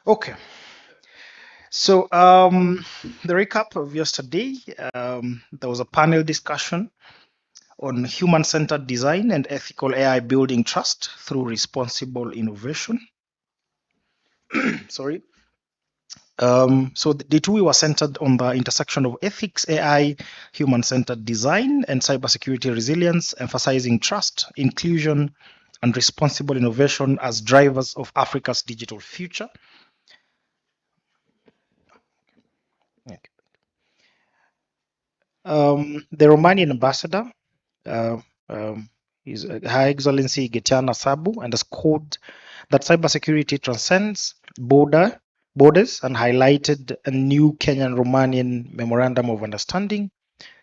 Okay, so the recap of yesterday, there was a panel discussion on human-centered design and ethical AI building trust through responsible innovation. Sorry. So the two were centered on the intersection of ethics, AI, human-centered design, and cybersecurity resilience, emphasizing trust, inclusion, and responsible innovation as drivers of Africa's digital future. Okay. The Romanian ambassador, uh, His High Excellency Getiana Sabu, underscored that cybersecurity transcends borders and highlighted a new Kenyan-Romanian Memorandum of Understanding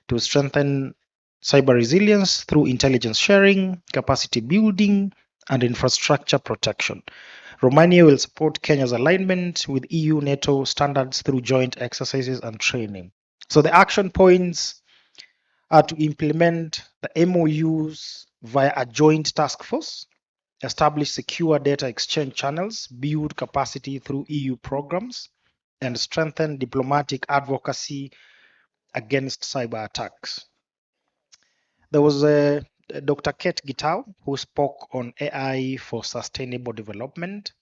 to strengthen cyber resilience through intelligence sharing, capacity building, and infrastructure protection. Romania will support Kenya's alignment with EU NATO standards through joint exercises and training. So the action points are to implement the MOUs via a joint task force, establish secure data exchange channels, build capacity through EU programs, and strengthen diplomatic advocacy against cyber attacks. There was Dr. Kate Gitau who spoke on AI for sustainable development.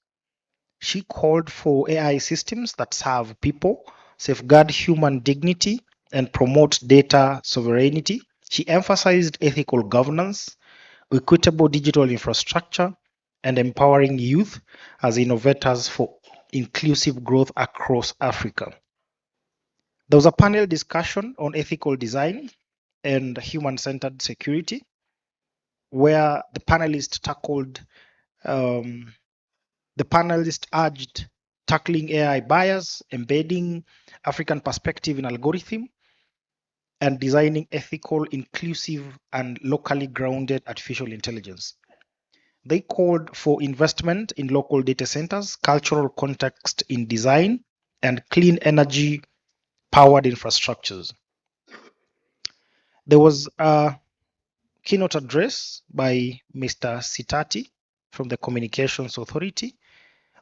She called for AI systems that serve people, safeguard human dignity, and promote data sovereignty. She emphasized ethical governance, equitable digital infrastructure, and empowering youth as innovators for inclusive growth across Africa. There was a panel discussion on ethical design and human-centered security, where the panelists urged tackling AI bias, embedding African perspective in algorithm, and designing ethical, inclusive, and locally grounded artificial intelligence. They called for investment in local data centers, cultural context in design, and clean energy powered infrastructures. There was a keynote address by Mr. Sitati from the Communications Authority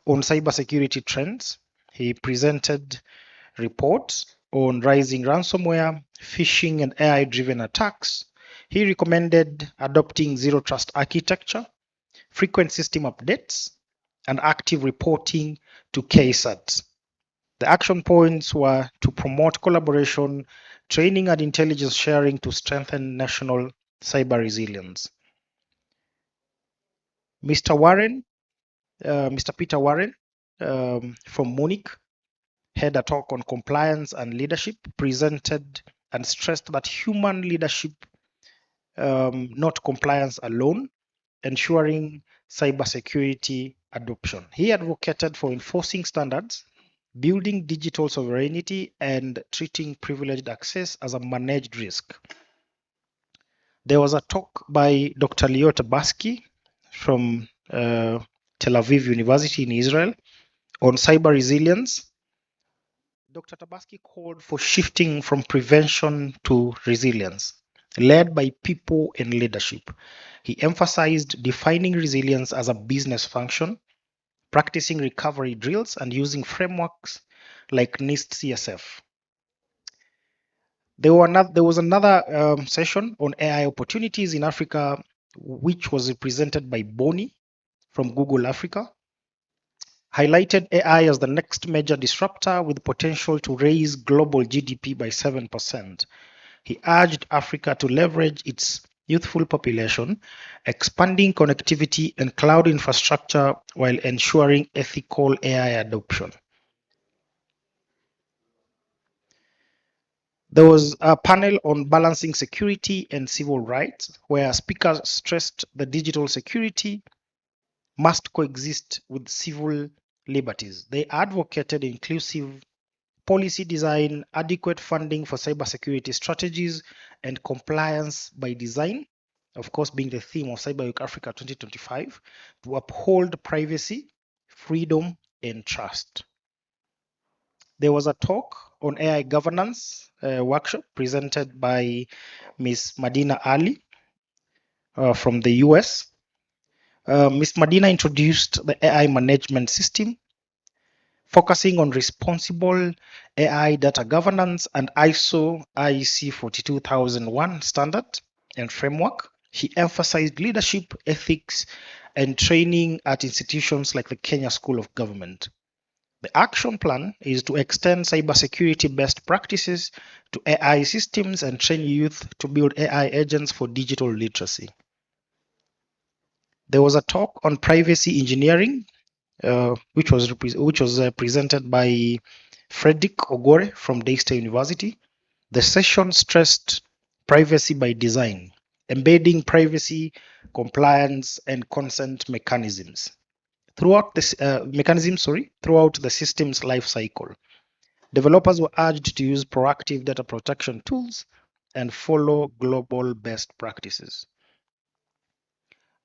on cybersecurity trends. He presented reports on rising ransomware, phishing, and AI-driven attacks. He recommended adopting zero trust architecture, frequent system updates, and active reporting to KSAT. The action points were to promote collaboration, training, and intelligence sharing to strengthen national cyber resilience. Mr. Peter Warren from Munich had a talk on compliance and leadership, presented and stressed that human leadership, not compliance alone, ensuring cybersecurity adoption. He advocated for enforcing standards, building digital sovereignty, and treating privileged access as a managed risk. There was a talk by Dr. Lior Tabaski from Tel Aviv University in Israel on cyber resilience. Dr. Tabaski called for shifting from prevention to resilience, led by people and leadership. He emphasized defining resilience as a business function, practicing recovery drills, and using frameworks like NIST CSF. There was another session on AI opportunities in Africa, which was represented by Boni from Google Africa, highlighted AI as the next major disruptor with potential to raise global GDP by 7%. He urged Africa to leverage its youthful population, expanding connectivity and cloud infrastructure while ensuring ethical AI adoption. There was a panel on balancing security and civil rights, where speakers stressed that digital security must coexist with civil liberties. They advocated inclusive policy design, adequate funding for cybersecurity strategies, and compliance by design, of course, being the theme of Cyber Week Africa 2025, to uphold privacy, freedom, and trust. There was a talk on AI governance workshop presented by Ms. Madina Ali from the US. Ms. Madina introduced the AI management system, focusing on responsible AI data governance and ISO IEC 42001 standard and framework. He emphasized leadership, ethics, and training at institutions like the Kenya School of Government. The action plan is to extend cybersecurity best practices to AI systems and train youth to build AI agents for digital literacy. There was a talk on privacy engineering, which was presented by Frederick Ogore from Daystar University. The session stressed privacy by design, embedding privacy, compliance, and consent mechanisms throughout the system's life cycle. Developers were urged to use proactive data protection tools and follow global best practices.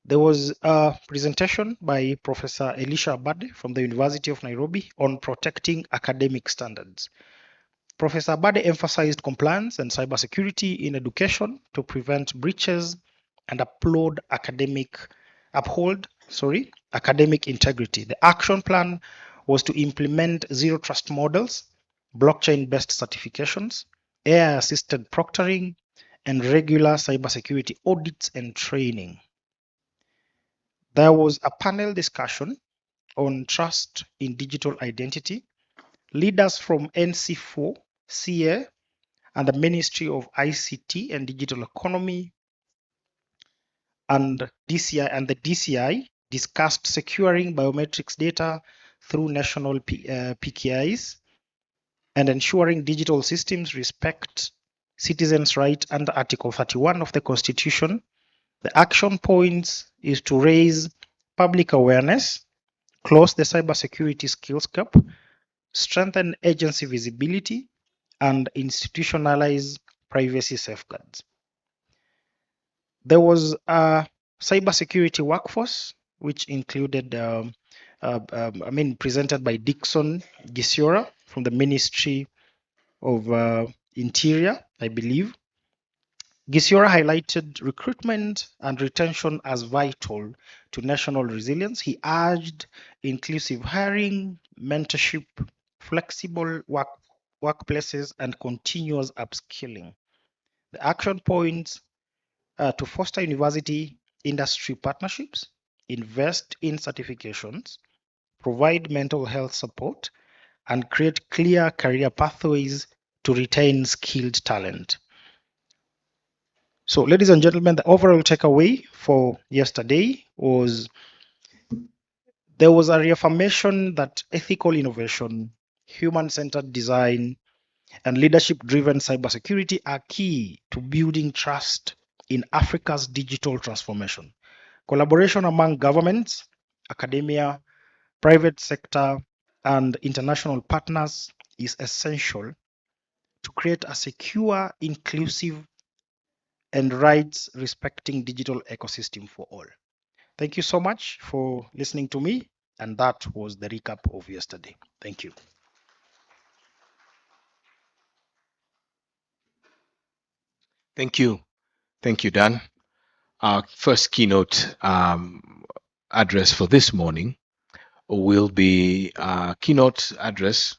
There was a presentation by Professor Elisha Abade from the University of Nairobi on protecting academic standards. Professor Abade emphasized compliance and cybersecurity in education to prevent breaches and uphold academic integrity. The action plan was to implement zero trust models, blockchain-based certifications, AI-assisted proctoring, and regular cybersecurity audits and training. There was a panel discussion on trust in digital identity. Leaders from NC4, CA, and the Ministry of ICT and Digital Economy and the DCI discussed securing biometrics data through national PKIs and ensuring digital systems respect citizens' rights under Article 31 of the Constitution. The action points is to raise public awareness, close the cybersecurity skills gap, strengthen agency visibility, and institutionalize privacy safeguards. There was a cybersecurity workforce, which included, presented by Dixon Gisiora from the Ministry of Interior, I believe. Gisiora highlighted recruitment and retention as vital to national resilience. He urged inclusive hiring, mentorship, flexible workplaces, and continuous upskilling. The action points to foster university industry partnerships, invest in certifications, provide mental health support, and create clear career pathways to retain skilled talent. So, ladies and gentlemen, the overall takeaway for yesterday was there was a reaffirmation that ethical innovation, human-centered design, and leadership-driven cybersecurity are key to building trust in Africa's digital transformation. Collaboration among governments, academia, private sector, and international partners is essential to create a secure, inclusive, and rights-respecting digital ecosystem for all. Thank you so much for listening to me, and that was the recap of yesterday. Thank you. Thank you. Thank you, Dan. Our first keynote address for this morning will be a keynote address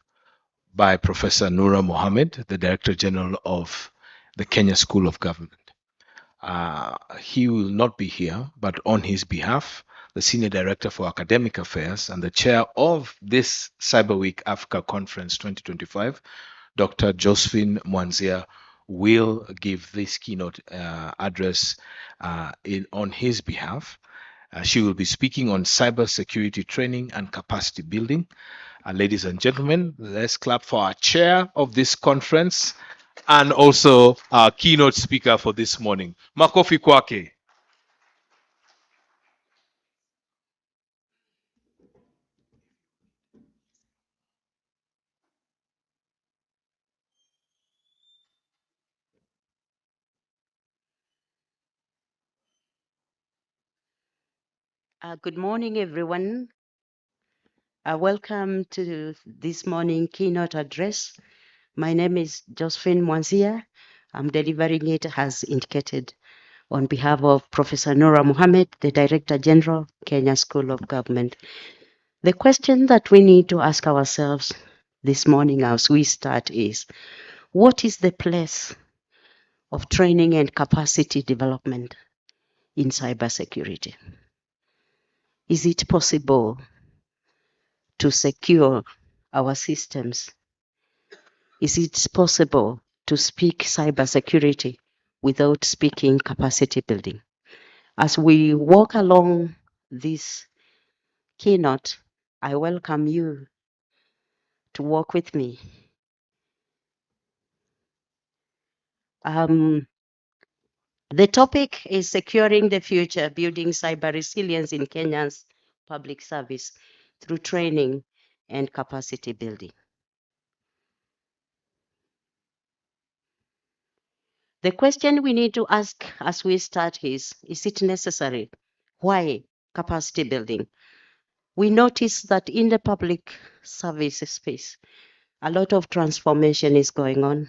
by Professor Noura Mohammed, the Director General of the Kenya School of Government. He will not be here, but on his behalf, the Senior Director for Academic Affairs and the Chair of this Cyber Week Africa Conference 2025, Dr. Josephine Mwanzia, will give this keynote address on his behalf. She will be speaking on cybersecurity training and capacity building. Ladies and gentlemen, let's clap for our chair of this conference and also our keynote speaker for this morning. Makofi kwake. Good morning, everyone. Welcome to this morning keynote address. My name is Josephine Mwanzia. I'm delivering it as indicated on behalf of Professor Noura Mohammed, the Director General, Kenya School of Government. The question that we need to ask ourselves this morning as we start is, what is the place of training and capacity development in cybersecurity? Is it possible to secure our systems? Is it possible to speak cybersecurity without speaking capacity building? As we walk along this keynote, I welcome you to walk with me. The topic is securing the future, building cyber resilience in Kenya's public service through training and capacity building. The question we need to ask as we start is it necessary? Why capacity building? We notice that in the public service space, a lot of transformation is going on,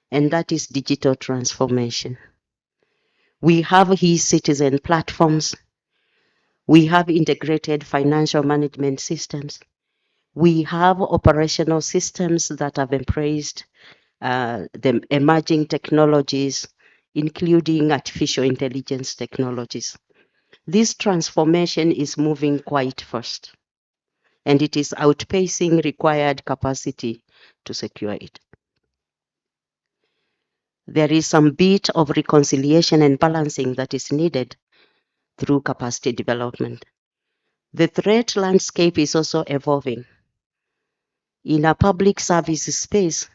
and that is digital transformation. We have e-citizen platforms. We have integrated financial management systems. We have operational systems that have embraced the emerging technologies, including artificial intelligence technologies. This transformation is moving quite fast, and it is outpacing required capacity to secure it. There is some bit of reconciliation and balancing that is needed through capacity development. The threat landscape is also evolving. In a public service space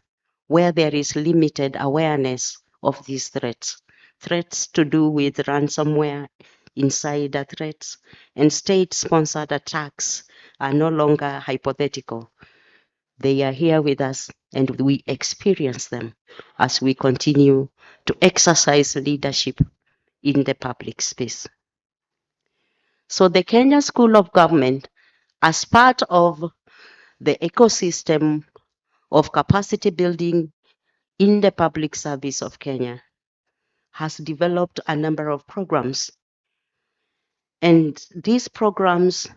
where there is limited awareness of these threats to do with ransomware, insider threats, and state-sponsored attacks are no longer hypothetical. They are here with us, and we experience them as we continue to exercise leadership in the public space. So the Kenya School of Government, as part of the ecosystem of capacity building in the public service of Kenya, has developed a number of programs. And these programs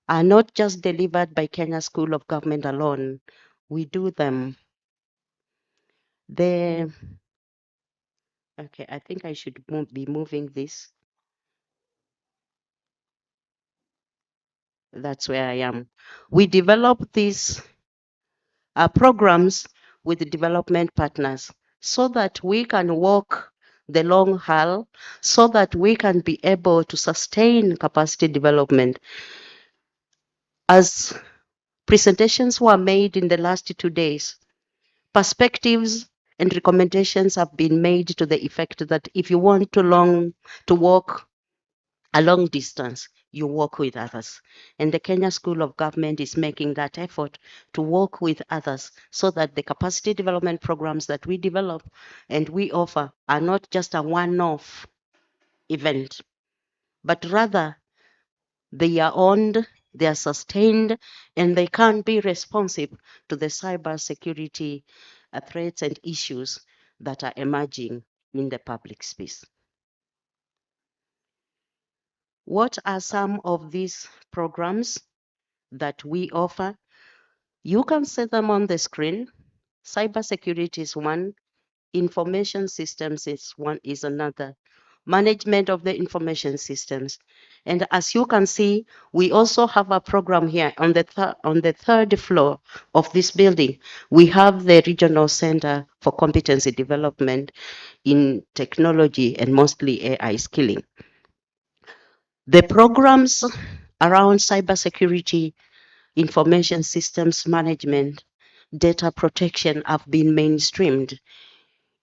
are not just delivered by Kenya School of Government alone. We do them. Okay, I think I should be moving this. That's where I am. We develop these programs with the development partners so that we can walk the long haul, so that we can be able to sustain capacity development. As presentations were made in the last 2 days, perspectives and recommendations have been made to the effect that if you want to walk a long distance, you walk with others. And the Kenya School of Government is making that effort to work with others so that the capacity development programs that we develop and we offer are not just a one-off event, but rather they are owned, they are sustained, and they can be responsive to the cyber security threats and issues that are emerging in the public space. What are some of these programs that we offer? You can see them on the screen. Cybersecurity is one, information systems is another, management of the information systems. And as you can see, we also have a program here on the third floor of this building. We have the Regional Center for Competency Development in Technology and mostly AI skilling. The programs around cybersecurity, information systems management, data protection have been mainstreamed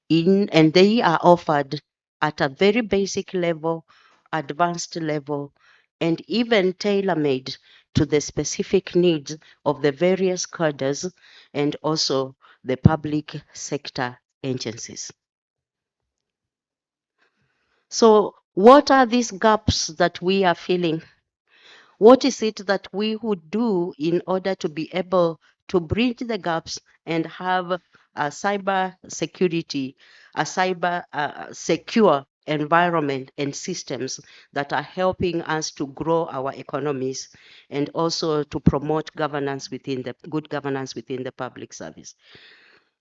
and they are offered at a very basic level, advanced level, and even tailor-made to the specific needs of the various cadres and also the public sector agencies. So what are these gaps that we are filling? What is it that we would do in order to be able to bridge the gaps and have a cyber security, a cyber secure environment and systems that are helping us to grow our economies and also to promote governance within the good governance within the public service.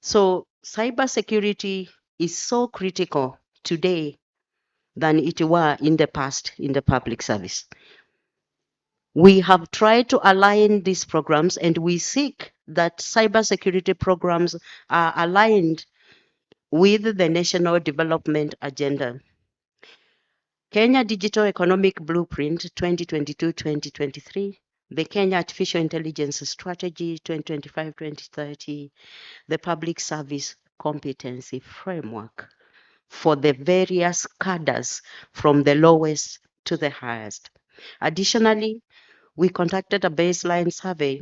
So cybersecurity is so critical today than it were in the past in the public service. We have tried to align these programs and we seek that cybersecurity programs are aligned with the National Development Agenda. Kenya Digital Economic Blueprint 2022-2023, the Kenya Artificial Intelligence Strategy 2025-2030, the Public Service Competency Framework for the various cadres from the lowest to the highest. Additionally, we conducted a baseline survey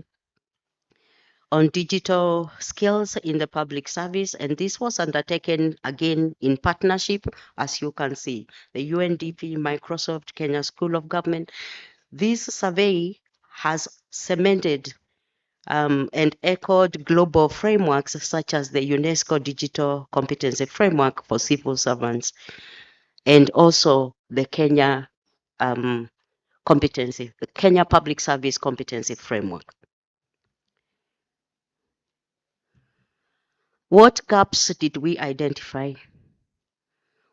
on digital skills in the public service, and this was undertaken again in partnership, as you can see, the UNDP, Microsoft, Kenya School of Government. This survey has cemented and echoed global frameworks such as the UNESCO Digital Competency Framework for civil servants and also the Kenya the Kenya Public Service Competency Framework. What gaps did we identify?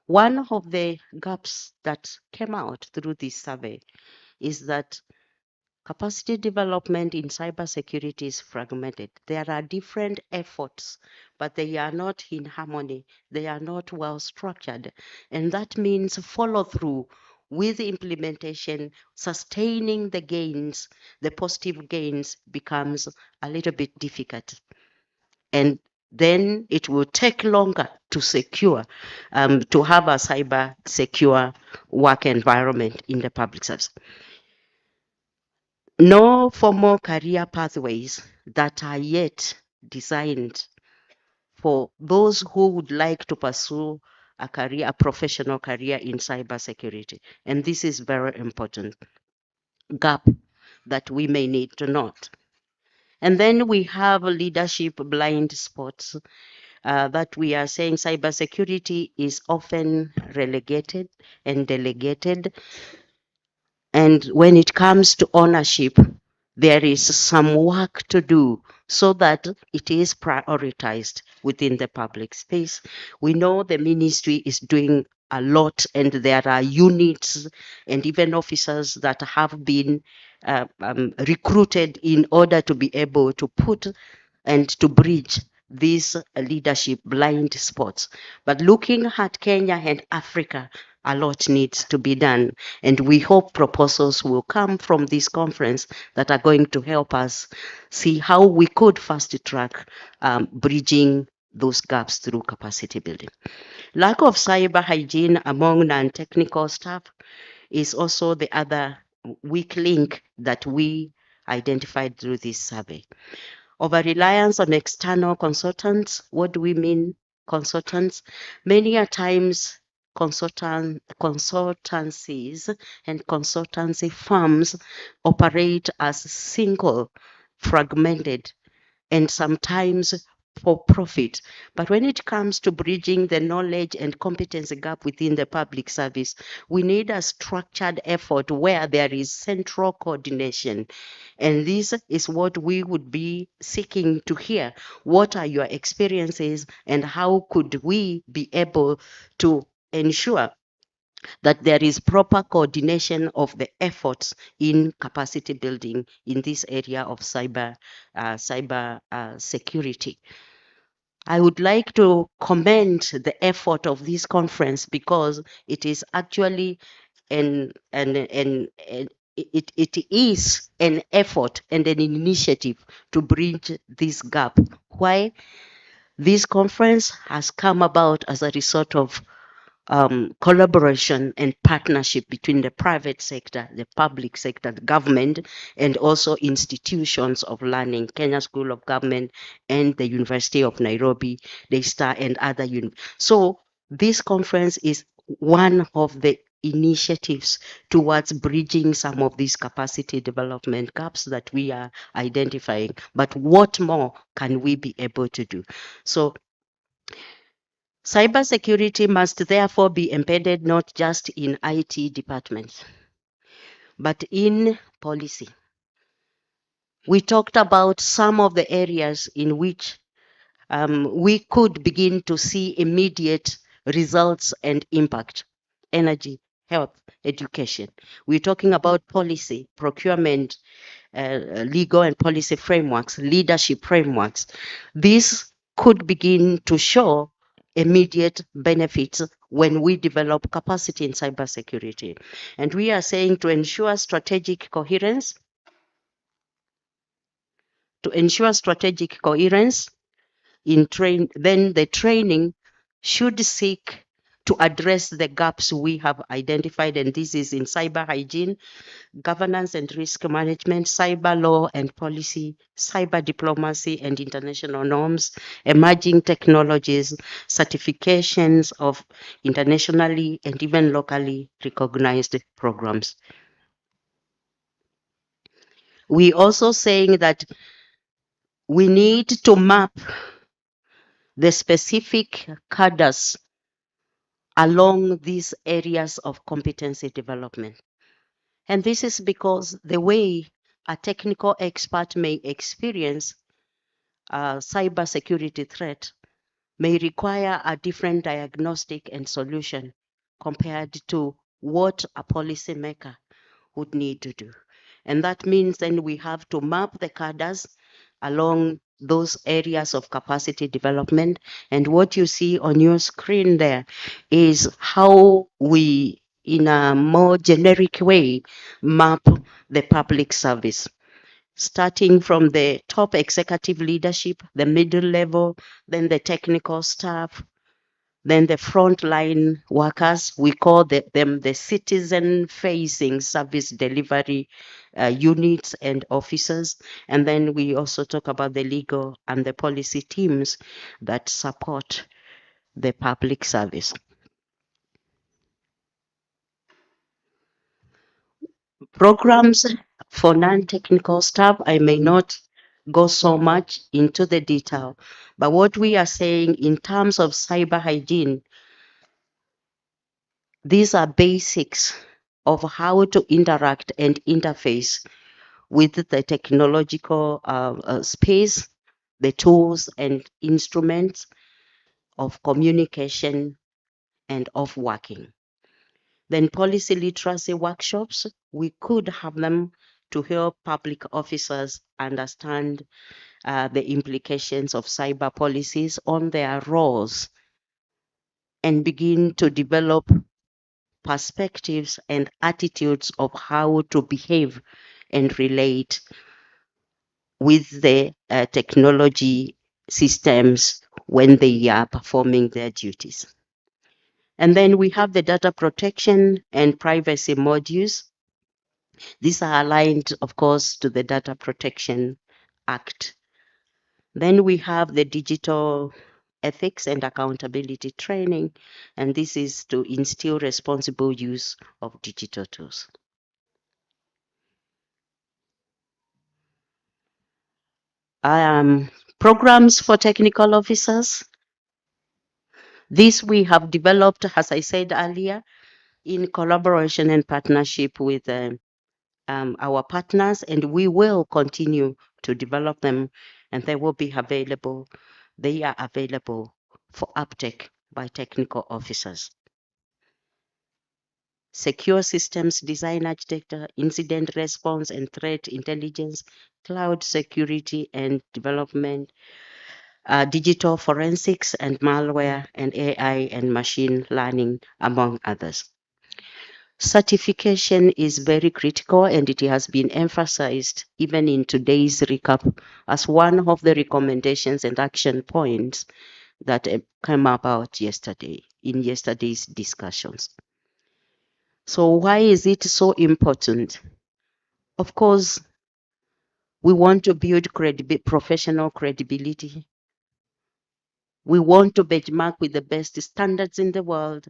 One of the gaps that came out through this survey is that capacity development in cybersecurity is fragmented. There are different efforts, but they are not in harmony. They are not well structured. And that means follow through with implementation, sustaining the gains, the positive gains becomes a little bit difficult. And then it will take longer to secure, to have a cyber secure work environment in the public service. No formal career pathways that are yet designed for those who would like to pursue a career, a professional career in cybersecurity. And this is very important gap that we may need to note. And then we have leadership blind spots that we are saying cybersecurity is often relegated and delegated. And when it comes to ownership, there is some work to do so that it is prioritized within the public space. We know the ministry is doing a lot, and there are units and even officers that have been recruited in order to be able to put and to bridge these leadership blind spots. But looking at Kenya and Africa, a lot needs to be done. And we hope proposals will come from this conference that are going to help us see how we could fast track bridging those gaps through capacity building. Lack of cyber hygiene among non-technical staff is also the other weak link that we identified through this survey. Over-reliance on external consultants. What do we mean consultants? Many a times consultancies and consultancy firms operate as single, fragmented, and sometimes for profit. But when it comes to bridging the knowledge and competence gap within the public service, we need a structured effort where there is central coordination. And this is what we would be seeking to hear. What are your experiences and how could we be able to ensure that there is proper coordination of the efforts in capacity building in this area of cyber security. I would like to commend the effort of this conference because it is actually it is an effort and an initiative to bridge this gap. Why? This conference has come about as a result of collaboration and partnership between the private sector, the public sector, the government, and also institutions of learning, Kenya School of Government and the University of Nairobi, Daystar, and other So this conference is one of the initiatives towards bridging some of these capacity development gaps that we are identifying. But what more can we be able to do? So Cybersecurity must therefore be embedded not just in IT departments, but in policy. We talked about some of the areas in which we could begin to see immediate results and impact: energy, health, education. We're talking about policy, procurement, legal and policy frameworks, leadership frameworks. These could begin to show immediate benefits when we develop capacity in cybersecurity. And we are saying to ensure strategic coherence, then the training should seek to address the gaps we have identified, and this is in cyber hygiene, governance and risk management, cyber law and policy, cyber diplomacy and international norms, emerging technologies, certifications of internationally and even locally recognized programs. We also saying that we need to map the specific cadres along these areas of competency development. And this is because the way a technical expert may experience a cybersecurity threat may require a different diagnostic and solution compared to what a policymaker would need to do. And that means then we have to map the cadres along those areas of capacity development. And what you see on your screen there is how we, in a more generic way, map the public service, starting from the top executive leadership, the middle level, then the technical staff, then the frontline workers. We call them the citizen-facing service delivery units and officers. And then we also talk about the legal and the policy teams that support the public service. Programs for non-technical staff, I may not go so much into the detail, but what we are saying in terms of cyber hygiene, these are basics of how to interact and interface with the technological space, the tools and instruments of communication and of working. Then policy literacy workshops, we could have them to help public officers understand the implications of cyber policies on their roles and begin to develop perspectives and attitudes of how to behave and relate with the technology systems when they are performing their duties. And then we have the data protection and privacy modules. These are aligned, of course, to the Data Protection Act. Then we have the digital ethics and accountability training, and this is to instill responsible use of digital tools. Programs for technical officers. This we have developed, as I said earlier, in collaboration and partnership with our partners, and we will continue to develop them, and they will be available. They are available for uptake by technical officers. Secure systems design architecture, incident response and threat intelligence, cloud security and development, digital forensics and malware, and AI and machine learning, among others. Certification is very critical, and it has been emphasized even in today's recap as one of the recommendations and action points that came about yesterday in yesterday's discussions. So why is it so important? Of course, we want to build professional credibility. We want to benchmark with the best standards in the world.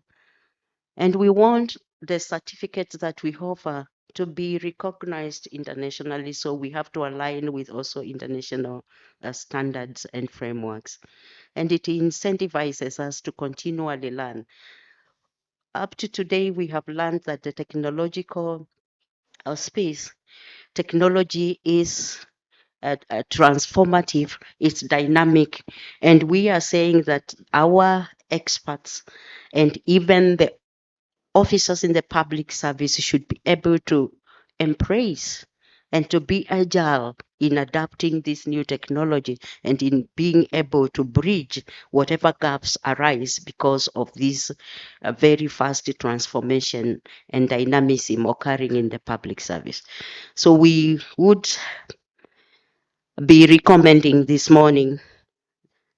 And we want the certificates that we offer to be recognized internationally. So we have to align with also international standards and frameworks. And it incentivizes us to continually learn. Up to today, we have learned that the technological space, technology is transformative, it's dynamic, and we are saying that our experts and even the officers in the public service should be able to embrace and to be agile in adapting this new technology and in being able to bridge whatever gaps arise because of this very fast transformation and dynamism occurring in the public service. So we would be recommending this morning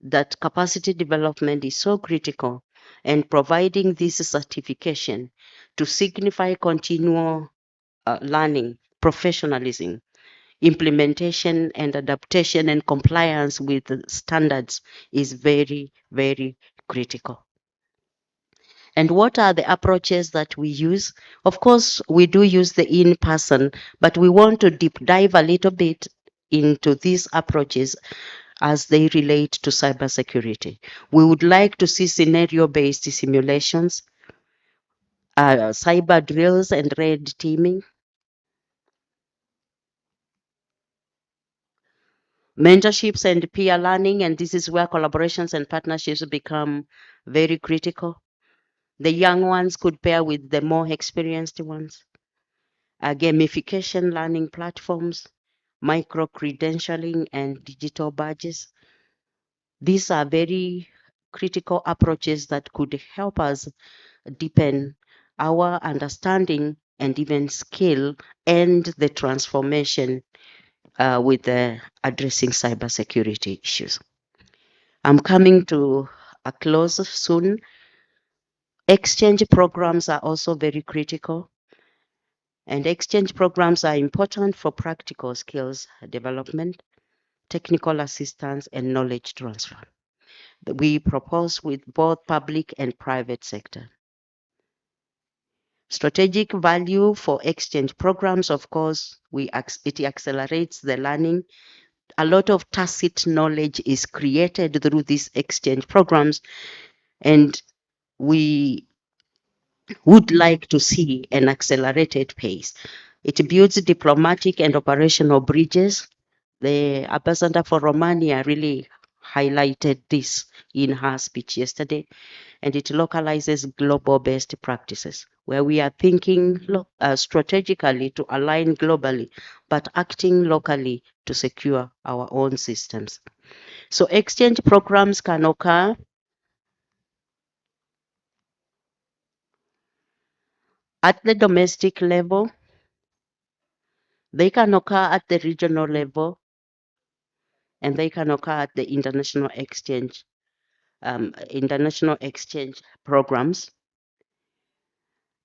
that capacity development is so critical, and providing this certification to signify continual learning, professionalism, implementation and adaptation and compliance with the standards is very, very critical. And what are the approaches that we use? Of course, we do use the in-person, but we want to deep dive a little bit into these approaches as they relate to cybersecurity. We would like to see scenario-based simulations, cyber drills and red teaming, mentorships and peer learning, and this is where collaborations and partnerships become very critical. The young ones could pair with the more experienced ones. Gamification learning platforms, micro-credentialing and digital badges. These are very critical approaches that could help us deepen our understanding and even skill and the transformation with addressing cybersecurity issues. I'm coming to a close soon. Exchange programs are also very critical, and exchange programs are important for practical skills development, technical assistance, and knowledge transfer. We propose with both public and private sector. Strategic value for exchange programs, of course, it accelerates the learning. A lot of tacit knowledge is created through these exchange programs, and we would like to see an accelerated pace. It builds diplomatic and operational bridges. The ambassador for Romania really highlighted this in her speech yesterday, and it localizes global best practices where we are thinking strategically to align globally, but acting locally to secure our own systems. So exchange programs can occur at the domestic level, they can occur at the regional level, and they can occur at the international exchange programs.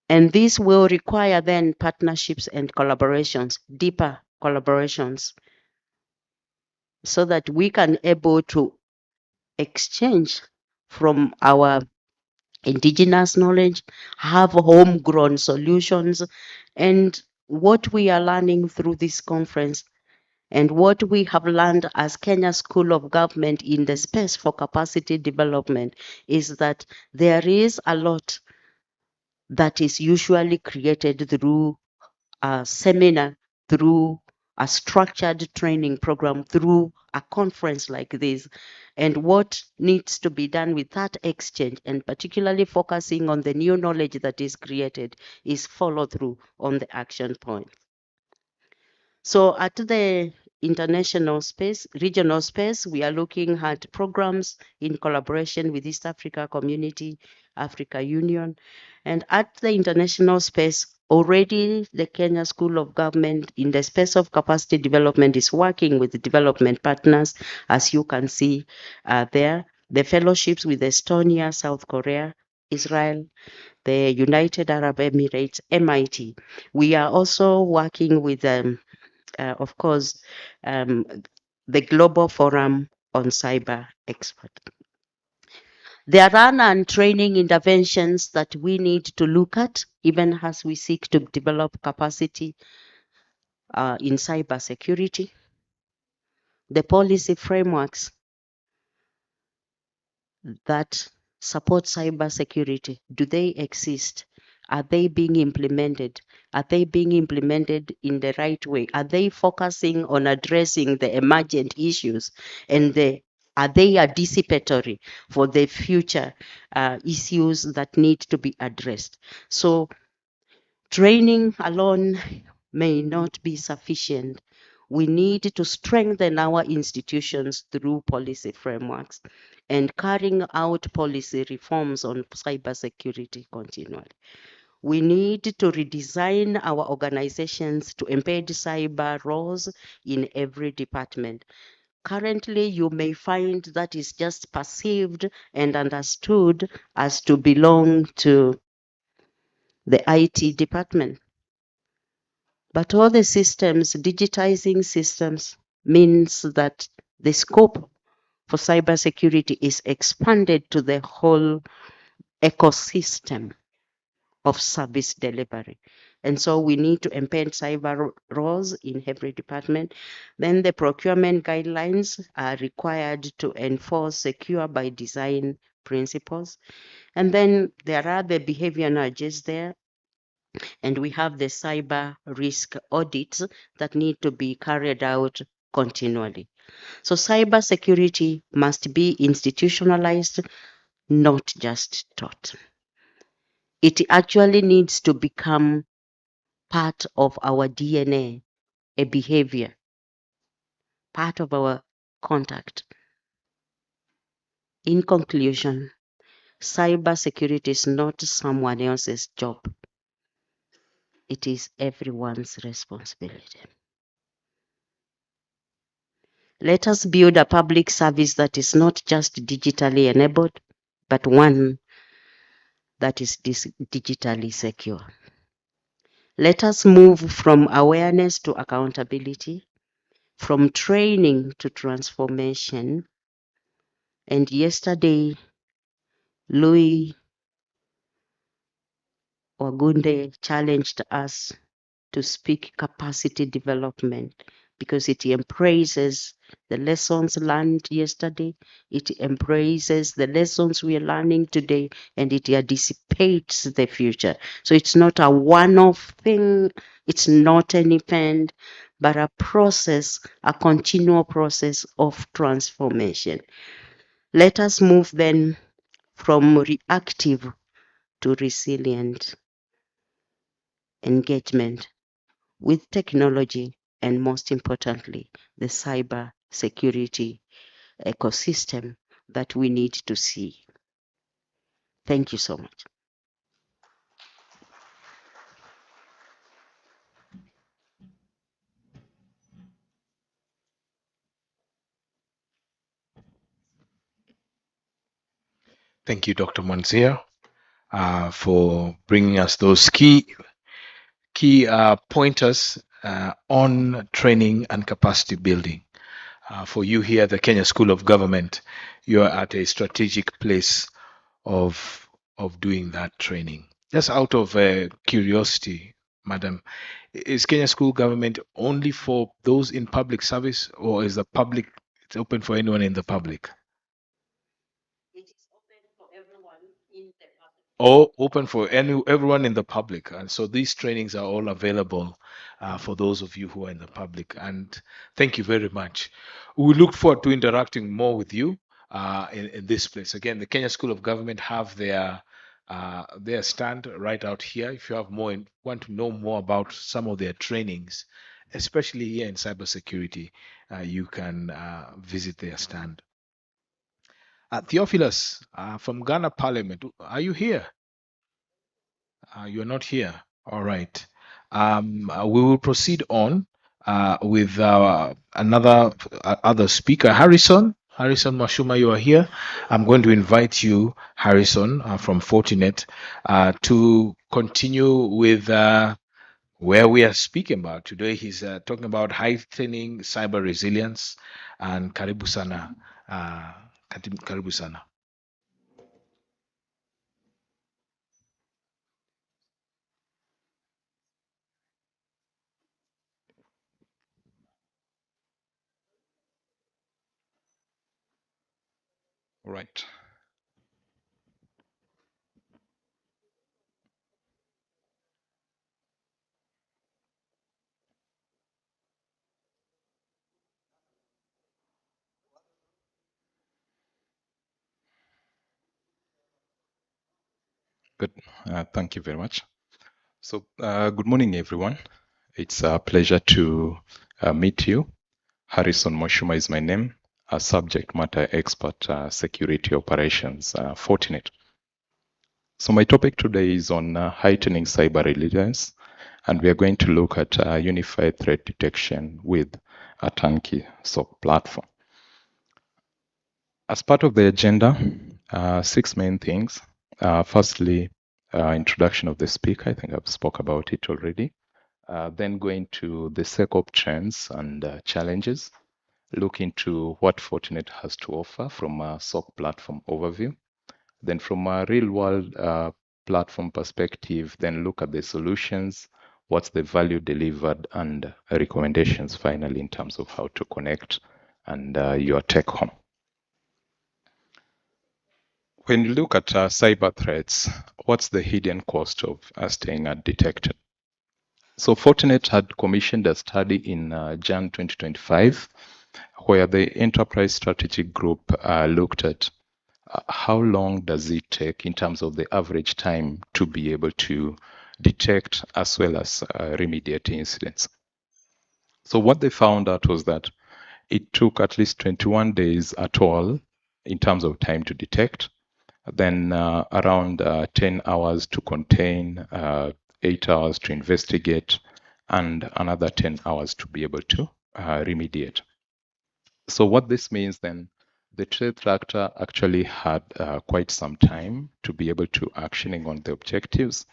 And this will require then partnerships and collaborations, deeper collaborations, so that we can able to exchange from our indigenous knowledge, have homegrown solutions, and what we are learning through this conference and what we have learned as Kenya School of Government in the space for capacity development is that there is a lot that is usually created through a seminar, through a structured training program, through a conference like this. And what needs to be done with that exchange, and particularly focusing on the new knowledge that is created, is follow through on the action point. So at the international space, regional space, we are looking at programs in collaboration with East Africa Community, Africa Union. And at the international space, already the Kenya School of Government in the space of capacity development is working with the development partners, as you can see there. The fellowships with Estonia, South Korea, Israel, the United Arab Emirates, MIT. We are also working with of course, the Global Forum on Cyber Expert. There are non-training interventions that we need to look at, even as we seek to develop capacity in cybersecurity. The policy frameworks that support cybersecurity, do they exist? Are they being implemented? Are they being implemented in the right way? Are they focusing on addressing the emergent issues? And are they anticipatory for the future issues that need to be addressed? So training alone may not be sufficient. We need to strengthen our institutions through policy frameworks and carrying out policy reforms on cybersecurity continually. We need to redesign our organizations to embed cyber roles in every department. Currently, you may find that is just perceived and understood as to belong to the IT department. But all the systems, digitizing systems, means that the scope for cybersecurity is expanded to the whole ecosystem of service delivery. And so we need to embed cyber roles in every department. Then the procurement guidelines are required to enforce secure by design principles. And then there are the behavior nudges there. And we have the cyber risk audits that need to be carried out continually. So cybersecurity must be institutionalized, not just taught. It actually needs to become part of our DNA, a behavior, part of our contact. In conclusion, cybersecurity is not someone else's job. It is everyone's responsibility. Let us build a public service that is not just digitally enabled, but one that is digitally secure. Let us move from awareness to accountability, from training to transformation. And yesterday, Louis Wagunde challenged us to speak capacity development because it embraces the lessons learned yesterday, it embraces the lessons we are learning today, and it anticipates the future. So it's not a one-off thing, it's not an event, but a process, a continual process of transformation. Let us move then from reactive to resilient engagement with technology and, most importantly, the cyber security ecosystem that we need to see. Thank you so much. Thank you, Dr. Manzia, for bringing us those key pointers on training and capacity building. For you here at the Kenya School of Government, you are at a strategic place of doing that training. Just out of curiosity, Madam, is Kenya School Government only for those in public service, or is the public, it's open for anyone in the public? It is open for everyone in the public. Or open for everyone in the public, and so these trainings are all available for those of you who are in the public. And thank you very much. We look forward to interacting more with you in this place. Again, the Kenya School of Government have their stand right out here. If you have want to know more about some of their trainings, especially here in cybersecurity, you can visit their stand. Theophilus from Ghana Parliament, are you here? You're not here. All right. We will proceed on with another other speaker, Harrison. Harrison Mashuma, you are here. I'm going to invite you, Harrison, from Fortinet, to continue with where we are speaking about. Today, he's talking about heightening cyber resilience. And karibu sana. Karibu sana. All right. Good. Thank you very much. So, good morning, everyone. It's a pleasure to meet you. Harrison Moshuma is my name, a subject matter expert, security operations, Fortinet. So my topic today is on heightening cyber resilience, and we are going to look at unified threat detection with a turnkey SOC platform. As part of the agenda, 6 main things. Firstly, introduction of the speaker. I think I've spoke about it already. Then going to the SecOps trends and challenges. Look into what Fortinet has to offer from a SOC platform overview. Then from a real world platform perspective, then look at the solutions, what's the value delivered, and recommendations finally in terms of how to connect and your take home. When you look at cyber threats, what's the hidden cost of staying undetected? So Fortinet had commissioned a study in Jan 2025, where the Enterprise Strategic Group looked at how long does it take in terms of the average time to be able to detect as well as remediate incidents. So what they found out was that it took at least 21 days at all in terms of time to detect, then around 10 hours to contain, 8 hours to investigate, and another 10 hours to be able to remediate. So what this means then, the threat actor actually had quite some time to be able to actioning on the objectives.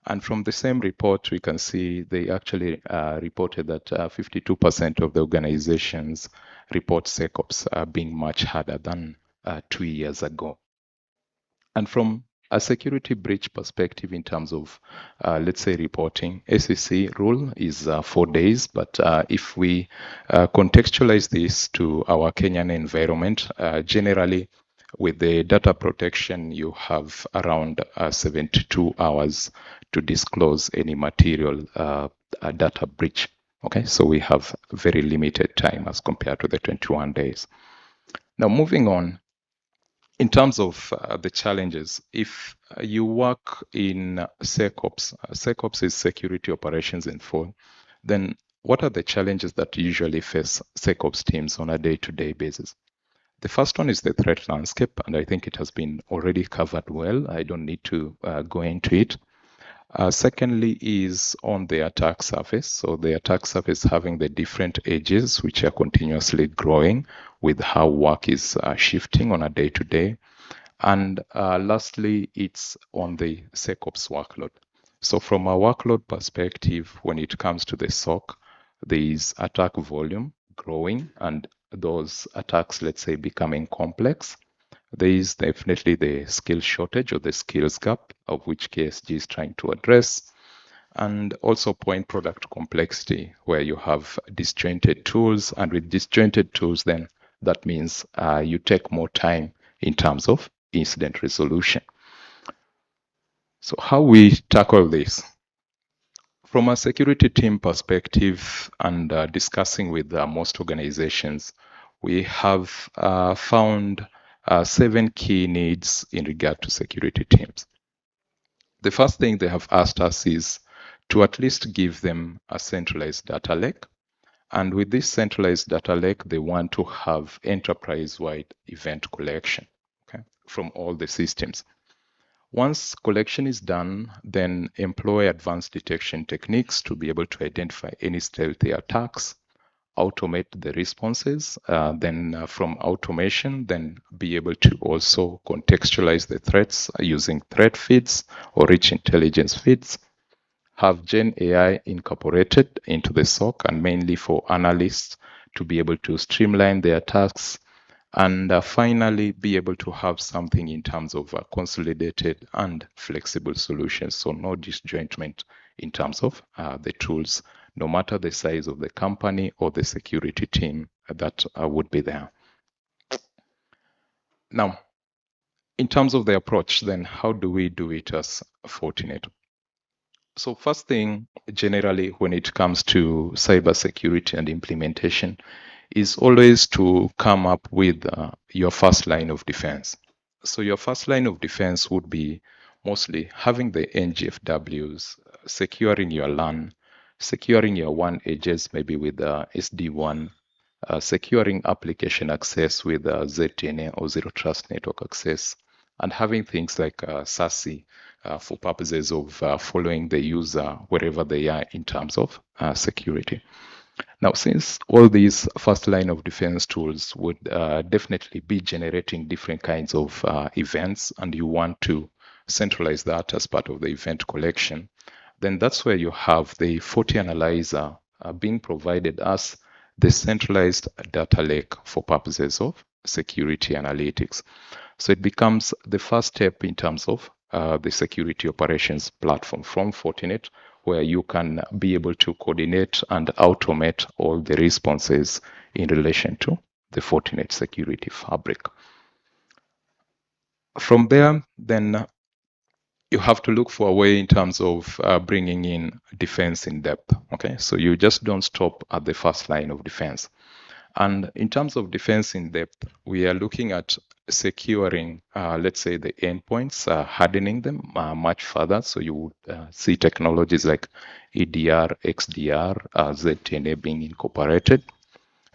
And from the same report, we can see they actually reported that 52% of the organizations report SecOps being much harder than 2 years ago. And from a security breach perspective, in terms of, let's say, reporting, SEC rule is 4 days. But if we contextualize this to our Kenyan environment, generally, with the data protection, you have around 72 hours to disclose any material data breach. Okay, so we have very limited time as compared to the 21 days. Now, moving on, in terms of the challenges, if you work in SecOps, SecOps is security operations in full, then what are the challenges that usually face SecOps teams on a day-to-day basis? The first one is the threat landscape, and I think it has been already covered well. I don't need to go into it. Secondly is on the attack surface. So the attack surface having the different edges, which are continuously growing with how work is shifting on a day-to-day. And lastly, it's on the SecOps workload. So from a workload perspective, when it comes to the SOC, there is attack volume growing and those attacks, let's say, becoming complex. There is definitely the skill shortage or the skills gap, of which KSG is trying to address, and also point product complexity, where you have disjointed tools, and with disjointed tools, then that means you take more time in terms of incident resolution. So how we tackle this? From a security team perspective and discussing with most organizations, we have found 7 key needs in regard to security teams. The first thing they have asked us is to at least give them a centralized data lake. And with this centralized data lake, they want to have enterprise-wide event collection, okay, from all the systems. Once collection is done, then employ advanced detection techniques to be able to identify any stealthy attacks, automate the responses, then from automation, then be able to also contextualize the threats using threat feeds or rich intelligence feeds, have Gen AI incorporated into the SOC and mainly for analysts to be able to streamline their tasks, and finally be able to have something in terms of consolidated and flexible solutions. So no disjointment in terms of the tools, no matter the size of the company or the security team that would be there. Now, in terms of the approach, then how do we do it as Fortinet? So first thing, generally, when it comes to cybersecurity and implementation, is always to come up with your first line of defense. So your first line of defense would be mostly having the NGFWs, securing your LAN, securing your WAN edges, maybe with SD-WAN, securing application access with ZTNA or Zero Trust Network Access, and having things like SASE for purposes of following the user wherever they are in terms of security. Now, since all these first line of defense tools would definitely be generating different kinds of events, and you want to centralize that as part of the event collection, then that's where you have the FortiAnalyzer being provided as the centralized data lake for purposes of security analytics. So it becomes the first step in terms of the security operations platform from Fortinet, where you can be able to coordinate and automate all the responses in relation to the Fortinet security fabric. From there, then you have to look for a way in terms of bringing in defense in depth. Okay, so you just don't stop at the first line of defense. And in terms of defense in depth, we are looking at securing, let's say, the endpoints, hardening them much further. So you would see technologies like EDR, XDR, ZTNA being incorporated.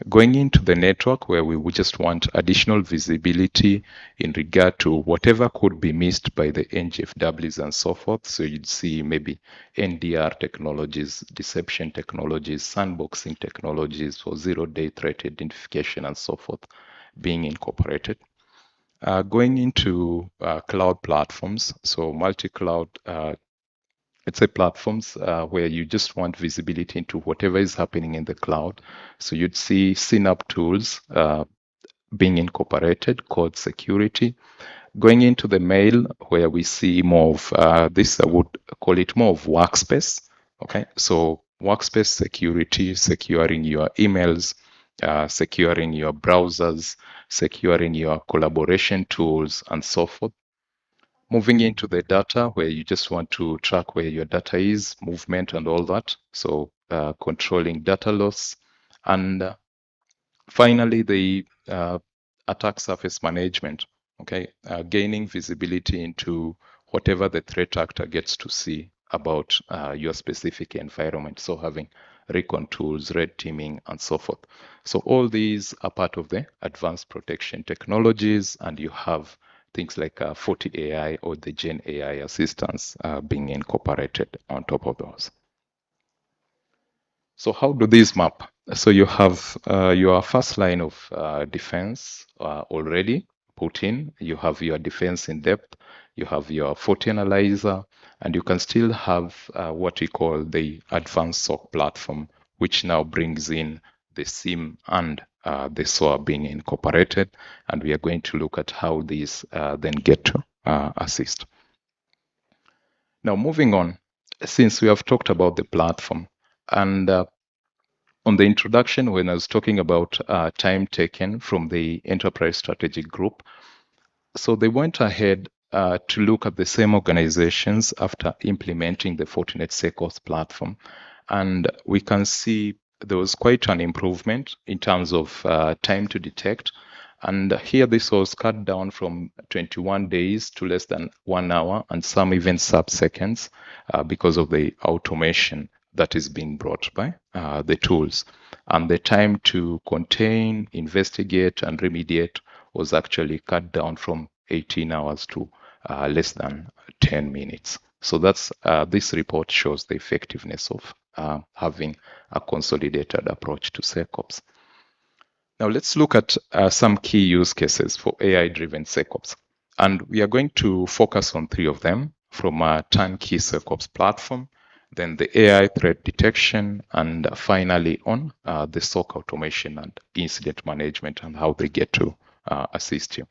Going into the network, where we would just want additional visibility in regard to whatever could be missed by the NGFWs and so forth. So you'd see maybe NDR technologies, deception technologies, sandboxing technologies for zero-day threat identification and so forth being incorporated. Going into cloud platforms, so multi-cloud let's say platforms where you just want visibility into whatever is happening in the cloud. So you'd see CNAPP tools being incorporated, code security. Going into the mail, where we see more of this, I would call it more of workspace. Okay, so workspace security, securing your emails, securing your browsers, securing your collaboration tools, and so forth. Moving into the data, where you just want to track where your data is, movement and all that. So controlling data loss. And finally, the attack surface management, okay? Gaining visibility into whatever the threat actor gets to see about your specific environment. So having recon tools, red teaming, and so forth. So all these are part of the advanced protection technologies, and you have things like FortiAI or the Gen AI assistants being incorporated on top of those. So how do these map? So you have your first line of defense already put in. You have your defense in depth. You have your FortiAnalyzer, and you can still have what we call the advanced SOC platform, which now brings in the SIEM and the SOA being incorporated. And we are going to look at how these then get to assist. Now, moving on, since we have talked about the platform, and on the introduction, when I was talking about time taken from the Enterprise Strategic Group, so they went ahead to look at the same organizations after implementing the Fortinet SecOps platform. And we can see there was quite an improvement in terms of time to detect. And here this was cut down from 21 days to less than 1 hour, and some even sub-seconds because of the automation that is being brought by the tools. And the time to contain, investigate, and remediate was actually cut down from 18 hours to less than 10 minutes. So that's this report shows the effectiveness of having a consolidated approach to SecOps. Now let's look at some key use cases for AI-driven SecOps. And we are going to focus on 3 of them, from a turnkey SecOps platform, then the AI threat detection, and finally on the SOC automation and incident management and how they get to assist you.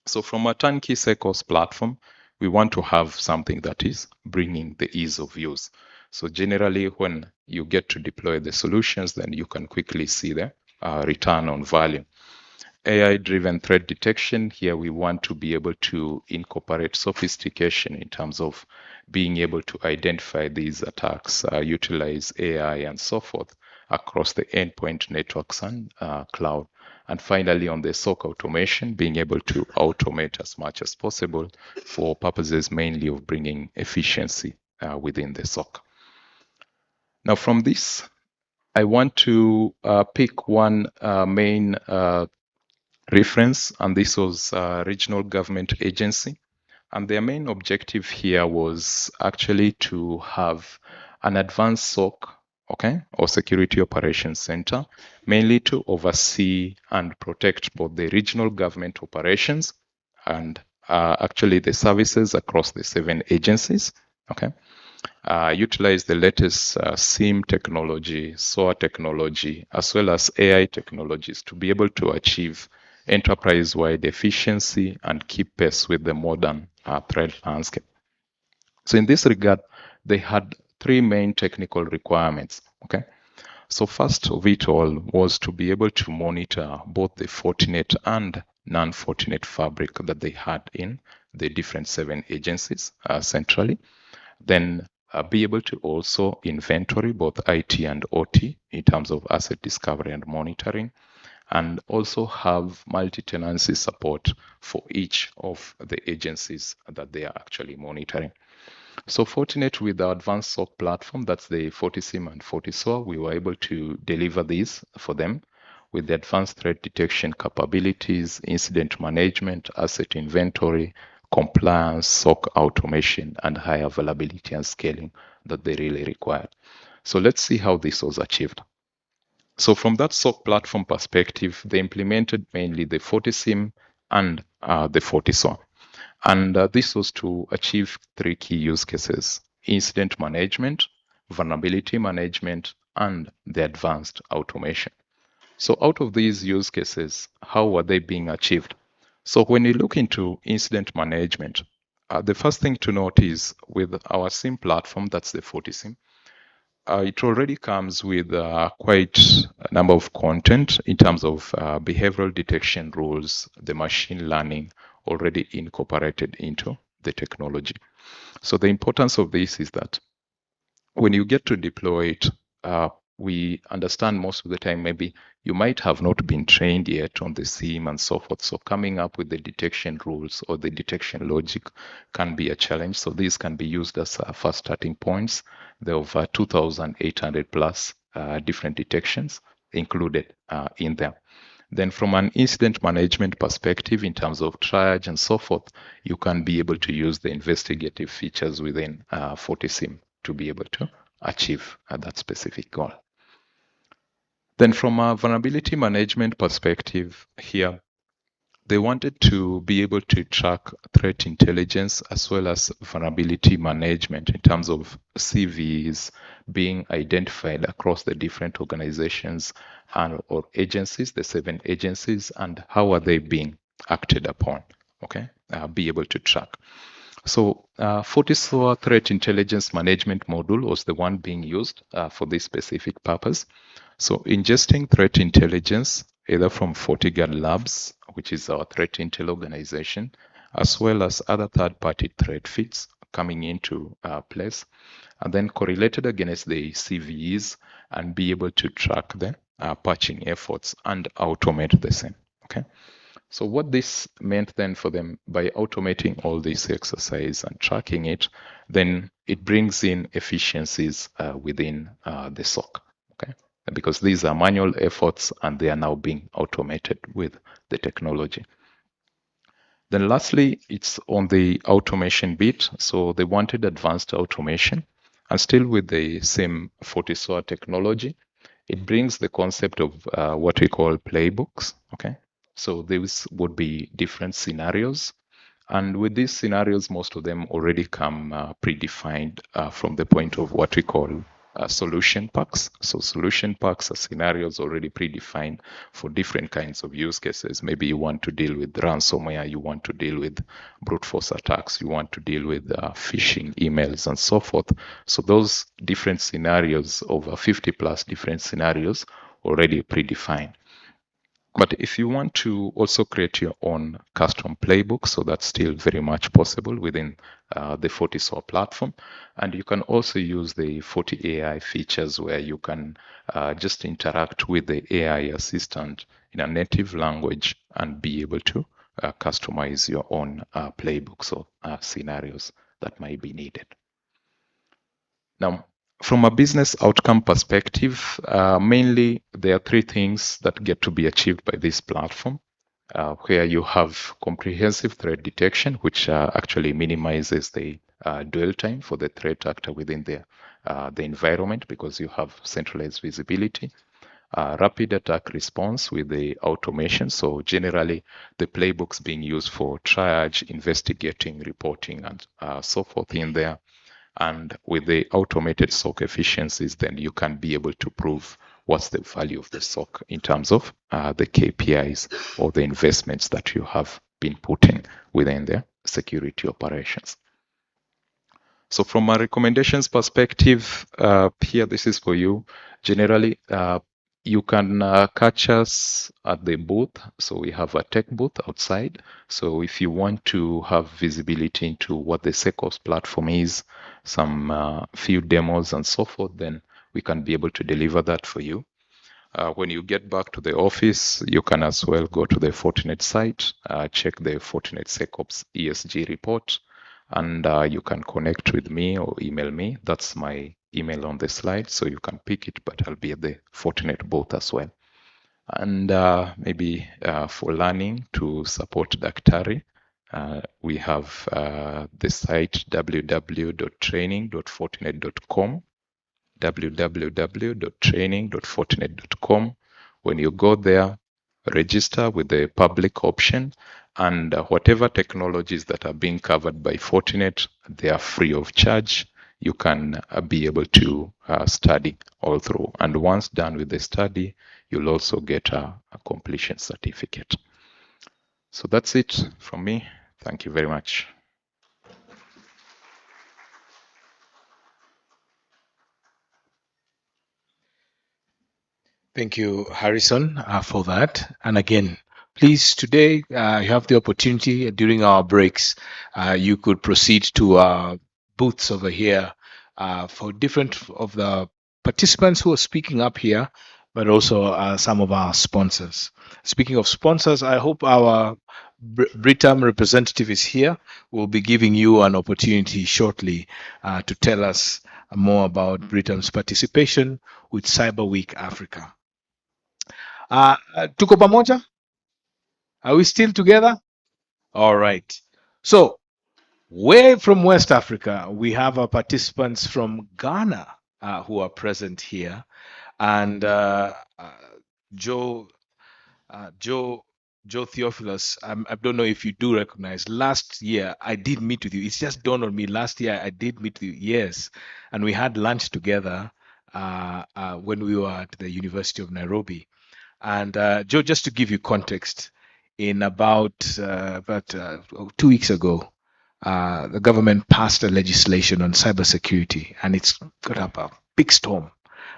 So from a turnkey SecOps platform, we want to have something that is bringing the ease of use. So generally, when you get to deploy the solutions, then you can quickly see the return on value. AI-driven threat detection, here we want to be able to incorporate sophistication in terms of being able to identify these attacks, utilize AI and so forth across the endpoint networks and cloud. And finally, on the SOC automation, being able to automate as much as possible for purposes mainly of bringing efficiency within the SOC. Now, from this, I want to pick one main reference, and this was a regional government agency. And their main objective here was actually to have an advanced SOC, okay, or Security Operations Center, mainly to oversee and protect both the regional government operations and actually the services across the 7 agencies, okay. Utilize the latest SIEM technology, SOA technology, as well as AI technologies to be able to achieve enterprise-wide efficiency and keep pace with the modern threat landscape. So in this regard, they had 3 main technical requirements, okay? So first of it all was to be able to monitor both the Fortinet and non-Fortinet fabric that they had in the different 7 agencies centrally. Then be able to also inventory both IT and OT in terms of asset discovery and monitoring, and also have multi-tenancy support for each of the agencies that they are actually monitoring. So Fortinet, with the advanced SOC platform, that's the FortiSIEM and FortiSOA, we were able to deliver these for them with the advanced threat detection capabilities, incident management, asset inventory, compliance, SOC automation, and high availability and scaling that they really required. So let's see how this was achieved. So from that SOC platform perspective, they implemented mainly the FortiSIEM and the FortiSOA. And this was to achieve 3 key use cases: incident management, vulnerability management, and the advanced automation. So out of these use cases, how were they being achieved? So when you look into incident management, the first thing to note is with our SIEM platform, that's the FortiSIEM, it already comes with quite a number of content in terms of behavioral detection rules, the machine learning already incorporated into the technology. So the importance of this is that when you get to deploy it, we understand most of the time maybe you might have not been trained yet on the SIEM and so forth. So coming up with the detection rules or the detection logic can be a challenge. So these can be used as first starting points. There are over 2,800 plus different detections included in there. Then from an incident management perspective, in terms of triage and so forth, you can be able to use the investigative features within FortiSIEM to be able to achieve that specific goal. Then from a vulnerability management perspective here, they wanted to be able to track threat intelligence as well as vulnerability management in terms of CVEs being identified across the different organizations and or agencies, the 7 agencies, and how are they being acted upon, okay? Be able to track. So FortiSOA Threat Intelligence Management module was the one being used for this specific purpose. So ingesting threat intelligence either from FortiGuard Labs, which is our threat intel organization, as well as other third-party threat feeds coming into place, and then correlated against the CVEs and be able to track the patching efforts and automate the same, okay? So what this meant then for them, by automating all this exercise and tracking it, then it brings in efficiencies within the SOC, okay? Because these are manual efforts and they are now being automated with the technology. Then lastly, it's on the automation bit. So they wanted advanced automation, and still with the same FortiSOA technology, it brings the concept of what we call playbooks, okay? So these would be different scenarios. And with these scenarios, most of them already come predefined from the point of what we call solution packs. So solution packs are scenarios already predefined for different kinds of use cases. Maybe you want to deal with ransomware, you want to deal with brute force attacks, you want to deal with phishing emails and so forth. So those different scenarios, over 50 plus different scenarios already predefined. But if you want to also create your own custom playbook, so that's still very much possible within the FortiSOAR platform. And you can also use the FortiAI features where you can just interact with the AI assistant in a native language and be able to customize your own playbooks or scenarios that might be needed. Now, from a business outcome perspective, mainly there are three things that get to be achieved by this platform, where you have comprehensive threat detection, which actually minimizes the dwell time for the threat actor within the environment because you have centralized visibility. Rapid attack response with the automation. So generally, the playbooks being used for triage, investigating, reporting, and so forth in there. And with the automated SOC efficiencies, then you can be able to prove what's the value of the SOC in terms of the KPIs or the investments that you have been putting within the security operations. So from a recommendations perspective, here, this is for you. Generally, you can catch us at the booth. So we have a tech booth outside. So if you want to have visibility into what the SecOps platform is, some few demos and so forth, then we can be able to deliver that for you. When you get back to the office, you can as well go to the Fortinet site, check the Fortinet SecOps ESG report, and you can connect with me or email me. That's my email on the slide, so you can pick it, but I'll be at the Fortinet booth as well. And maybe for learning to support Daktari, we have the site www.training.fortinet.com, www.training.fortinet.com. When you go there, register with the public option, and whatever technologies that are being covered by Fortinet, they are free of charge. You can be able to study all through. And once done with the study, you'll also get a completion certificate. So that's it from me. Thank you very much. Thank you, Harrison, for that. And again, please, today you have the opportunity during our breaks. You could proceed to our booths over here for different of the participants who are speaking up here, but also some of our sponsors. Speaking of sponsors, I hope our Britam representative is here. We'll be giving you an opportunity shortly to tell us more about Britam's participation with Cyber Week Africa. Tuko pamoja? Are we still together? All right. So, way from West Africa, we have our participants from Ghana who are present here. And Joe Theophilus, I don't know if you do recognize, last year I did meet with you. It's just dawned on me, last year I did meet with you, yes. And we had lunch together when we were at the University of Nairobi. And Joe, just to give you context, in about 2 weeks ago, the government passed a legislation on cybersecurity, and it's got up a big storm.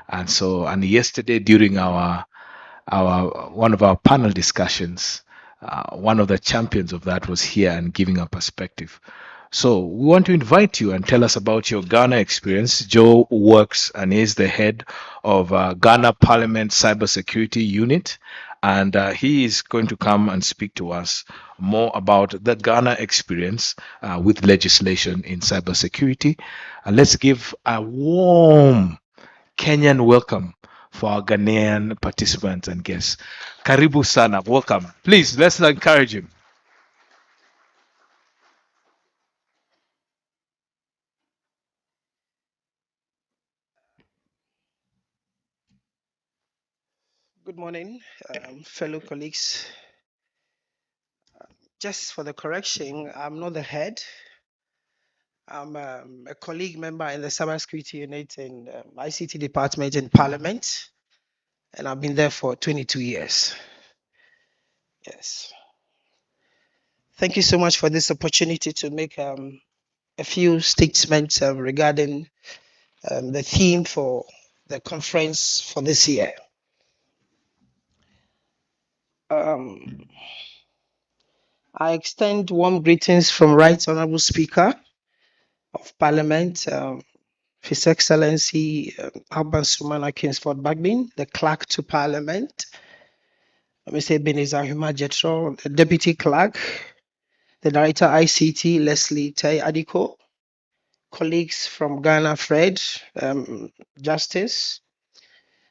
And so, and yesterday during our one of our panel discussions, one of the champions of that was here and giving a perspective. So we want to invite you and tell us about your Ghana experience. Joe works and is the head of Ghana Parliament Cybersecurity Unit, and he is going to come and speak to us more about the Ghana experience with legislation in cybersecurity. And let's give a warm Kenyan welcome for our Ghanaian participants and guests. Karibu sana, welcome. Please, let's encourage him. Good morning, fellow colleagues. Just for the correction, I'm not the head. I'm a colleague member in the cybersecurity unit in ICT department in Parliament, and I've been there for 22 years. Yes. Thank you so much for this opportunity to make a few statements regarding the theme for the conference for this year. Um, I extend warm greetings from Right Honorable Speaker of Parliament, His Excellency Alban Sumana Kingsford Bagbin, the Clerk to Parliament, Mr. Ebenezer Huma Jetro, the Deputy Clerk, the Director ICT, Leslie Tai Adiko, colleagues from Ghana, Fred, Justice,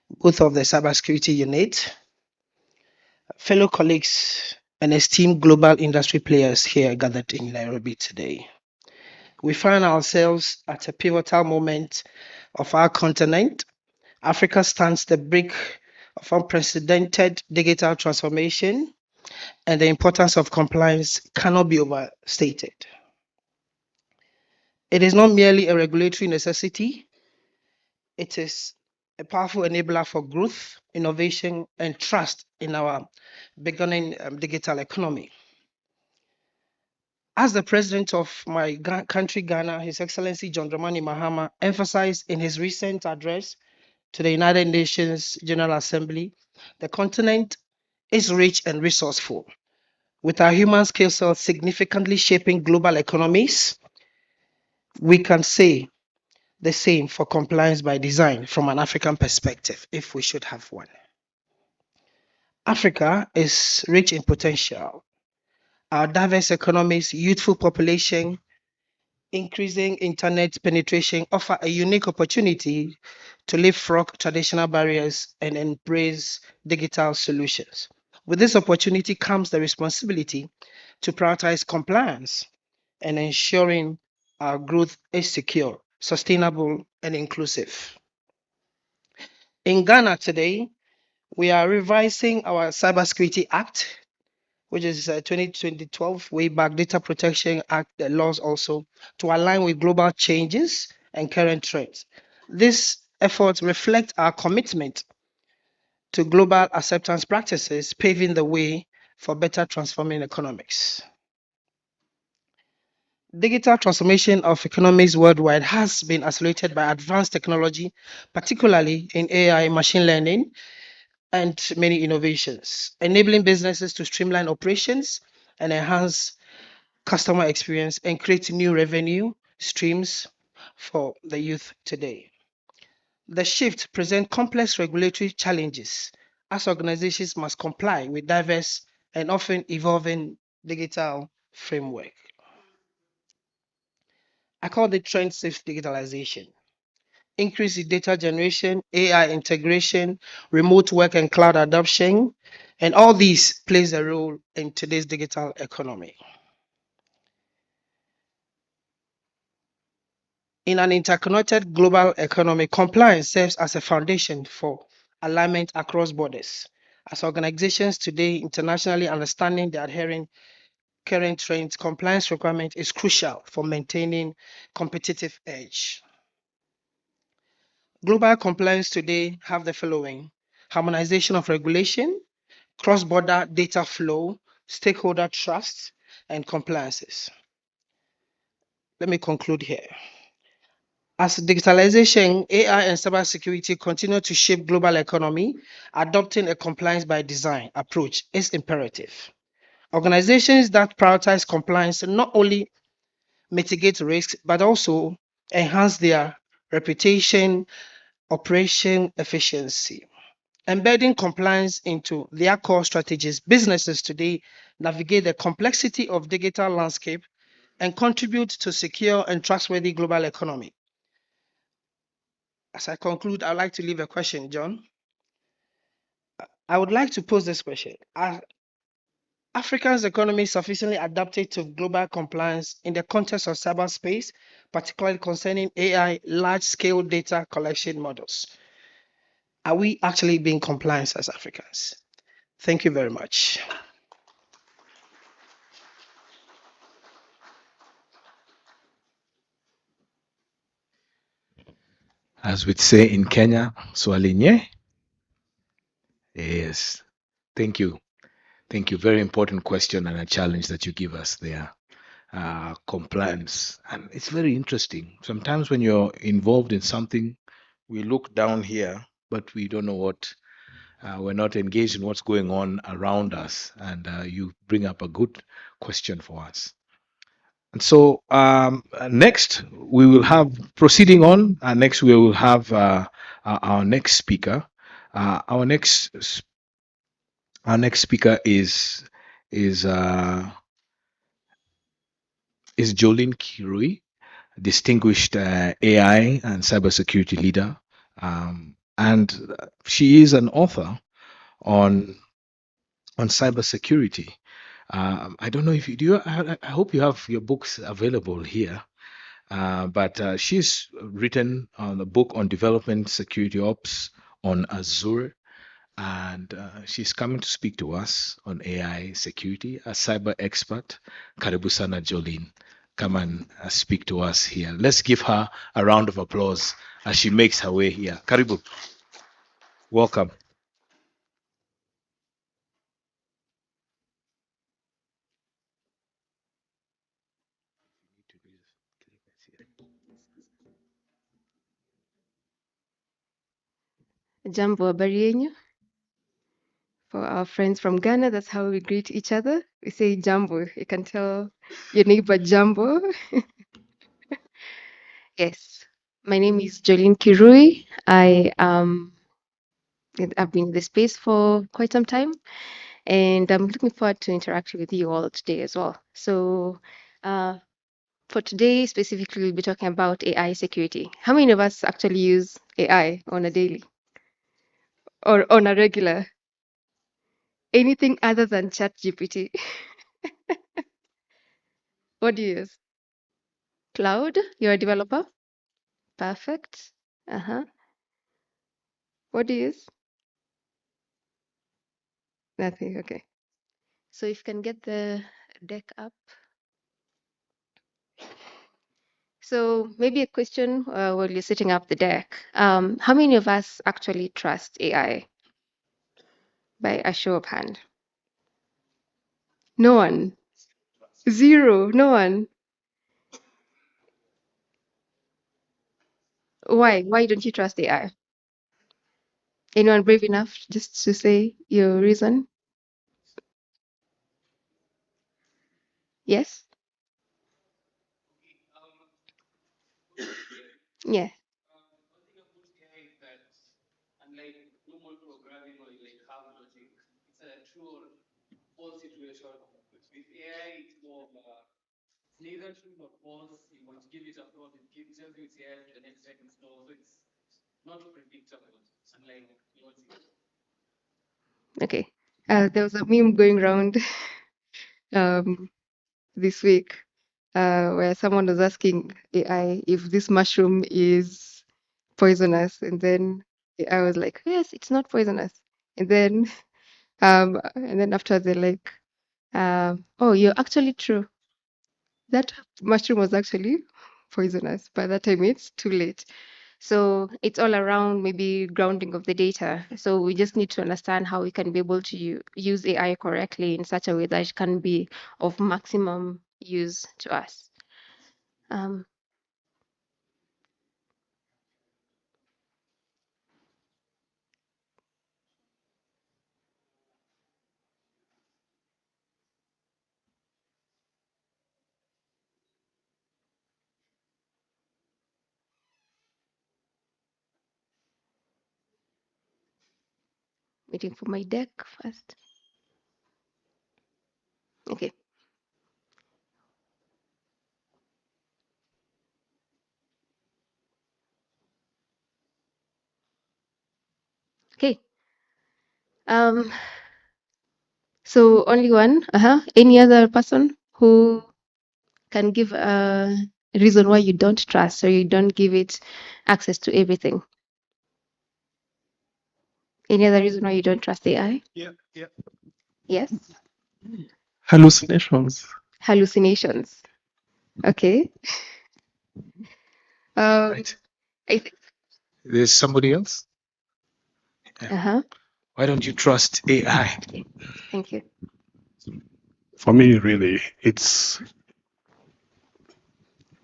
both of the Cybersecurity Unit, fellow colleagues, and esteemed global industry players here gathered in Nairobi today. We find ourselves at a pivotal moment of our continent. Africa stands the brink of unprecedented digital transformation, and the importance of compliance cannot be overstated. It is not merely a regulatory necessity, it is a powerful enabler for growth, innovation, and trust in our beginning digital economy. As the president of my country, Ghana, His Excellency John Dramani Mahama emphasized in his recent address to the United Nations General Assembly, the continent is rich and resourceful, with our human skill set significantly shaping global economies. We can say the same for compliance by design from an African perspective, if we should have one. Africa is rich in potential. Our diverse economies, youthful population, increasing internet penetration offer a unique opportunity to leapfrog traditional barriers and embrace digital solutions. With this opportunity comes the responsibility to prioritize compliance and ensuring our growth is secure, sustainable, and inclusive. In Ghana today, we are revising our Cybersecurity Act, which is 2012 way back Data Protection Act, the laws also, to align with global changes and current trends. These efforts reflect our commitment to global acceptance practices, paving the way for better transforming economics. Digital transformation of economies worldwide has been accelerated by advanced technology, particularly in AI, machine learning, and many innovations, enabling businesses to streamline operations and enhance customer experience and create new revenue streams for the youth today. The shift presents complex regulatory challenges as organizations must comply with diverse and often evolving digital framework. I call it trend safe digitalization. Increase in data generation, AI integration, remote work and cloud adoption, and all these plays a role in today's digital economy. In an interconnected global economy, compliance serves as a foundation for alignment across borders. As organizations today internationally understanding the adhering current trends, compliance requirement is crucial for maintaining competitive edge. Global compliance today have the following: harmonization of regulation, cross-border data flow, stakeholder trust, and compliances. Let me conclude here. As digitalization, AI, and cybersecurity continue to shape global economy, adopting a compliance by design approach is imperative. Organizations that prioritize compliance not only mitigate risks, but also enhance their reputation, operation efficiency. Embedding compliance into their core strategies, businesses today navigate the complexity of digital landscape and contribute to secure and trustworthy global economy. As I conclude, I'd like to leave a question, John. I would like to pose this question. Are Africa's economy sufficiently adapted to global compliance in the context of cyberspace, particularly concerning AI large-scale data collection models? Are we actually being compliant as Africans? Thank you very much. As we'd say in Kenya, swali nye. Yes. Thank you. Thank you. Very important question and a challenge that you give us there. Compliance. And it's very interesting. Sometimes when you're involved in something, we look down here, but we don't know what we're not engaged in what's going on around us. And you bring up a good question for us. And so next we will have, proceeding on, next we will have our next speaker. Our next speaker is Jolene Kirui, distinguished AI and cybersecurity leader, and she is an author on cybersecurity. I don't know if you do. I hope you have your books available here. But she's written a book on development security ops on Azure, and she's coming to speak to us on AI security, a cyber expert. Karibu sana Jolene. Come and speak to us here. Let's give her a round of applause as she makes her way here. Karibu. Welcome. Jambo, habari yenyu? For our friends from Ghana, that's how we greet each other. We say Jambo. You can tell your neighbor Jambo. Yes. My name is Jolene Kirui. I've been in this space for quite some time, and I'm looking forward to interacting with you all today as well. So, for today specifically, we'll be talking about AI security. How many of us actually use AI on a daily or on a regular? Anything other than ChatGPT? What do you use? Cloud? You're a developer? Perfect. Uh-huh. What do you use? Nothing. Okay. So if you can get the deck up. So maybe a question while you're setting up the deck. How many of us actually trust AI? By a show of hand. No one. Zero. No one. Why? Why don't you trust AI? Anyone brave enough just to say your reason? Yes? Yeah. Okay. There was a meme going around um, this week where someone was asking AI if this mushroom is poisonous, and then AI was like, "Yes, it's not poisonous." And then after they're like, "Oh, you're actually true. That mushroom was actually poisonous." By that time, it's too late. So it's all around maybe grounding of the data. So we just need to understand how we can be able to use AI correctly in such a way that it can be of maximum use to us. Um, Waiting for my deck first. Okay. Okay. So only one. Any other person who can give a reason why you don't trust or you don't give it access to everything? Any other reason why you don't trust AI? Yeah. Yes. Hallucinations. Hallucinations. Okay. Right. I think. There's somebody else. Why don't you trust AI? Okay. Thank you. For me, really, it's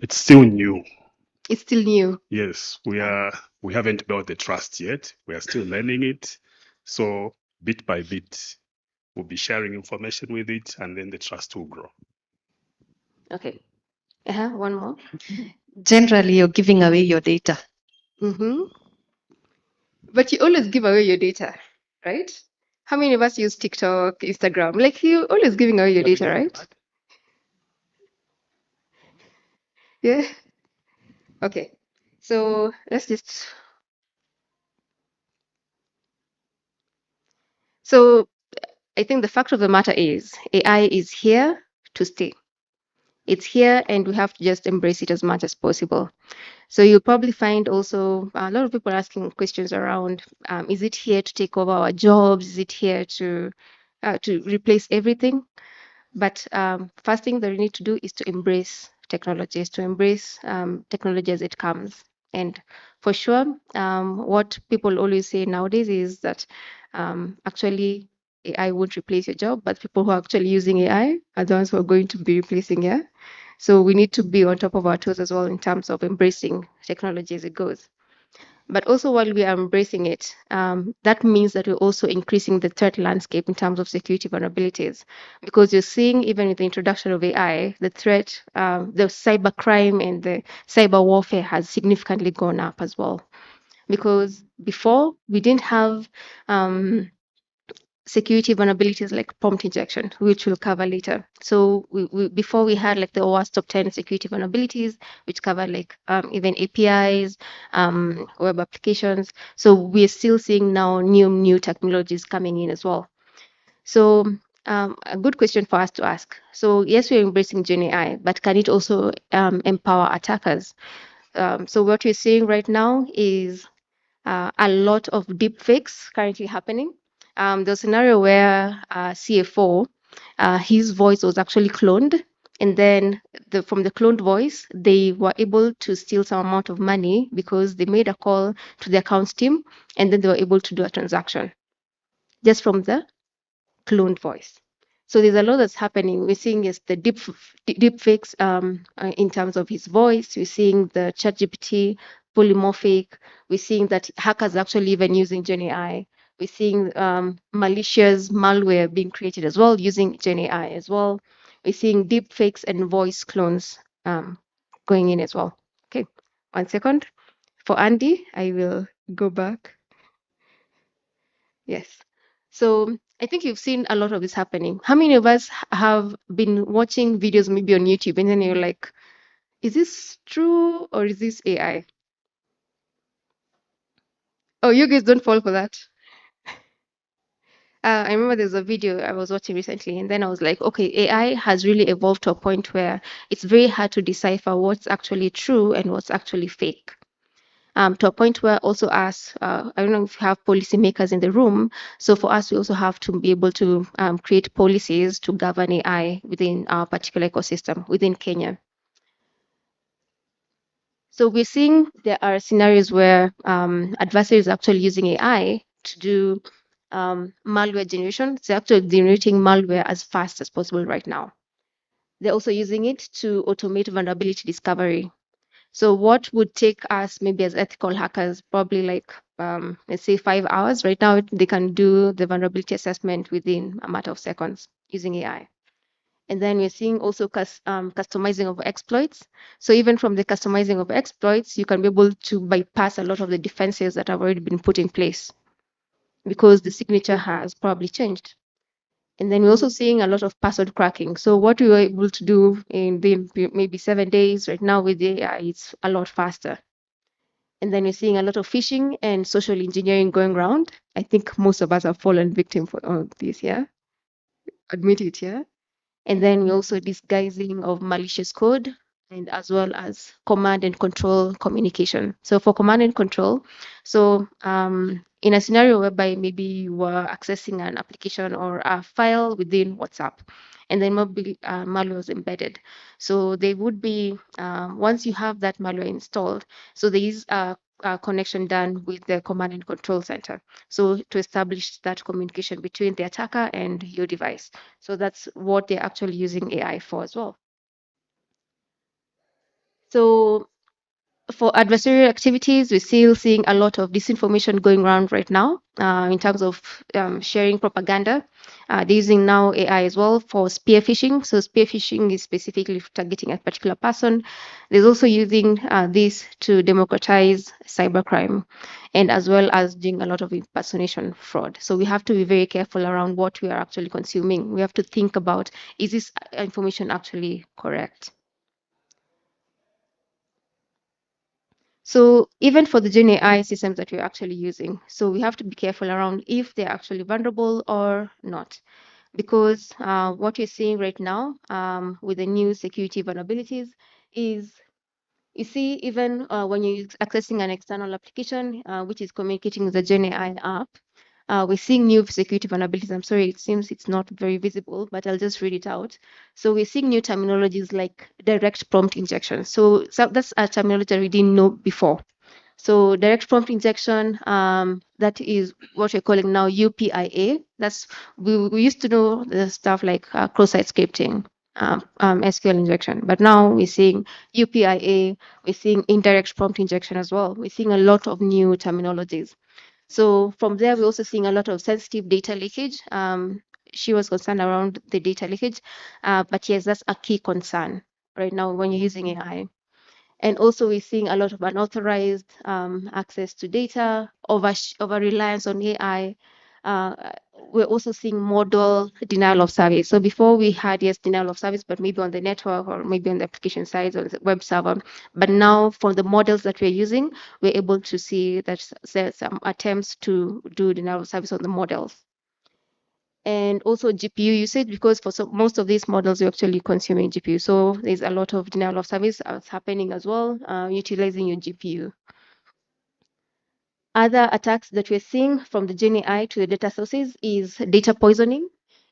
still new. It's still new. Yes, we haven't built the trust yet. We are still learning it. So bit by bit, we'll be sharing information with it, and then the trust will grow. Okay. One more. Generally, you're giving away your data. Mm-hmm. But you always give away your data, right? How many of us use TikTok, Instagram? Like you always giving away your data, right? Yeah. Okay. So let's just. So I think the fact of the matter is AI is here to stay. It's here and we have to just embrace it as much as possible. So you'll probably find also a lot of people asking questions around, is it here to take over our jobs? Is it here to replace everything? But first thing that we need to do is to embrace technology, is to embrace technology as it comes. And for sure, what people always say nowadays is that actually AI won't replace your job, but people who are actually using AI are the ones who are going to be replacing it. So we need to be on top of our toes as well in terms of embracing technology as it goes. But also, while we are embracing it, that means that we're also increasing the threat landscape in terms of security vulnerabilities. Because you're seeing, even with the introduction of AI, the threat, the cyber crime and the cyber warfare has significantly gone up as well. Because before, we didn't have security vulnerabilities like prompt injection, which we'll cover later. So before we had like the OWASP top 10 security vulnerabilities, which cover like even APIs, web applications. So we're still seeing now new technologies coming in as well. So a good question for us to ask. So yes, we're embracing Gen AI, but can it also empower attackers? So what we're seeing right now is a lot of deep fakes currently happening. The scenario where CFO, his voice was actually cloned, and then from the cloned voice, they were able to steal some amount of money because they made a call to the accounts team, and then they were able to do a transaction just from the cloned voice. So there's a lot that's happening. We're seeing is the deep fakes in terms of his voice. We're seeing the ChatGPT polymorphic. We're seeing that hackers are actually even using Gen AI. We're seeing malicious malware being created as well using Gen AI as well. We're seeing deep fakes and voice clones going in as well. Okay, 1 second. For Andy, I will go back. Yes. So I think you've seen a lot of this happening. How many of us have been watching videos maybe on YouTube and then you're like, is this true or is this AI? Oh, you guys don't fall for that. I remember there's a video I was watching recently, and then I was like, okay, AI has really evolved to a point where it's very hard to decipher what's actually true and what's actually fake. To a point where also us, I don't know if you have policymakers in the room. So for us, we also have to be able to create policies to govern AI within our particular ecosystem within Kenya. So we're seeing there are scenarios where adversaries are actually using AI to do malware generation. They're actually generating malware as fast as possible right now. They're also using it to automate vulnerability discovery. So what would take us maybe as ethical hackers probably like let's say 5 hours. Right now they can do the vulnerability assessment within a matter of seconds using AI. And then we're seeing also customizing of exploits. So even from the customizing of exploits, you can be able to bypass a lot of the defenses that have already been put in place because the signature has probably changed. And then we're also seeing a lot of password cracking. So what we were able to do in maybe 7 days, right now with AI, it's a lot faster. And then we're seeing a lot of phishing and social engineering going around. I think most of us have fallen victim for all of this, yeah? Admit it, yeah? And then we're also disguising of malicious code and as well as command and control communication. So for command and control, so in a scenario whereby maybe you were accessing an application or a file within WhatsApp, and then maybe malware was embedded. So they would be, once you have that malware installed, so there is a connection done with the command and control center. So to establish that communication between the attacker and your device. So that's what they're actually using AI for as well. So For adversarial activities, we're still seeing a lot of disinformation going around right now in terms of sharing propaganda. They're using now AI as well for spear phishing. So spear phishing is specifically targeting a particular person. There's also using this to democratize cybercrime and as well as doing a lot of impersonation fraud. So we have to be very careful around what we are actually consuming. We have to think about, is this information actually correct? So even for the Gen AI systems that we're actually using, so we have to be careful around if they're actually vulnerable or not. Because what you're seeing right now with the new security vulnerabilities is, you see, even when you're accessing an external application, which is communicating with the Gen AI app, we're seeing new security vulnerabilities. I'm sorry, it seems it's not very visible, but I'll just read it out. So we're seeing new terminologies like direct prompt injection. So that's a terminology we didn't know before. So direct prompt injection, that is what we're calling now UPIA. That's we used to know the stuff like cross-site scripting, SQL injection, but now we're seeing UPIA. We're seeing indirect prompt injection as well. We're seeing a lot of new terminologies. So from there, we're also seeing a lot of sensitive data leakage. She was concerned around the data leakage, but yes, that's a key concern right now when you're using AI. And also we're seeing a lot of unauthorized access to data, over reliance on AI. We're also seeing model denial of service. So before we had, yes, denial of service, but maybe on the network or maybe on the application side or the web server. But now for the models that we're using, we're able to see that there's some attempts to do denial of service on the models. And also GPU usage, because for most of these models, you're actually consuming GPU. So there's a lot of denial of service happening as well, utilizing your GPU. Other attacks that we're seeing from the Gen AI to the data sources is data poisoning,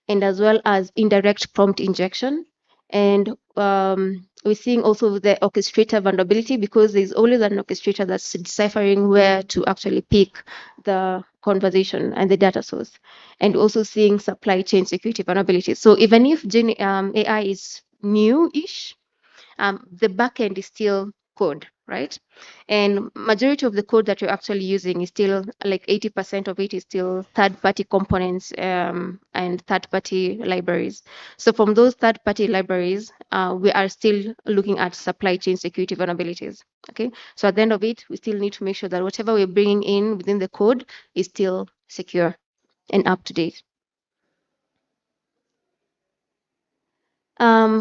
and as well as indirect prompt injection. And we're seeing also the orchestrator vulnerability, because there's always an orchestrator that's deciphering where to actually pick the conversation and the data source. And also seeing supply chain security vulnerabilities. So even if Gen AI is new-ish, the backend is still code, right? And majority of the code that you're actually using is still like 80% of it is still third-party components and third-party libraries. So from those third-party libraries, we are still looking at supply chain security vulnerabilities. Okay, so at the end of it, we still need to make sure that whatever we're bringing in within the code is still secure and up to date.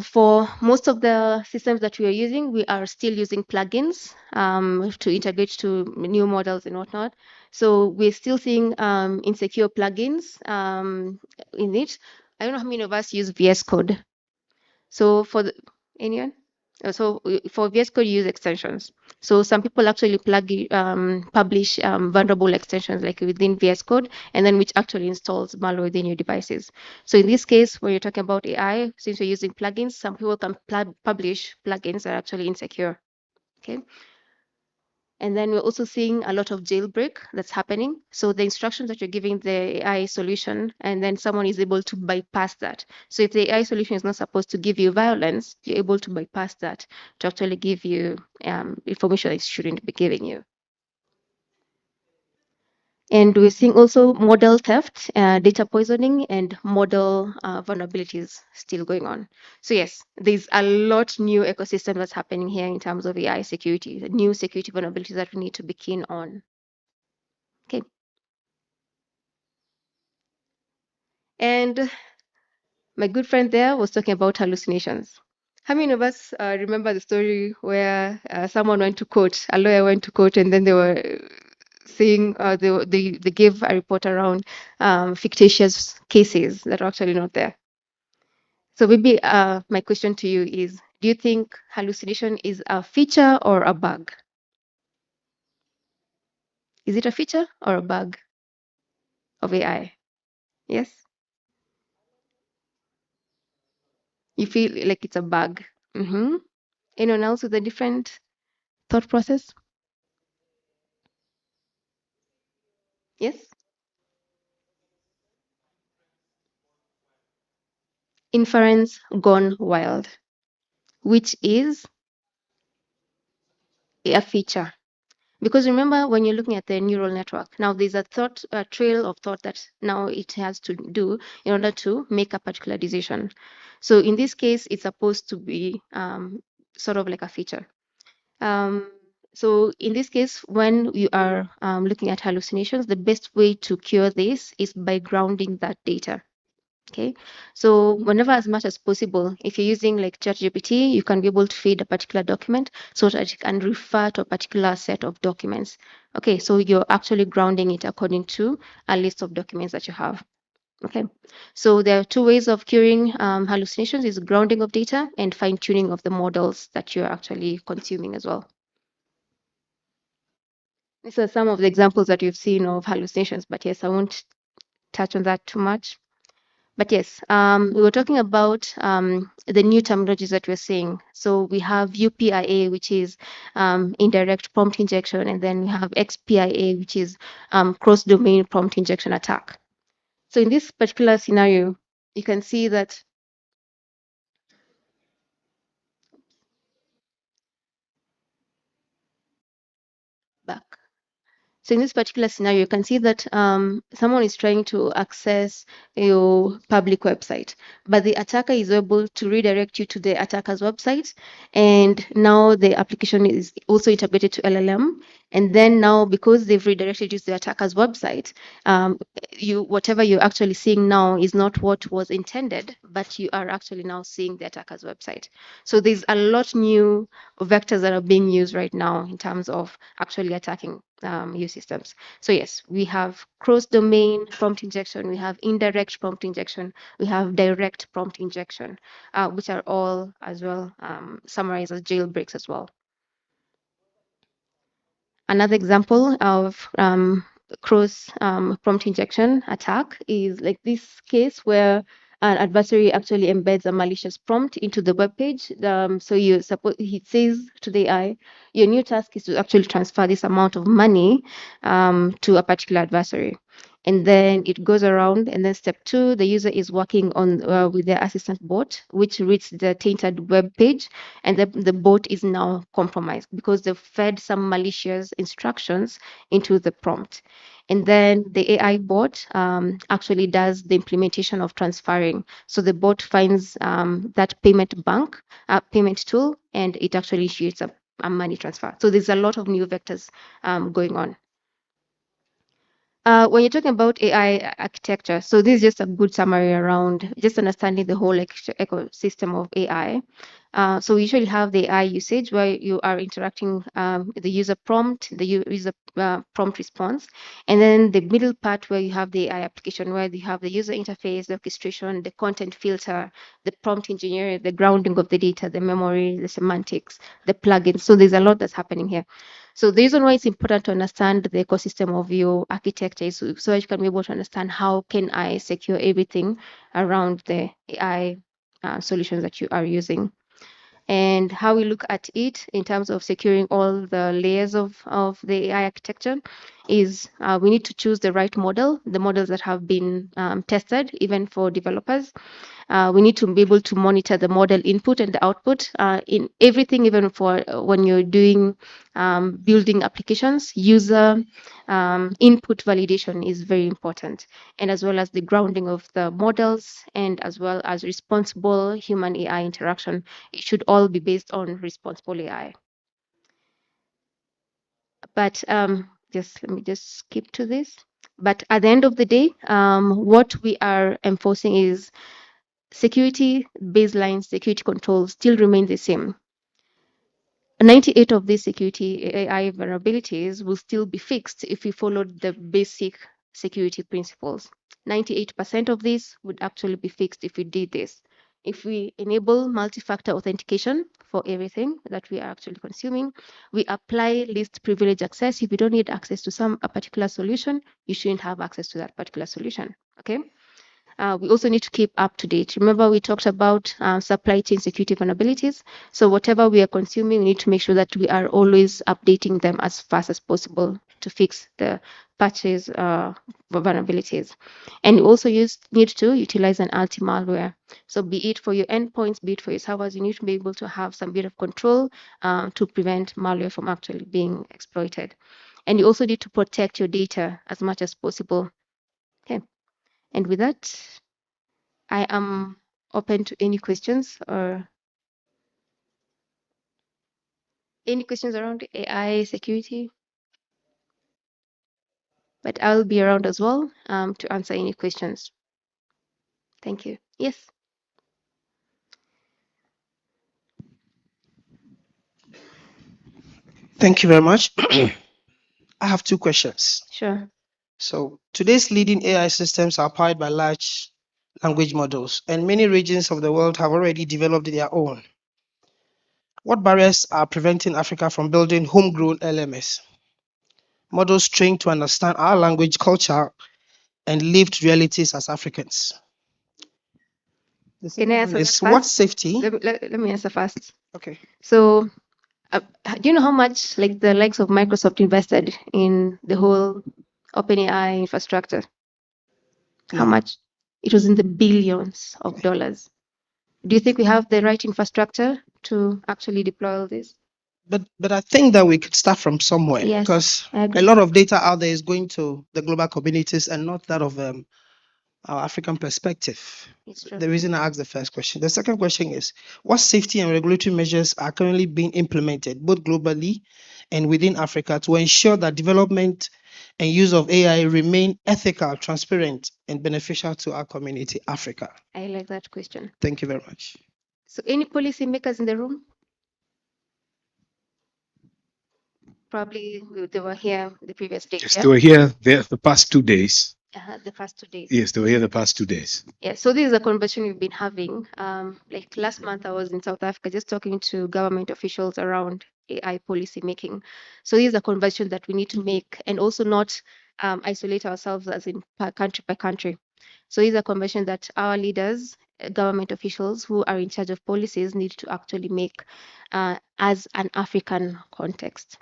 For most of the systems that we are using, we are still using plugins to integrate to new models and whatnot. So we're still seeing insecure plugins in it. I don't know how many of us use VS Code. So for anyone? So for VS Code, you use extensions. So some people actually publish vulnerable extensions like within VS Code, and then which actually installs malware within your devices. So in this case, when you're talking about AI, since you're using plugins, some people can publish plugins that are actually insecure. Okay. And then we're also seeing a lot of jailbreak that's happening. So the instructions that you're giving the AI solution, and then someone is able to bypass that. So if the AI solution is not supposed to give you violence, you're able to bypass that to actually give you information it shouldn't be giving you. And we're seeing also model theft, data poisoning, and model vulnerabilities still going on. So yes, there's a lot new ecosystem that's happening here in terms of AI security, the new security vulnerabilities that we need to be keen on. Okay. And my good friend there was talking about hallucinations. How many of us remember the story where someone went to court, a lawyer went to court, and then they were saying they gave a report around fictitious cases that are actually not there. So maybe my question to you is, do you think hallucination is a feature or a bug? Is it a feature or a bug of AI? Yes? You feel like it's a bug? Mm-hmm. Anyone else with a different thought process? Yes? Inference gone wild, which is a feature. Because remember, when you're looking at the neural network, now there's a trail of thought that now it has to do in order to make a particular decision. So in this case, it's supposed to be sort of like a feature. So in this case, when you are looking at hallucinations, the best way to cure this is by grounding that data. Okay, so whenever as much as possible, if you're using like ChatGPT, you can be able to feed a particular document so that it can refer to a particular set of documents. Okay, so you're actually grounding it according to a list of documents that you have. Okay, so there are two ways of curing hallucinations: is grounding of data and fine tuning of the models that you're actually consuming as well. These are some of the examples that you've seen of hallucinations, but yes, I won't touch on that too much. But yes, we were talking about the new terminologies that we're seeing. So we have UPIA, which is indirect prompt injection, and then we have XPIA, which is cross-domain prompt injection attack. So in this particular scenario, you can see that back. So in this particular scenario, you can see that someone is trying to access your public website, but the attacker is able to redirect you to the attacker's website. And now the application is also integrated to LLM. And then now, because they've redirected you to the attacker's website, whatever you're actually seeing now is not what was intended, but you are actually now seeing the attacker's website. So there's a lot new vectors that are being used right now in terms of actually attacking your systems. So yes, we have cross-domain prompt injection, we have indirect prompt injection, we have direct prompt injection, which are all as well summarized as jailbreaks as well. Another example of cross prompt injection attack is like this case where an adversary actually embeds a malicious prompt into the web page. So you suppose he says to the AI, your new task is to actually transfer this amount of money to a particular adversary. And then it goes around, and then step 2, the user is working on with their assistant bot, which reads the tainted web page, and the bot is now compromised because they've fed some malicious instructions into the prompt. And then the AI bot actually does the implementation of transferring. So the bot finds that payment bank, payment tool, and it actually initiates a money transfer. So there's a lot of new vectors going on. When you're talking about AI architecture, so this is just a good summary around just understanding the whole ecosystem of AI. So we usually have the AI usage where you are interacting with the user prompt, the user prompt response, and then the middle part where you have the AI application where you have the user interface, the orchestration, the content filter, the prompt engineering, the grounding of the data, the memory, the semantics, the plugins. So there's a lot that's happening here. So the reason why it's important to understand the ecosystem of your architecture is so you can be able to understand how can I secure everything around the AI solutions that you are using. And how we look at it in terms of securing all the layers of the AI architecture is we need to choose the right model, the models that have been tested even for developers. We need to be able to monitor the model input and the output in everything, even for when you're doing building applications. User input validation is very important, and as well as the grounding of the models, and as well as responsible human AI interaction. It should all be based on responsible AI. But just let me just skip to this. But at the end of the day, what we are enforcing is security baseline, security controls still remain the same. 98 of these security AI vulnerabilities will still be fixed if we followed the basic security principles. 98% of these would actually be fixed if we did this. If we enable multi-factor authentication for everything that we are actually consuming, we apply least privilege access. If you don't need access to a particular solution, you shouldn't have access to that particular solution. Okay. We also need to keep up to date. Remember, we talked about supply chain security vulnerabilities. So whatever we are consuming, we need to make sure that we are always updating them as fast as possible. to fix the patches vulnerabilities. And you also need to utilize an anti-malware. So be it for your endpoints, be it for your servers, you need to be able to have some bit of control to prevent malware from actually being exploited. And you also need to protect your data as much as possible. Okay. And with that, I am open to any questions or any questions around AI security. But I'll be around as well to answer any questions. Thank you. Yes. Thank you very much. I have two questions. Sure. So today's leading AI systems are powered by large language models, and many regions of the world have already developed their own. What barriers are preventing Africa from building homegrown LMS? Models trained to understand our language, culture, and lived realities as Africans. The Can second I one answer that is what first? safety? Let me answer first. Okay. So, do you know how much like the likes of Microsoft invested in the whole OpenAI infrastructure? How No. much? It was in the billions of dollars. Do you think we have the right infrastructure to actually deploy all this? But I think that we could start from somewhere, Yes, because I a agree. lot of data out there is going to the global communities and not that of our African perspective. It's true. The reason I asked the first question. The second question is, what safety and regulatory measures are currently being implemented both globally and within Africa to ensure that development and use of AI remain ethical, transparent, and beneficial to our community, Africa? I like that question. Thank you very much. So, any policy makers in the room? Probably they were here the previous day. Yes, Yeah. they were here the past 2 days. The past 2 days. Yes, they were here the past 2 days. Yeah, so this is a conversation we've been having. Like last month, I was in South Africa just talking to government officials around AI policy making. So this is a conversation that we need to make and also not isolate ourselves as in country by country. So this is a conversation that our leaders, government officials who are in charge of policies need to actually make as an African context.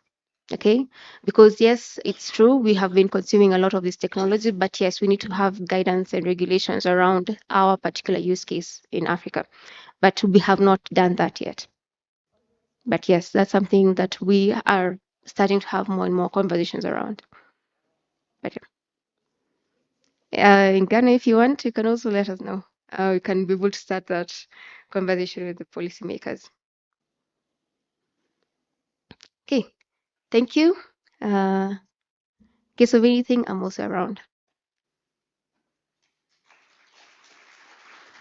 Okay, because yes, it's true we have been consuming a lot of this technology, but yes, we need to have guidance and regulations around our particular use case in Africa, but we have not done that yet. But yes, that's something that we are starting to have more and more conversations around. But in Ghana, if you want, you can also let us know. We can be able to start that conversation with the policymakers. Okay, thank you. In case of anything, I'm also around.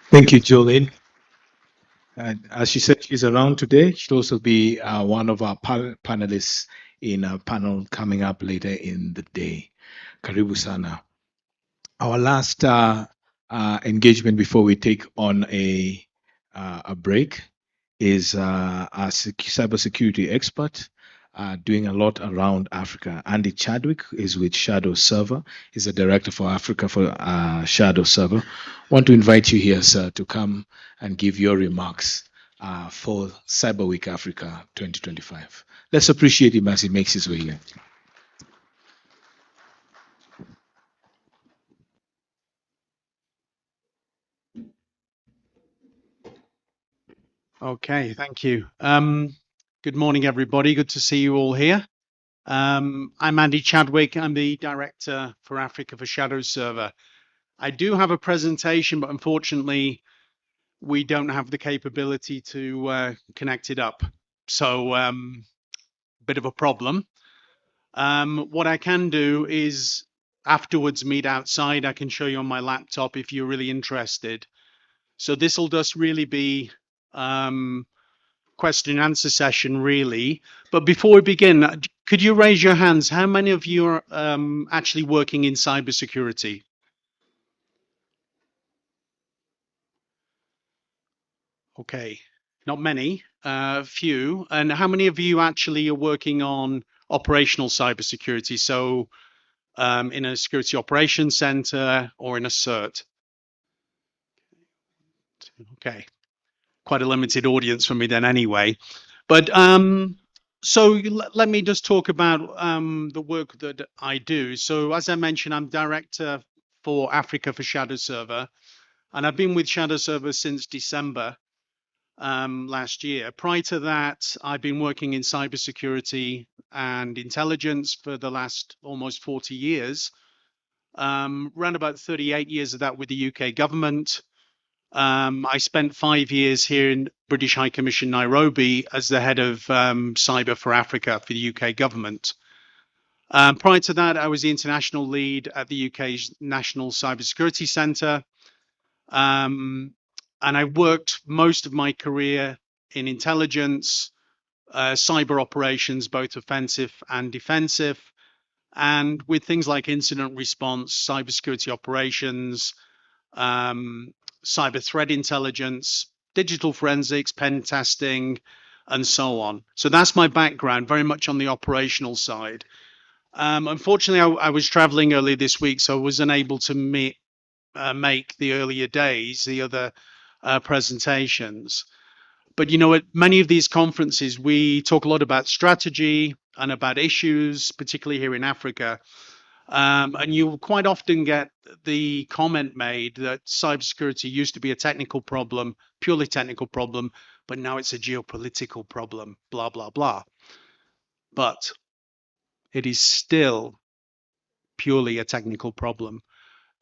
Thank you, Jolene. And as she said, she's around today. She'll also be one of our panelists in a panel coming up later in the day. Karibu Sana. Our last engagement before we take on a break is our cybersecurity expert doing a lot around Africa. Andy Chadwick is with Shadow Server. He's the director for Africa for Shadow Server. Want to invite you here, sir, to come and give your remarks for Cyber Week Africa 2025. Let's appreciate him as he makes his way here. Okay, thank you. Good morning, everybody. Good to see you all here. I'm Andy Chadwick. I'm the director for Africa for Shadow Server. I do have a presentation, but unfortunately, we don't have the capability to connect it up. So, bit of a problem. What I can do is afterwards meet outside. I can show you on my laptop if you're really interested. So this will just really be question and answer session, really. But before we begin, could you raise your hands? How many of you are actually working in cybersecurity? Okay, not many, few. And how many of you actually are working on operational cybersecurity? So in a security operations center or in a CERT? Okay, quite a limited audience for me then anyway. But Let me just talk about the work that I do. So as I mentioned, I'm director for Africa for Shadow Server, and I've been with Shadow Server since December last year. Prior to that, I've been working in cybersecurity and intelligence for the last almost 40 years. Around about 38 years of that with the UK government. I spent 5 years here in British High Commission Nairobi as the head of Cyber for Africa for the UK government. Prior to that, I was the international lead at the UK's National Cybersecurity Centre. And I worked most of my career in intelligence, cyber operations, both offensive and defensive, and with things like incident response, cybersecurity operations, cyber threat intelligence, digital forensics, pen testing, and so on. So that's my background, very much on the operational side. Unfortunately, I was traveling earlier this week, so I was unable to make the earlier days, the other presentations. But you know, at many of these conferences, we talk a lot about strategy and about issues, particularly here in Africa. And you quite often get the comment made that cybersecurity used to be a technical problem, purely technical problem, but now it's a geopolitical problem, blah, blah, blah. But it is still purely a technical problem.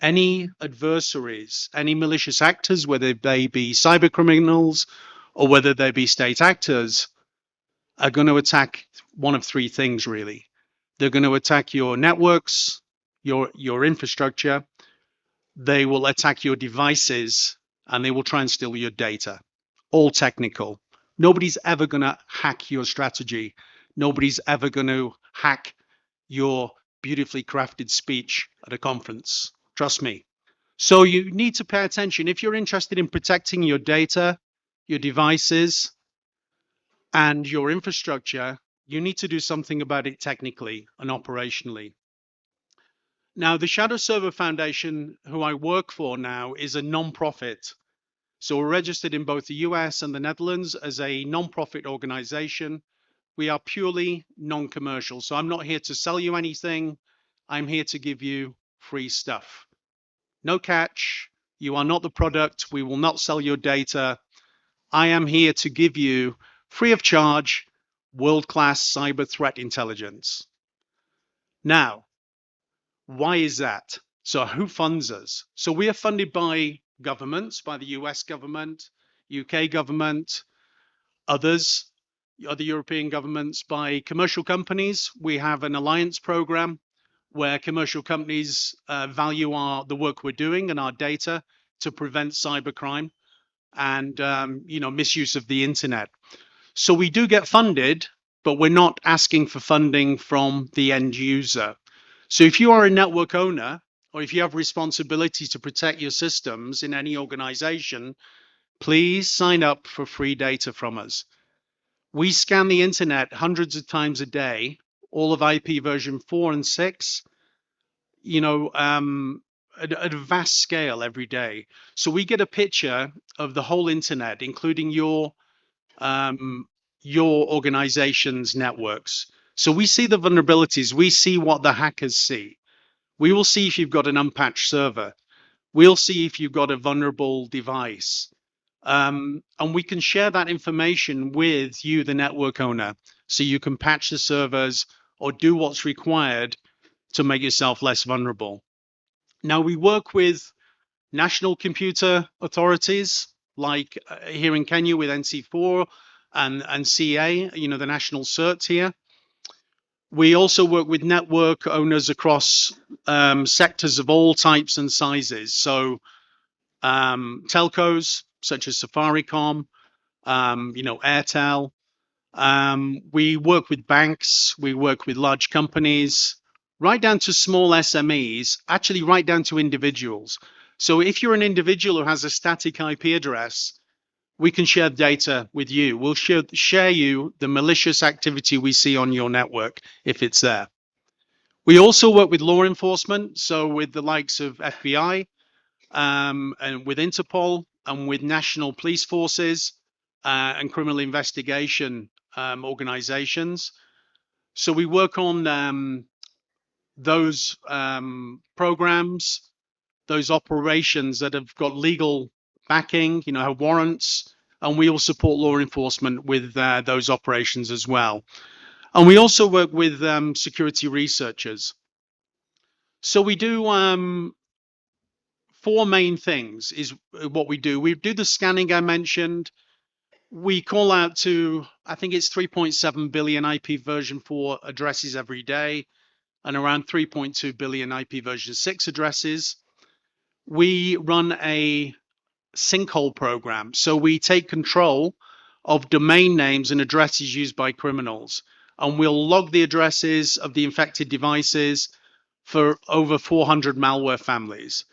Any adversaries, any malicious actors, whether they be cyber criminals or whether they be state actors, are going to attack one of three things, really. They're going to attack your networks, your infrastructure, they will attack your devices, and they will try and steal your data. All technical. Nobody's ever going to hack your strategy. Nobody's ever going to hack your beautifully crafted speech at a conference. Trust me. So you need to pay attention. If you're interested in protecting your data, your devices, and your infrastructure, you need to do something about it technically and operationally. Now, the Shadow Server Foundation, who I work for now, is a non-profit. So we're registered in both the US and the Netherlands as a non-profit organization. We are purely non-commercial. So I'm not here to sell you anything. I'm here to give you free stuff. No catch. You are not the product. We will not sell your data. I am here to give you, free of charge, world-class cyber threat intelligence. Now, why is that? So who funds us? So we are funded by governments, by the US government, UK government, others, other European governments, by commercial companies. We have an alliance program where commercial companies value the work we're doing and our data to prevent cybercrime and misuse of the internet. So we do get funded, but we're not asking for funding from the end user. So if you are a network owner, or if you have responsibility to protect your systems in any organization, please sign up for free data from us. We scan the internet hundreds of times a day, all of IP version 4 and 6, at a vast scale every day. So we get a picture of the whole internet, including your organization's networks. So we see the vulnerabilities. We see what the hackers see. We will see if you've got an unpatched server. We'll see if you've got a vulnerable device. And we can share that information with you, the network owner, so you can patch the servers or do what's required to make yourself less vulnerable. Now, we work with national computer authorities, like here in Kenya with NC4 and CA, the national cert here. We also work with network owners across sectors of all types and sizes. So telcos such as Safaricom, Airtel. We work with banks. We work with large companies, right down to small SMEs, actually right down to individuals. So if you're an individual who has a static IP address, we can share data with you. We'll share you the malicious activity we see on your network if it's there. We also work with law enforcement, so with the likes of FBI and with Interpol and with national police forces and criminal investigation organizations. So we work on those programs, those operations that have got legal backing, have warrants, and we will support law enforcement with those operations as well. And we also work with security researchers. So we do 4 main things is what we do. We do the scanning I mentioned. We call out to, I think it's 3.7 billion IP version 4 addresses every day and around 3.2 billion IP version 6 addresses. We run a sinkhole program. So we take control of domain names and addresses used by criminals, and we'll log the addresses of the infected devices for over 400 malware families.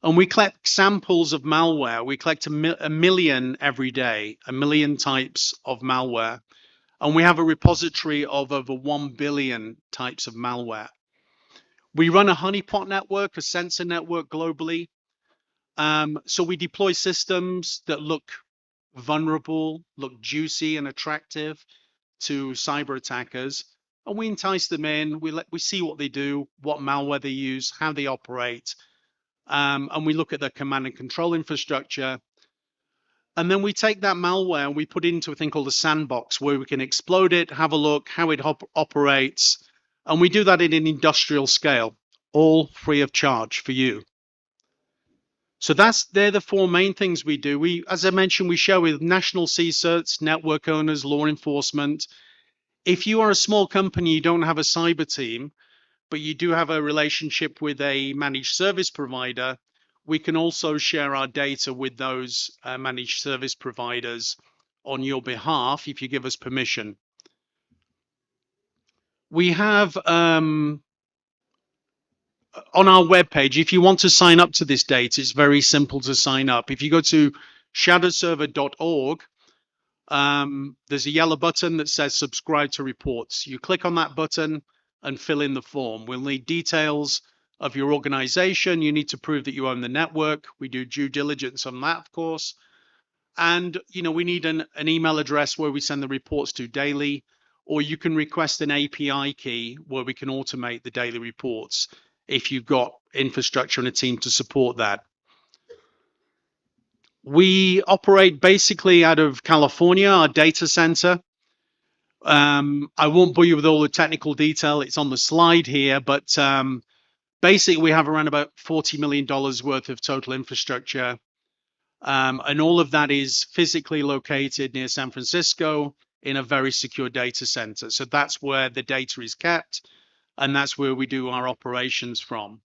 And we collect samples of malware. We collect a million every day, a million types of malware. And we have a repository of over 1 billion types of malware. We run a honeypot network, a sensor network globally. So we deploy systems that look vulnerable, look juicy and attractive to cyber attackers, and we entice them in. We see what they do, what malware they use, how they operate, and we look at their command and control infrastructure. And then we take that malware and we put it into a thing called a sandbox where we can explode it, have a look how it operates, and we do that in an industrial scale, all free of charge for you. So they're the 4 main things we do. We, as I mentioned, we share with national CSIRTs, network owners, law enforcement. If you are a small company, you don't have a cyber team, but you do have a relationship with a managed service provider, we can also share our data with those managed service providers on your behalf if you give us permission. We have on our webpage, if you want to sign up to this data, it's very simple to sign up. If you go to shadowserver.org, there's a yellow button that says subscribe to reports. You click on that button and fill in the form. We'll need details of your organization. You need to prove that you own the network. We do due diligence on that, of course. And we need an email address where we send the reports to daily, or you can request an API key where we can automate the daily reports if you've got infrastructure and a team to support that. We operate basically out of California, our data center. I won't bore you with all the technical detail. It's on the slide here, but basically we have around about $40 million worth of total infrastructure. And all of that is physically located near San Francisco in a very secure data center. So that's where the data is kept, and that's where we do our operations from.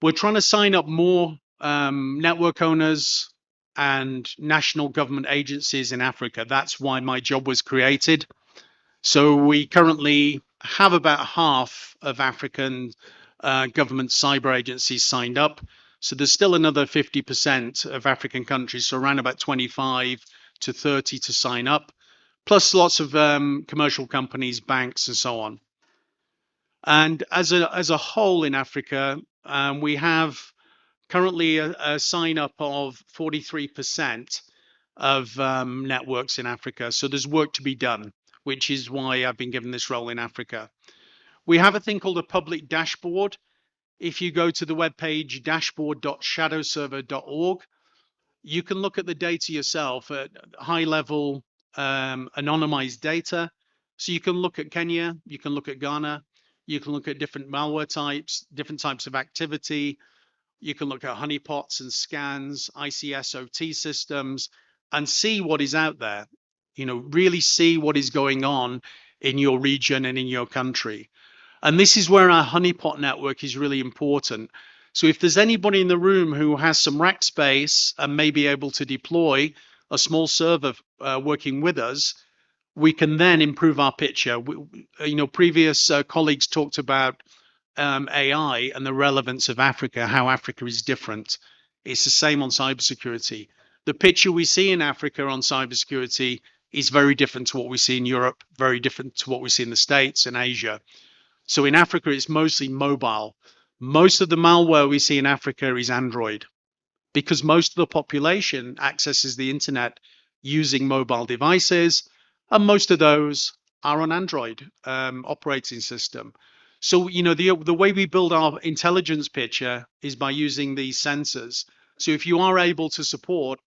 We're trying to sign up more network owners and national government agencies in Africa. That's why my job was created. So we currently have about half of African government cyber agencies signed up. So there's still another 50% of African countries, so around about 25 to 30 to sign up, plus lots of commercial companies, banks, and so on. And as a whole in Africa, we have currently a sign up of 43% of networks in Africa. So there's work to be done, which is why I've been given this role in Africa. We have a thing called a public dashboard. If you go to the webpage dashboard.shadowserver.org, you can look at the data yourself at high level anonymized data. So you can look at Kenya, you can look at Ghana, you can look at different malware types, different types of activity. You can look at honeypots and scans, ICS/OT systems, and see what is out there. Really see what is going on in your region and in your country. And this is where our honeypot network is really important. So if there's anybody in the room who has some rack space and may be able to deploy a small server working with us, we can then improve our picture. Previous colleagues talked about AI and the relevance of Africa, how Africa is different. It's the same on cybersecurity. The picture we see in Africa on cybersecurity is very different to what we see in Europe, very different to what we see in the States and Asia. So in Africa, it's mostly mobile. Most of the malware we see in Africa is Android, because most of the population accesses the internet using mobile devices. and most of those are on Android operating system. So, you know, the way we build our intelligence picture is by using these sensors. So if you are able to support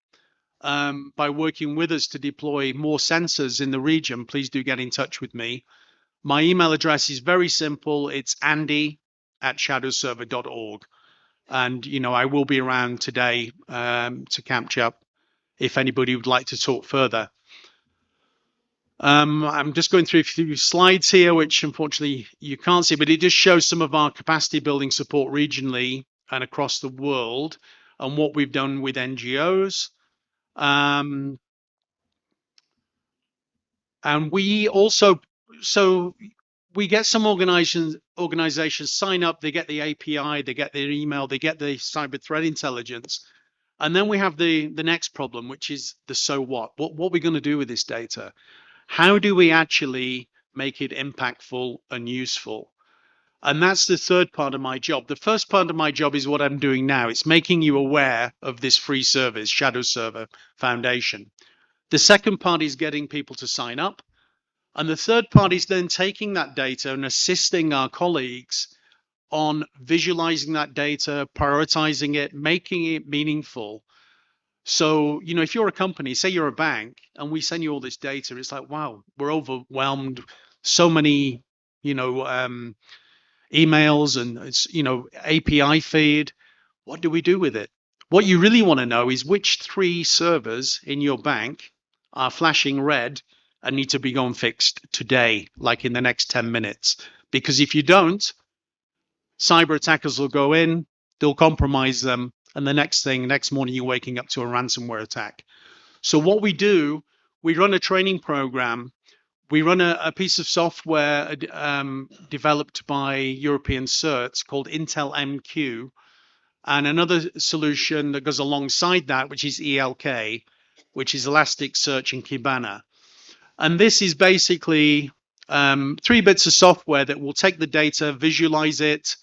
by working with us to deploy more sensors in the region, please do get in touch with me. My email address is very simple. It's andy@shadowserver.org. And, you know, I will be around today to catch up if anybody would like to talk further. I'm just going through a few slides here, which unfortunately you can't see, but it just shows some of our capacity building support regionally and across the world and what we've done with NGOs. And we also, so we get some organizations sign up, they get the API, they get their email, they get the cyber threat intelligence. And then we have the next problem, which is the so what? What are we going to do with this data? How do we actually make it impactful and useful? And that's the third part of my job. The first part of my job is what I'm doing now. It's making you aware of this free service, Shadow Server Foundation. The second part is getting people to sign up. And the third part is then taking that data and assisting our colleagues on visualizing that data, prioritizing it, making it meaningful. So, you know, if you're a company, say you're a bank, and we send you all this data, it's like, wow, we're overwhelmed. So many, you know, emails and it's, you know, API feed. What do we do with it? What you really want to know is which 3 servers in your bank are flashing red and need to be going fixed today, like in the next 10 minutes. Because if you don't, cyber attackers will go in, they'll compromise them, and the next morning you're waking up to a ransomware attack. So what we do, we run a training program. We run a piece of software developed by European certs called Intel MQ, and another solution that goes alongside that, which is ELK, which is Elasticsearch and Kibana. And this is basically 3 bits of software that will take the data, visualize it,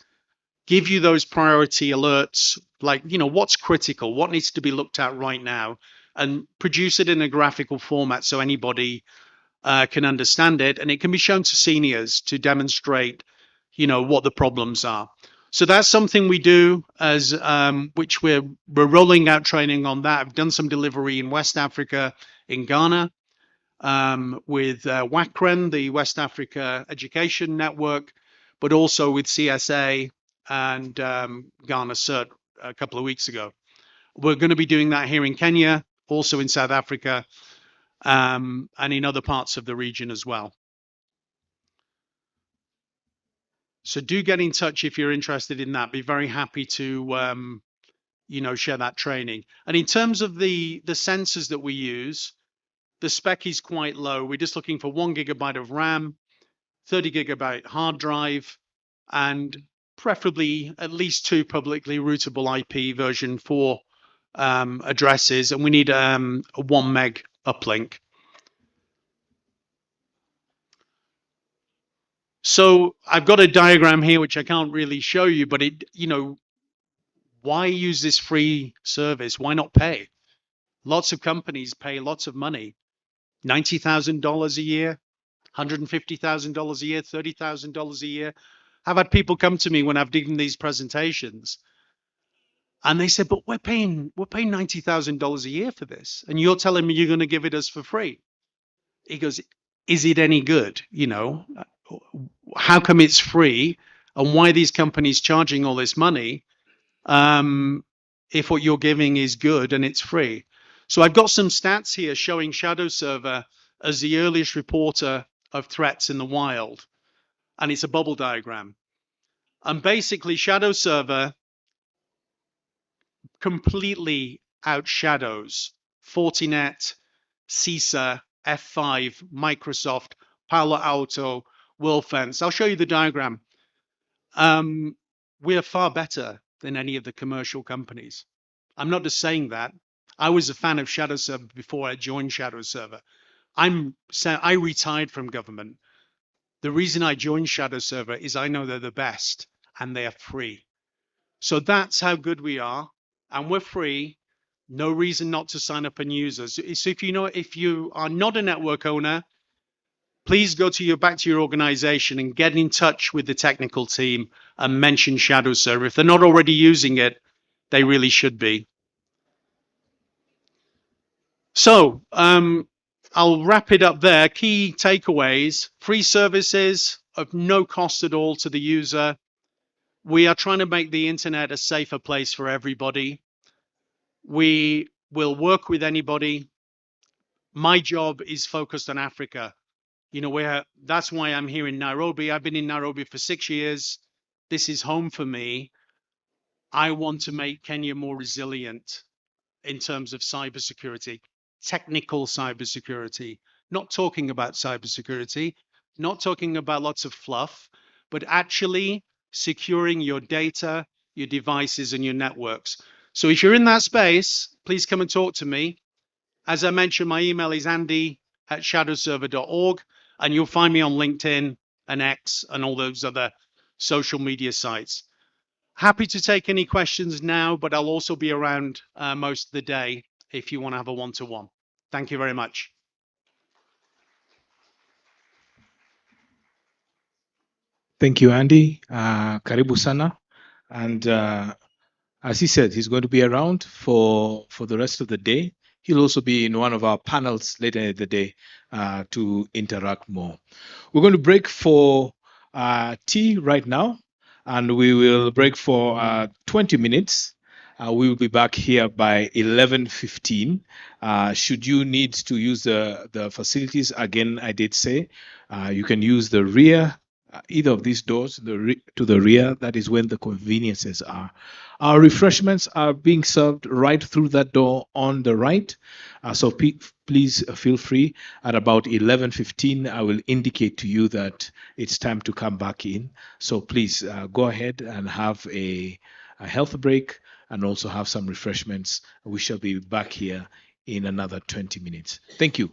give you those priority alerts, like, you know, what's critical, what needs to be looked at right now, and produce it in a graphical format so anybody can understand it. And it can be shown to seniors to demonstrate, you know, what the problems are. So that's something we do as which we're rolling out training on that. I've done some delivery in West Africa, in Ghana, with WACREN, the West Africa Education Network, but also with CSA and Ghana CERT a couple of weeks ago. We're going to be doing that here in Kenya, also in South Africa, and in other parts of the region as well. So do get in touch if you're interested in that. Be very happy to you know, share that training. And in terms of the sensors that we use, the spec is quite low. We're just looking for 1 GB of RAM, 30 GB hard drive, and preferably at least 2 publicly routable IP version 4 addresses, and we need a 1 meg uplink. So I've got a diagram here which I can't really show you, but it, you know, why use this free service? Why not pay? Lots of companies pay lots of money, $90,000 a year, $150,000 a year, $30,000 a year. I've had people come to me when I've given these presentations, and they said, "But we're paying $90,000 a year for this, and you're telling me you're going to give it us for free." He goes, "Is it any good? You know, how come it's free, and why are these companies charging all this money if what you're giving is good and it's free?" So I've got some stats here showing Shadow Server as the earliest reporter of threats in the wild, and it's a bubble diagram. And basically, Shadow Server completely outshadows Fortinet, CISA, F5, Microsoft, Palo Alto, WorldFence. I'll show you the diagram. We are far better than any of the commercial companies. I'm not just saying that. I was a fan of Shadow Server before I joined Shadow Server. I retired from government. The reason I joined Shadow Server is I know they're the best and they are free. So that's how good we are, and we're free. No reason not to sign up and use us. So if you are not a network owner please go to back to your organization and get in touch with the technical team and mention Shadow Server. If they're not already using it, they really should be. So I'll wrap it up there. Key takeaways: free services of no cost at all to the user. We are trying to make the internet a safer place for everybody. We will work with anybody. My job is focused on Africa. You know, that's why I'm here in Nairobi. I've been in Nairobi for 6 years. This is home for me. I want to make Kenya more resilient in terms of cybersecurity, technical cybersecurity, not talking about cybersecurity, not talking about lots of fluff, but actually securing your data, your devices, and your networks. So if you're in that space, please come and talk to me. As I mentioned, my email is andy@shadowserver.org, and you'll find me on LinkedIn and X and all those other social media sites. Happy to take any questions now, but I'll also be around most of the day if you want to have a one-to-one. Thank you very much. Thank you, Andy. Karibu sana. And as he said, he's going to be around for the rest of the day. He'll also be in one of our panels later in the day to interact more. We're going to break for tea right now, and we will break for 20 minutes. We will be back here by 11:15. Should you need to use the facilities, again, I did say, you can use the rear, either of these doors to the rear. That is when the conveniences are. Our refreshments are being served right through that door on the right. So please feel free. At about 11:15, I will indicate to you that it's time to come back in. So please go ahead and have a health break and also have some refreshments. We shall be back here in another 20 minutes. Thank you.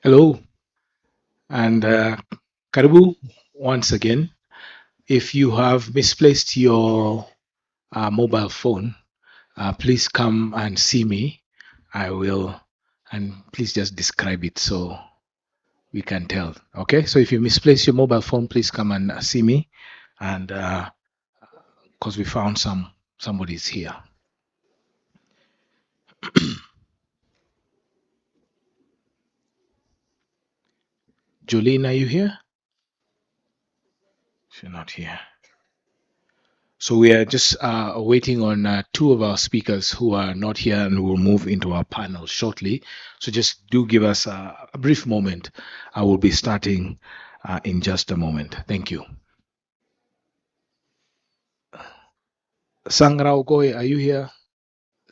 Hello, and karibu once again. If you have misplaced your mobile phone, please come and see me. I will, and please just describe it so we can tell. Okay, so if you misplace your mobile phone, please come and see me, and because we found somebody's here. Jolene, are you here? She's not here. So we are just waiting on two of our speakers who are not here, and we'll move into our panel shortly. So just do give us a brief moment. I will be starting in just a moment. Thank you. Sangra Ogoye, are you here?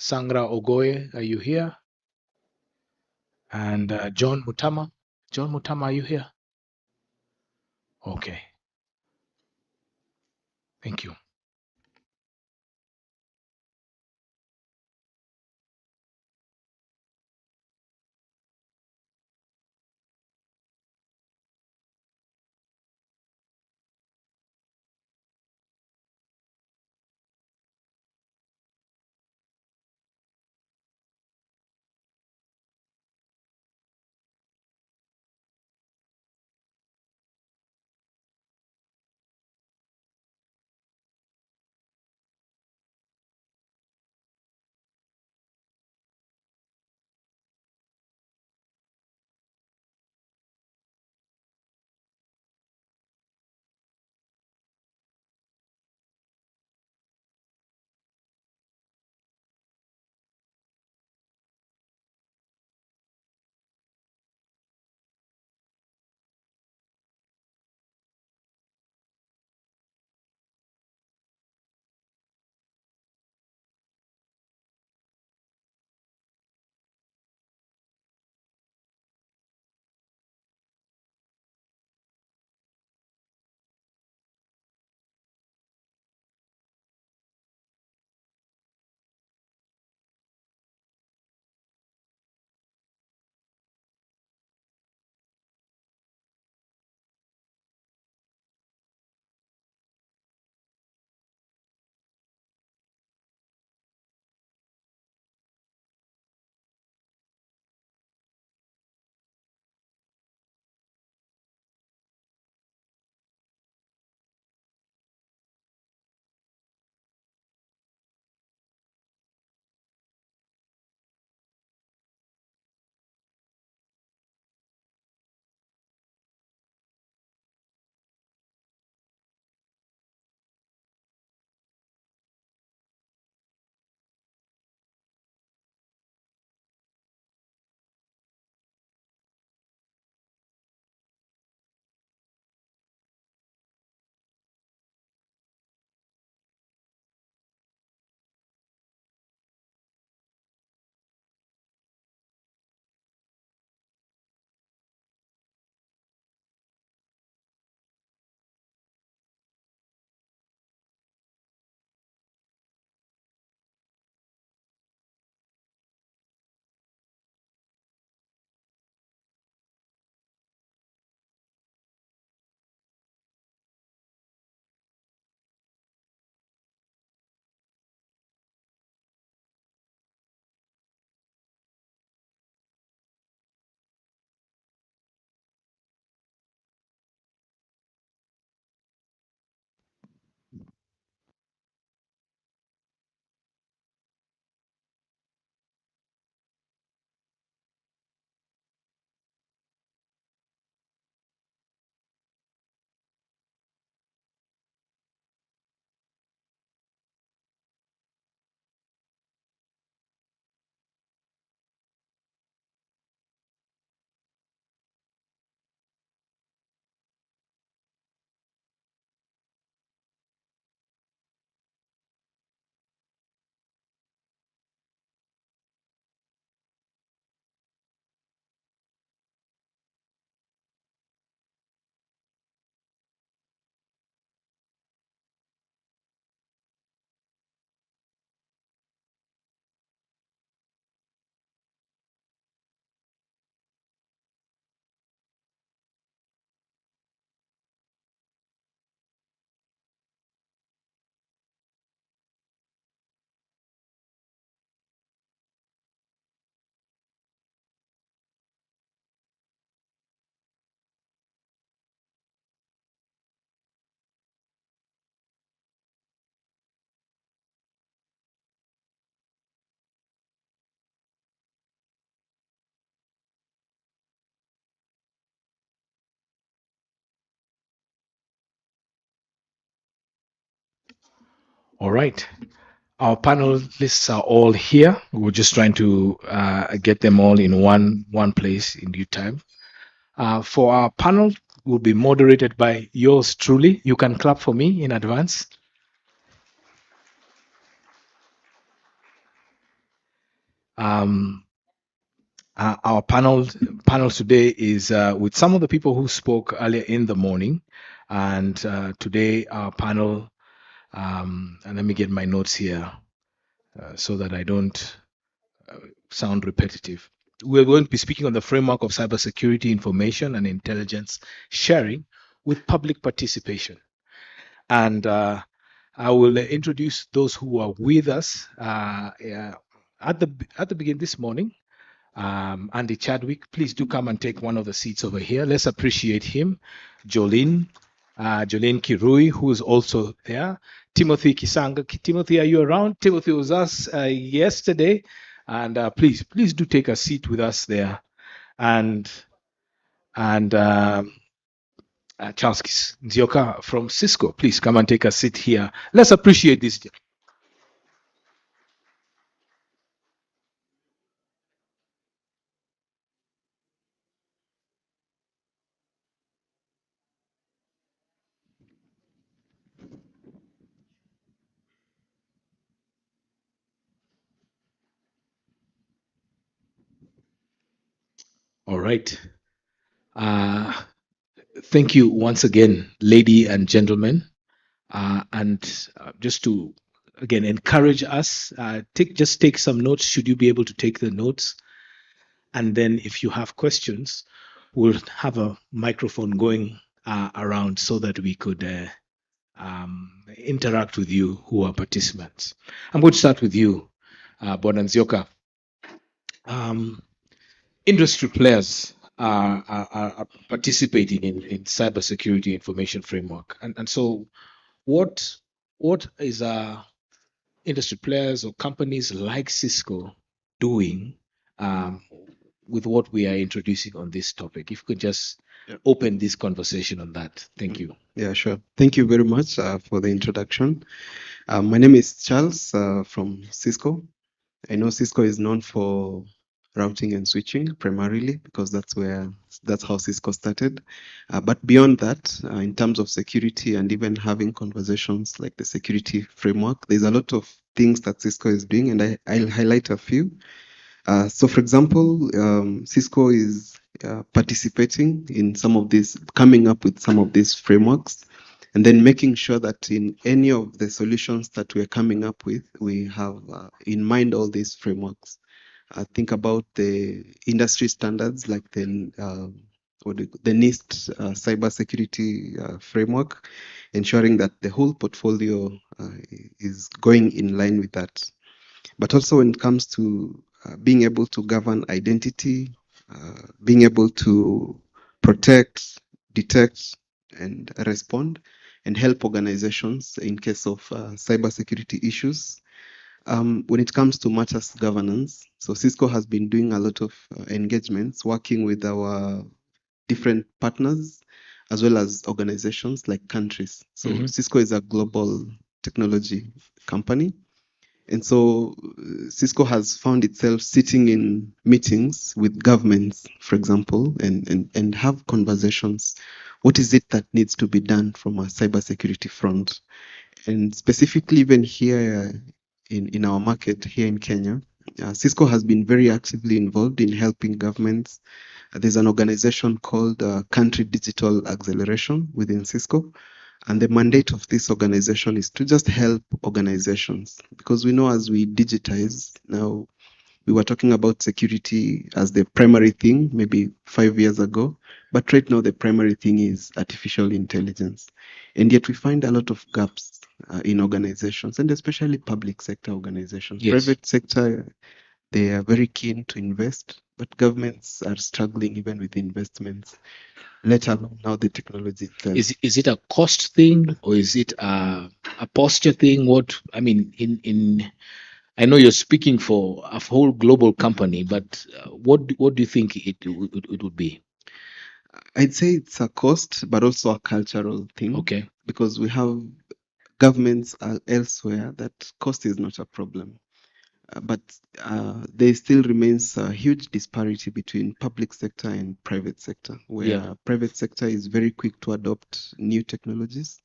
Sangra Ogoye, are you here? And John Mutama. John Mutama, are you here? Okay. Thank you. All right. Our panelists are all here. We're just trying to get them all in one place in due time. For our panel, will be moderated by yours truly. You can clap for me in advance. Our panel today is with some of the people who spoke earlier in the morning, and today our panel. And let me get my notes here so that I don't sound repetitive. We're going to be speaking on the framework of cybersecurity information and intelligence sharing with public participation. And I will introduce those who are with us at the beginning this morning. Andy Chadwick, please do come and take one of the seats over here. Let's appreciate him. Jolene Kirui, who is also there. Timothy Kisanga. Timothy, are you around? Timothy was us yesterday. And please do take a seat with us there. And Charles Nzioka from Cisco, please come and take a seat here. Let's appreciate this. All right. Thank you once again, lady and gentlemen. Just to again encourage us, take some notes. Should you be able to take the notes, and then if you have questions, we'll have a microphone going around so that we could interact with you who are participants. I'm going to start with you, Bwana Nzioka. Industry players are participating in cybersecurity information framework, and so what is industry players or companies like Cisco doing with what we are introducing on this topic? If you could just open this conversation on that. Thank you. Yeah, sure. Thank you very much for the introduction. My name is Charles from Cisco. I know Cisco is known for routing and switching primarily because that's how Cisco started. But beyond that, in terms of security and even having conversations like the security framework, there's a lot of things that Cisco is doing, and I'll highlight a few. So for example, Cisco is participating in some of these, coming up with some of these frameworks, and then making sure that in any of the solutions that we're coming up with, we have in mind all these frameworks. Think about the industry standards like the NIST cybersecurity framework, ensuring that the whole portfolio is going in line with that. But also when it comes to being able to govern identity, being able to protect, detect, and respond, and help organizations in case of cybersecurity issues. When it comes to matters governance, so Cisco has been doing a lot of engagements, working with our different partners, as well as organizations like countries. So Cisco is a global technology company. And so Cisco has found itself sitting in meetings with governments, for example, and have conversations. What is it that needs to be done from a cybersecurity front? And specifically even here in our market here in Kenya, Cisco has been very actively involved in helping governments. There's an organization called Country Digital Acceleration within Cisco. And the mandate of this organization is to just help organizations, because we know as we digitize now, we were talking about security as the primary thing maybe 5 years ago, but right now the primary thing is artificial intelligence. And yet we find a lot of gaps in organizations, and especially public sector organizations. Yes. Private sector, they are very keen to invest, but governments are struggling even with investments, let alone now the technology itself. Is it a cost thing, or is it a posture thing? What I mean, I know you're speaking for a whole global company, but what do you think it would be? I'd say it's a cost, but also a cultural thing. Okay. Because we have governments elsewhere, that cost is not a problem. But there still remains a huge disparity between public sector and private sector, where Yeah. private sector is very quick to adopt new technologies.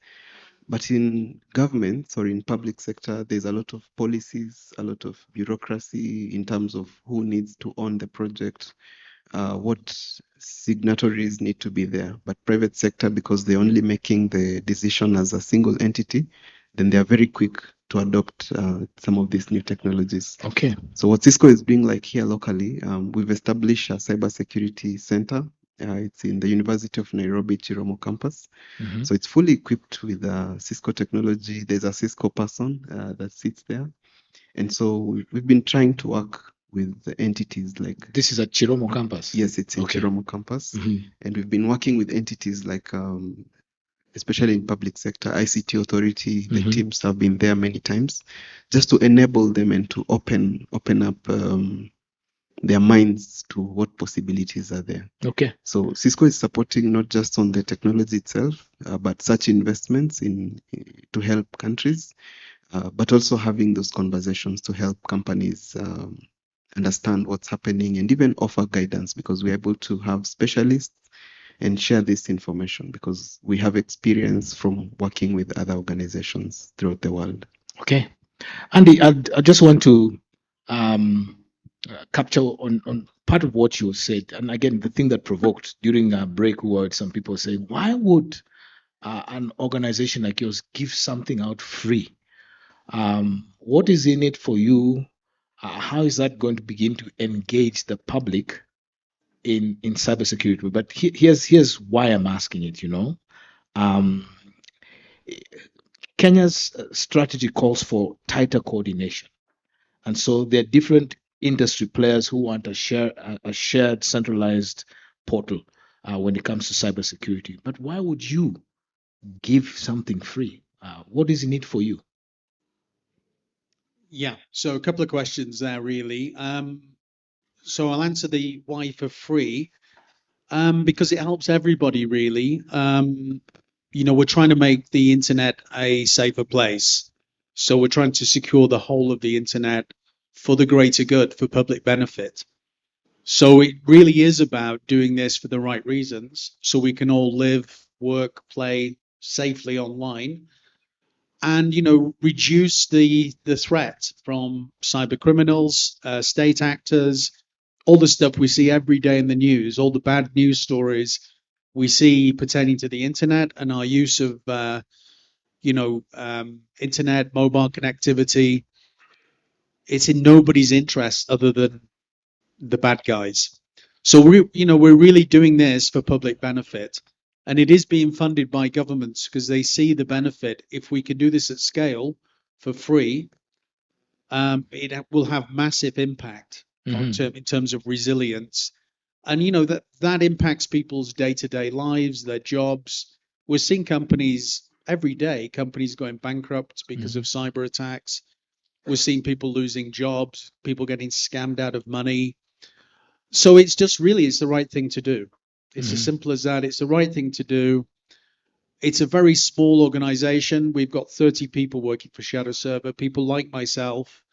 But in governments or in public sector, there's a lot of policies, a lot of bureaucracy in terms of who needs to own the project, what signatories need to be there. But private sector, because they're only making the decision as a single entity, then they are very quick to adopt some of these new technologies. Okay. So what Cisco is doing, like here locally, we've established a cybersecurity center. It's in the University of Nairobi Chiromo campus. Mhm. So it's fully equipped with Cisco technology. There's a Cisco person that sits there. And so we've been trying to work with the entities like... This is at Chiromo campus? Yes, it's in Okay. Chiromo campus. Mhm. And we've been working with entities like, especially in public sector, ICT Authority, the Mhm. teams have been there many times, just to enable them and to open up their minds to what possibilities are there. Okay. So Cisco is supporting not just on the technology itself, but such investments to help countries, but also having those conversations to help companies understand what's happening and even offer guidance, because we're able to have specialists and share this information because we have experience from working with other organizations throughout the world. Okay. Andy, I just want to capture on part of what you said. And again, the thing that provoked during a break were some people saying, why would an organization like yours give something out free? What is in it for you? How is that going to begin to engage the public in cybersecurity? But here's why I'm asking it, Kenya's strategy calls for tighter coordination. And so there are different industry players who want a shared centralized portal when it comes to cybersecurity. But why would you give something free? What is in it for you? Yeah, so a couple of questions there, really. So I'll answer the why for free, because it helps everybody, really. We're trying to make the internet a safer place. So we're trying to secure the whole of the internet for the greater good, for public benefit. So it really is about doing this for the right reasons, so we can all live, work, play safely online, and reduce the threat from cyber criminals, state actors, all the stuff we see every day in the news, all the bad news stories we see pertaining to the internet and our use of internet, mobile connectivity. It's in nobody's interest other than the bad guys. So we're really doing this for public benefit. And it is being funded by governments because they see the benefit. If we can do this at scale for free, it will have massive impact in terms of resilience. And that impacts people's day-to-day lives, their jobs. We're seeing companies every day, companies going bankrupt because of cyber attacks. We're seeing people losing jobs, people getting scammed out of money. So it's just really, it's the right thing to do. It's as simple as that. It's the right thing to do. It's a very small organization. We've got 30 people working for Shadow Server, people like myself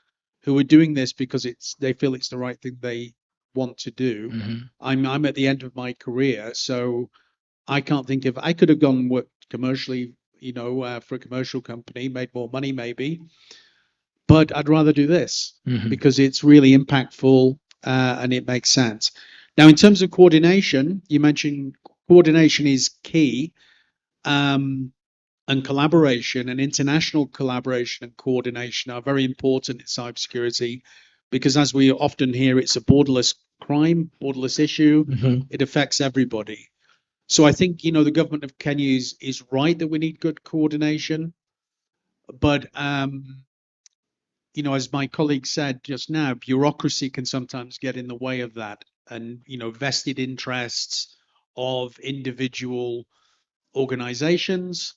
who are doing this because they feel it's the right thing they want to do. I'm at the end of my career, so I can't think of, I could have gone and worked commercially, for a commercial company, made more money maybe, but I'd rather do this because it's really impactful and it makes sense. Now, in terms of coordination, you mentioned coordination is key, and collaboration and international collaboration and coordination are very important in cybersecurity because, as we often hear, it's a borderless crime, borderless issue. It affects everybody. So I think, the government of Kenya is right that we need good coordination. But, as my colleague said just now, bureaucracy can sometimes get in the way of that. And, vested interests of individual organizations.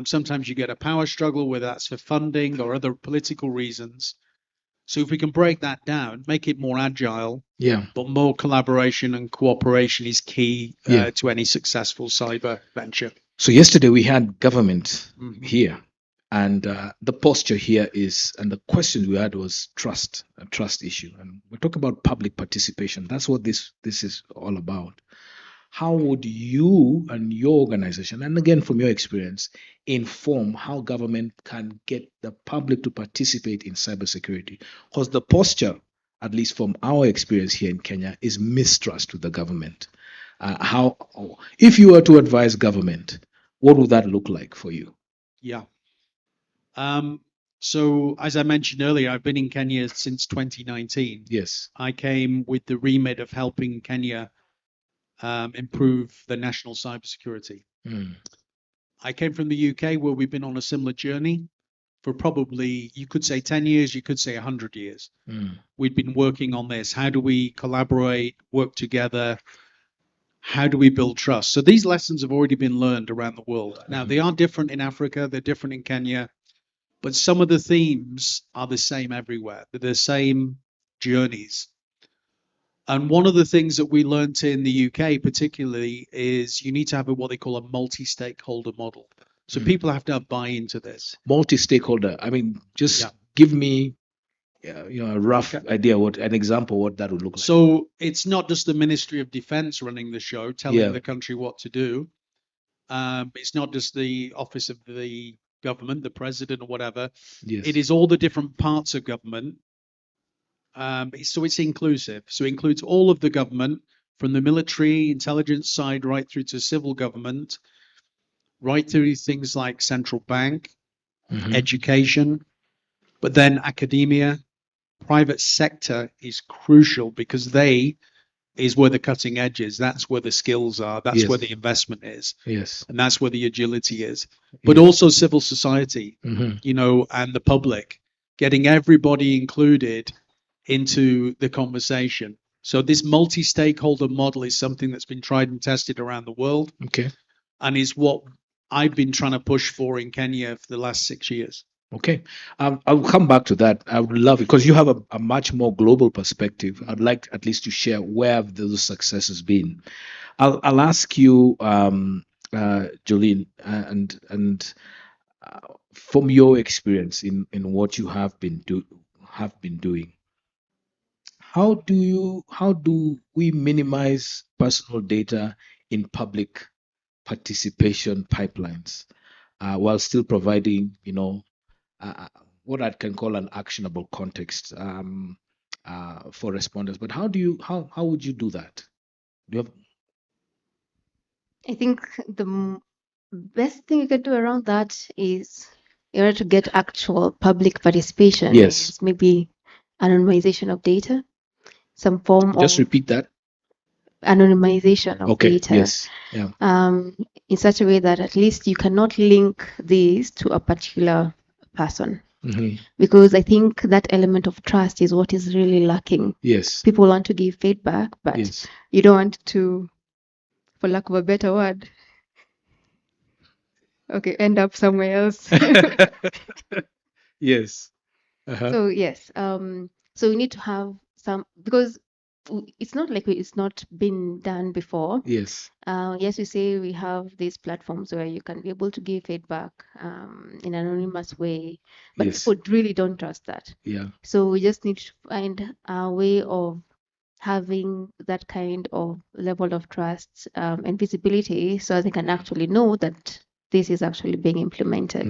Sometimes you get a power struggle, whether that's for funding or other political reasons. So if we can break that down, make it more agile, but more collaboration and cooperation is key to any successful cyber venture. So yesterday we had government here And the posture here is, and the question we had was trust, a trust issue. And we're talking about public participation. That's what this is all about. How would you and your organization, and again from your experience, inform how government can get the public to participate in cybersecurity? Because the posture, at least from our experience here in Kenya, is mistrust with the government. How, if you were to advise government, what would that look like for you? Yeah. So as I mentioned earlier, I've been in Kenya since 2019. Yes. I came with the remit of helping Kenya improve the national cybersecurity. I came from the UK, where we've been on a similar journey for probably, you could say 10 years, you could say 100 years. We've been working on this. How do we collaborate, work together? How do we build trust? So these lessons have already been learned around the world. Now, they are different in Africa, they're different in Kenya, but some of the themes are the same everywhere. They're the same journeys. And one of the things that we learned in the UK particularly is you need to have what they call a multi-stakeholder model. So people have to have buy-in to this. Multi-stakeholder. I mean, just give me a rough idea, an example what that would look like. So it's not just the Ministry of Defense running the show, telling the country what to do. It's not just the office of the government, the president or whatever. Yes. It is all the different parts of government. So it's inclusive. So it includes all of the government, from the military, intelligence side, right through to civil government, right through things like central bank, education, but then academia, private sector is crucial because they is where the cutting edge is. That's where the skills are. That's where the investment is. Yes. And that's where the agility is. But also civil society, you know, and the public, getting everybody included into the conversation. So this multi-stakeholder model is something that's been tried and tested around the world. Okay. And is what I've been trying to push for in Kenya for the last 6 years. Okay. I'll come back to that. I would love it because you have a much more global perspective. I'd like at least to share where have those successes been. I'll ask you, Jolene, and from your experience in what you have been doing, how do we minimize personal data in public participation pipelines while still providing, what I can call an actionable context for responders? But how would you do that? Do you have? I think the best thing you can do around that is, in order to get actual public participation, is maybe anonymization of data, some form Just of repeat that. anonymization of data. Yes. Yeah. In such a way that at least you cannot link these to a particular person. Because I think that element of trust is what is really lacking. Yes. People want to give feedback, but you don't want to, for lack of a better word, end up somewhere else. Yes. So yes, so we need to have some, because it's not like it's not been done before. Yes. Yes, we say we have these platforms where you can be able to give feedback in an anonymous way, but people really don't trust that. Yeah. So we just need to find a way of having that kind of level of trust and visibility, so they can actually know that this is actually being implemented.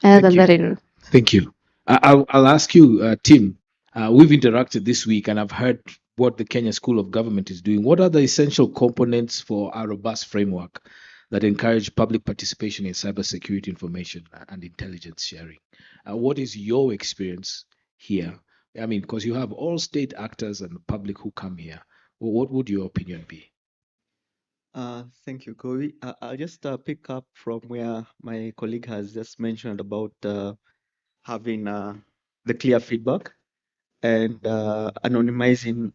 Other than that, Thank you. I'll ask you, Tim. We've interacted this week, and I've heard what the Kenya School of Government is doing. What are the essential components for a robust framework that encourage public participation in cybersecurity information and intelligence sharing? What is your experience here? I mean, because you have all state actors and the public who come here. Well, what would your opinion be? Thank you, Kobe. I'll just pick up from where my colleague has just mentioned about having the clear feedback and anonymizing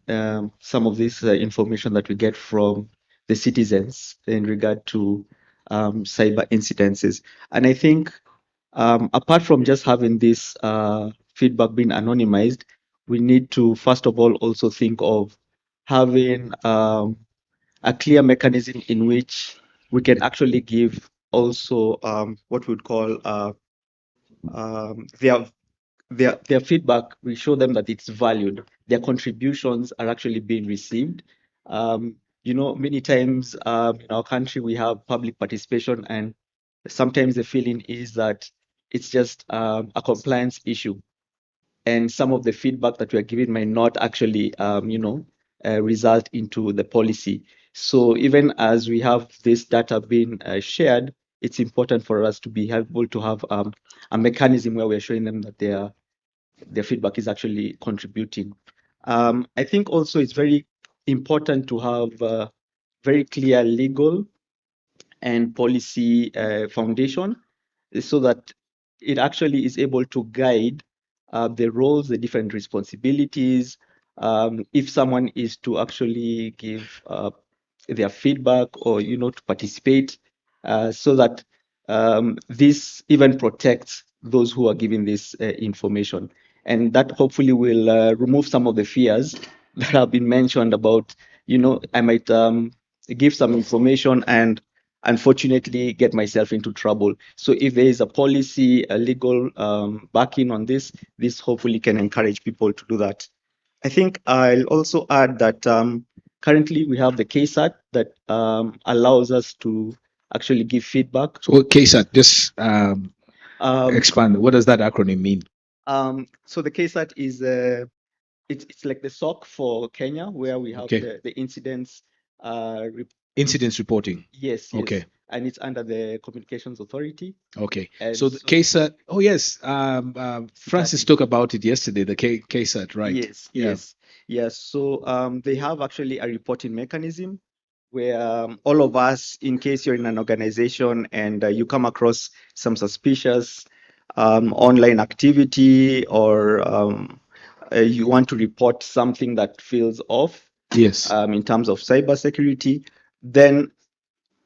some of this information that we get from the citizens in regard to cyber incidences. And I think apart from just having this feedback being anonymized, we need to first of all also think of having a clear mechanism in which we can actually give also what we would call their feedback. We show them that it's valued. Their contributions are actually being received. Many times in our country we have public participation, and sometimes the feeling is that it's just a compliance issue, and some of the feedback that we are giving might not actually, result into the policy. So even as we have this data being shared, it's important for us to be able to have a mechanism where we're showing them that their feedback is actually contributing. I think also it's very important to have very clear legal and policy foundation, so that it actually is able to guide the roles, the different responsibilities. If someone is to actually give their feedback, or to participate, so that this even protects those who are giving this information, and that hopefully will remove some of the fears that have been mentioned about, I might give some information and unfortunately get myself into trouble. So if there is a policy, a legal backing on this hopefully can encourage people to do that. I think I'll also add that currently we have the KSAT that allows us to actually give feedback. So KSAT, just expand. What does that acronym mean? So the KSAT is it's like the SOC for Kenya, where we have Okay. the incidents. Incidents reporting. Yes. Okay. And it's under the Communications Authority. Okay. And So the KSAT. Oh yes. Francis talked about it yesterday. The KSAT, right? Yes. So they have actually a reporting mechanism where all of us, in case you're in an organization and you come across some suspicious online activity, or you want to report something that feels off, yes, in terms of cybersecurity, then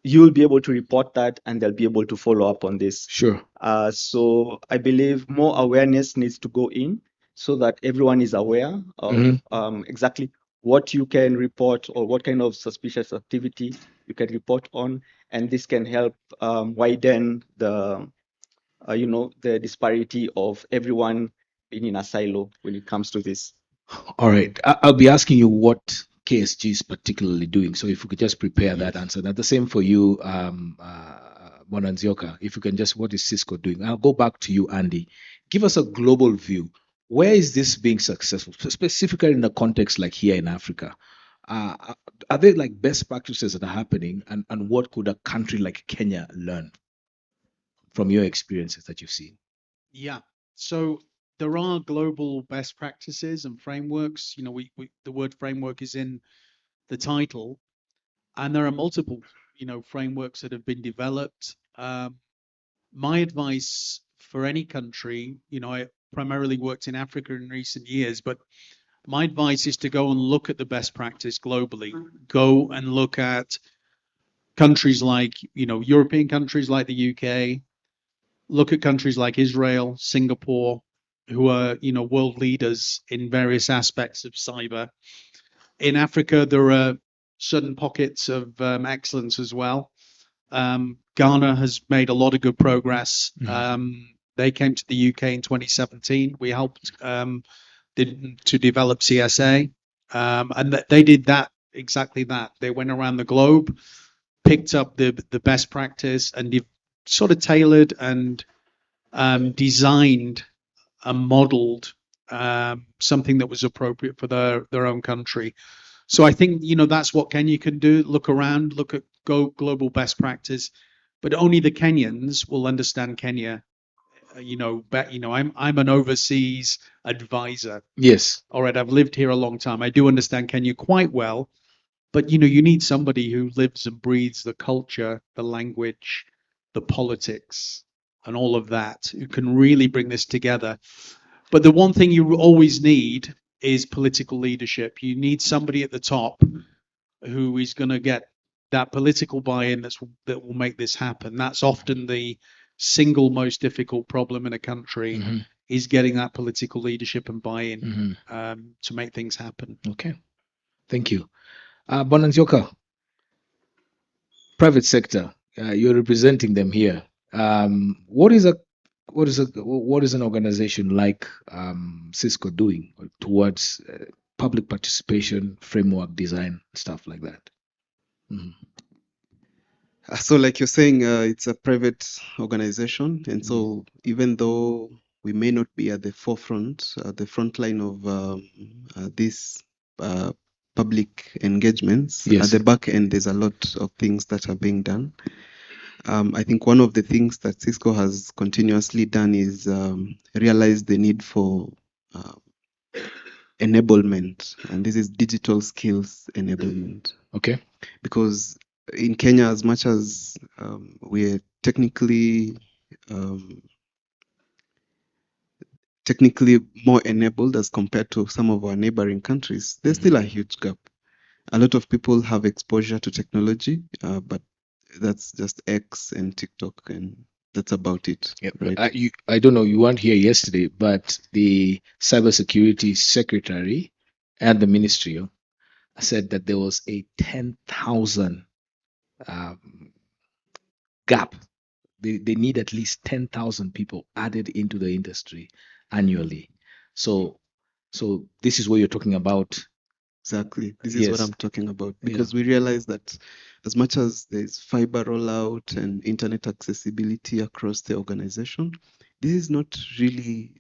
you'll be able to report that, and they'll be able to follow up on this. Sure. So I believe more awareness needs to go in, so that everyone is aware of exactly what you can report, or what kind of suspicious activity you can report on, and this can help widen the the disparity of everyone being in a silo when it comes to this. All right. I'll be asking you what KSG is particularly doing. So if we could just prepare that answer. Now the same for you, Bonanzioka. If you can just, what is Cisco doing? I'll go back to you, Andy. Give us a global view. Where is this being successful, specifically in a context like here in Africa? Are there like best practices that are happening, and what could a country like Kenya learn from your experiences that you've seen? Yeah. So there are global best practices and frameworks. We the word framework is in the title, and there are multiple frameworks that have been developed. My advice for any country, I primarily worked in Africa in recent years, but my advice is to go and look at the best practice globally. Go and look at countries like European countries like the UK. Look at countries like Israel, Singapore, who are world leaders in various aspects of cyber. In Africa, there are certain pockets of excellence as well. Ghana has made a lot of good progress. They came to the UK in 2017. We helped to develop CSA, and they did exactly that. They went around the globe, picked up the best practice, and sort of tailored and designed and modeled something that was appropriate for their own country. So I think that's what Kenya can do. Look around, look at global best practice, but only the Kenyans will understand Kenya. I'm an overseas advisor. Yes. All right, I've lived here a long time. I do understand Kenya quite well, but you need somebody who lives and breathes the culture, the language, the politics, and all of that, who can really bring this together. But the one thing you always need is political leadership. You need somebody at the top who is going to get that political buy-in that will make this happen. That's often the single most difficult problem in a country, is getting that political leadership and buy-in to make things happen. Okay, thank you. Bonanzioka, private sector, You're representing them here. What is an organization like Cisco doing towards public participation, framework design, stuff like that? Mhm. So, like you're saying, it's a private organization, and so even though we may not be at the forefront, the front line of these public engagements, Yes. at the back end, there's a lot of things that are being done. I think one of the things that Cisco has continuously done is realize the need for enablement, and this is digital skills enablement. Okay. Because in Kenya, as much as we're technically more enabled as compared to some of our neighboring countries, there's still a huge gap. A lot of people have exposure to technology, but that's just X and TikTok, and that's about it. Yeah, right? I don't know, you weren't here yesterday, but the cybersecurity secretary and the ministry said that there was a 10,000 gap. They need at least 10,000 people added into the industry annually. So this is what you're talking about. Exactly. This is what Yes. I'm talking about, because we realize that as much as there's fiber rollout and internet accessibility across the organization, this is not really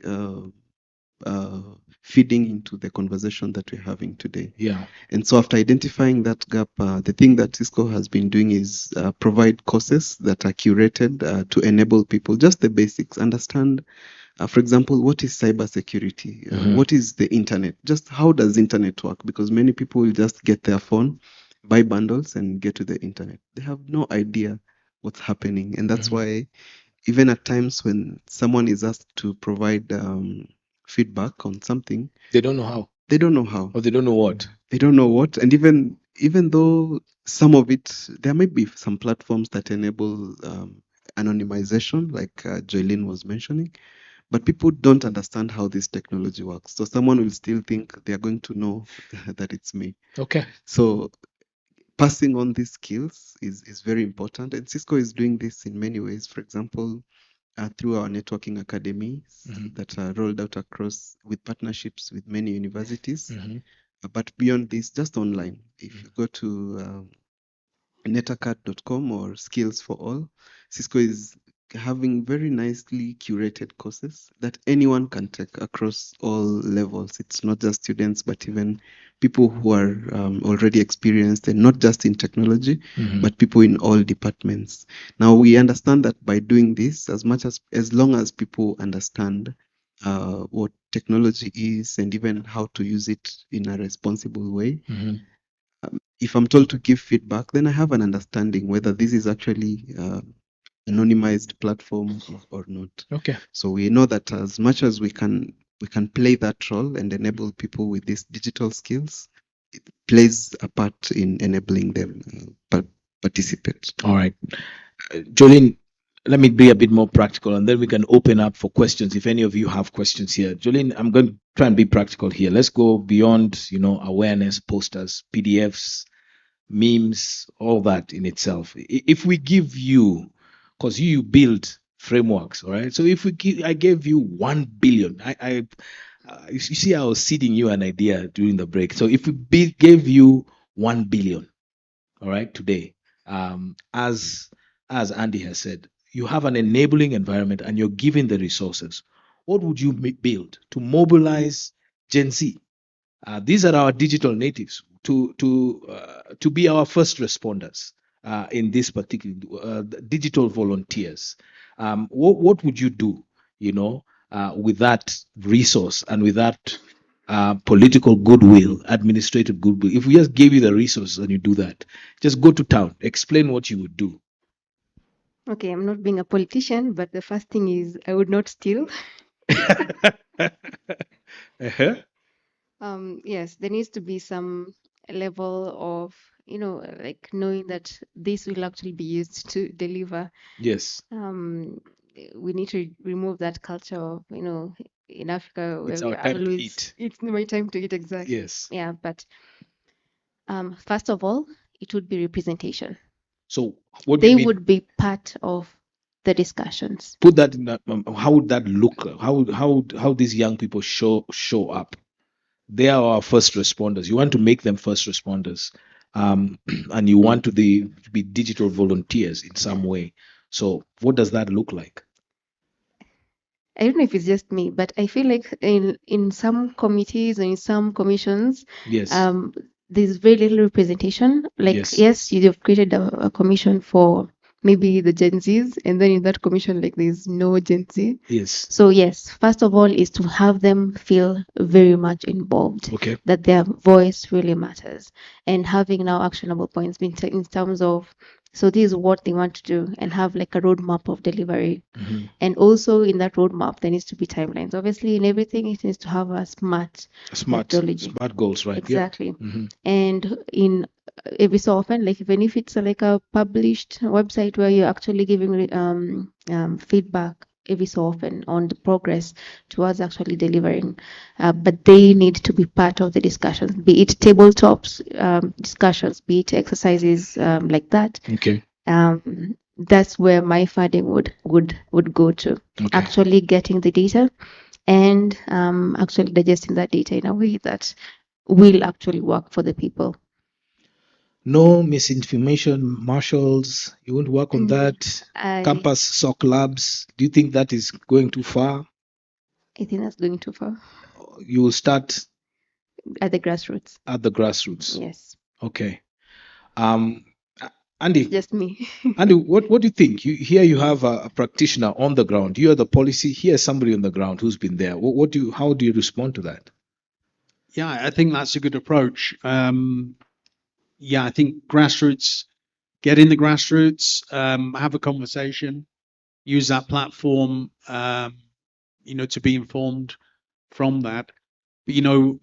feeding into the conversation that we're having today. Yeah. And so after identifying that gap, the thing that Cisco has been doing is provide courses that are curated to enable people, just the basics, understand, for example, what is cybersecurity? What is the internet? Just how does internet work? Because many people will just get their phone, buy bundles, and get to the internet. They have no idea what's happening. And that's why even at times when someone is asked to provide feedback on something, They don't know how. they don't know how. Or they don't know what. They don't know what. And even though some of it, there may be some platforms that enable anonymization, like Joylene was mentioning, but people don't understand how this technology works. So someone will still think they are going to know that it's me. Okay. So passing on these skills is very important. And Cisco is doing this in many ways. For example, through our networking academies that are rolled out across with partnerships with many universities. But beyond this, just online. If you go to netacad.com or Skills for All, Cisco is having very nicely curated courses that anyone can take across all levels. It's not just students, but even people who are already experienced, and not just in technology, but people in all departments. Now, we understand that by doing this, as long as people understand what technology is and even how to use it in a responsible way, if I'm told to give feedback, then I have an understanding whether this is actually anonymized platform or not. Okay. So we know that as much as we can play that role and enable people with these digital skills, it plays a part in enabling them participate. All right. Jolene, let me be a bit more practical and then we can open up for questions if any of you have questions here. Jolene, I'm going to try and be practical here. Let's go beyond, awareness, posters, PDFs, memes, all that in itself. If we give you, because you build frameworks, all right? So if I gave you 1 billion, you see, I was seeding you an idea during the break. So if we gave you 1 billion, all right, today, as Andy has said, you have an enabling environment and you're given the resources. What would you build to mobilize Gen Z? These are our digital natives to be our first responders in this particular digital volunteers. What would you do, with that resource and with that political goodwill, administrative goodwill? If we just gave you the resources and you do that, just go to town, explain what you would do. Okay, I'm not being a politician, but the first thing is I would not steal. Yes, there needs to be some level of, like knowing that this will actually be used to deliver. Yes. We need to remove that culture of, in Africa where It's we our time to always eat. it's my time to eat, exactly. Yes. Yeah, but first of all, it would be representation. So what do you They mean? would be part of the discussions. Put that in that, how would that look? How these young people show up? They are our first responders. You want to make them first responders, and you want to be digital volunteers in some way. So what does that look like? I don't know if it's just me, but I feel like in some committees or in some commissions, Yes. there's very little representation. Like, Yes. yes, you've created a commission for maybe the Gen Zs, and then in that commission, like, there's no Gen Z. Yes. So yes, first of all, is to have them feel very much involved, Okay. that their voice really matters, and having now actionable points in terms of, so this is what they want to do, and have like a roadmap of delivery. Mhm. And also in that roadmap, there needs to be timelines. Obviously, in everything, it needs to have a smart methodology. Smart goals, right? Yep. Exactly. Mhm. And in every so often, like even if it's like a published website where you're actually giving feedback every so often on the progress towards actually delivering, but they need to be part of the discussions, be it tabletops discussions, be it exercises like that. Okay. That's where my funding would go to. Okay. Actually getting the data and actually digesting that data in a way that will actually work for the people. No misinformation marshals. You won't work on that. I Campus SOC labs. Do you think that is going too far? think that's going too far You will start at the grassroots. at the grassroots. Yes, Okay. Andy, just me. Andy, what do you think? You have a practitioner on the ground. You are the policy. Here's somebody on the ground who's been there. How do you respond to that? Yeah, I think that's a good approach. Yeah, I think grassroots, get in the grassroots, have a conversation, use that platform, to be informed from that. But,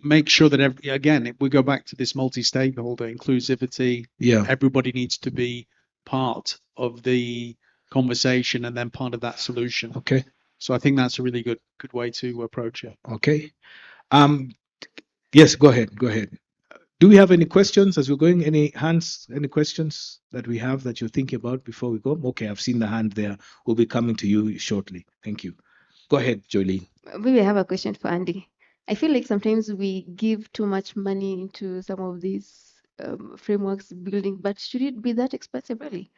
make sure that if we go back to this multi-stakeholder inclusivity, Yeah. everybody needs to be part of the conversation and then part of that solution. Okay. So I think that's a really good way to approach it. Okay. Yes, go ahead. Go ahead. Do we have any questions as we're going? Any hands, any questions that we have that you're thinking about before we go? Okay, I've seen the hand there. We'll be coming to you shortly. Thank you. Go ahead, Jolene. Maybe I have a question for Andy. I feel like sometimes we give too much money into some of these frameworks building, but should it be that expensive really?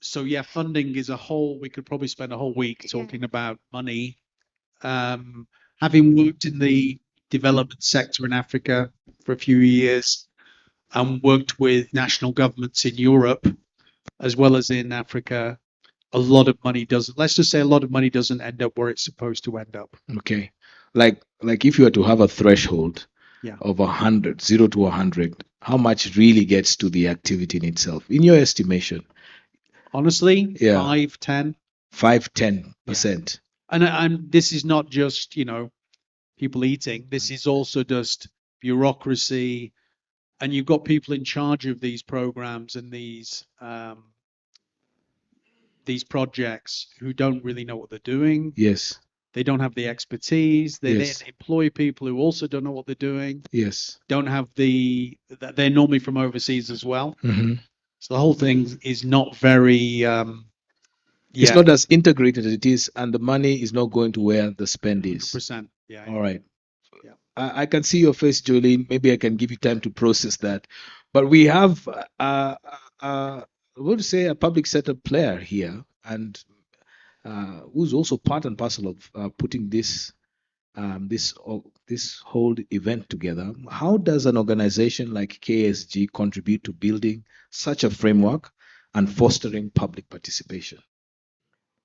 So yeah, funding is we could probably spend a whole week talking about money. Having worked in the development sector in Africa for a few years and worked with national governments in Europe as well as in Africa, a lot of money doesn't end up where it's supposed to end up. Okay. Like if you were to have a threshold Yeah. of 100, 0 to 100, how much really gets to the activity in itself, in your estimation? Honestly, Yeah. 5, 10. 5-10%. And this is not just, people eating. This is also just bureaucracy. And you've got people in charge of these programs and these projects who don't really know what they're doing. Yes. They don't have the expertise. They Yes. then employ people who also don't know what they're doing. Yes. Don't have they're normally from overseas as well. Mhm. So the whole thing is not very It's not as integrated as it is, and the money is not going to where the spend is. 100%. Yeah. All right. Yeah. I can see your face, Jolene. Maybe I can give you time to process that. But we have, I would say, a public sector player here, and who's also part and parcel of putting this whole event together. How does an organization like KSG contribute to building such a framework and fostering public participation?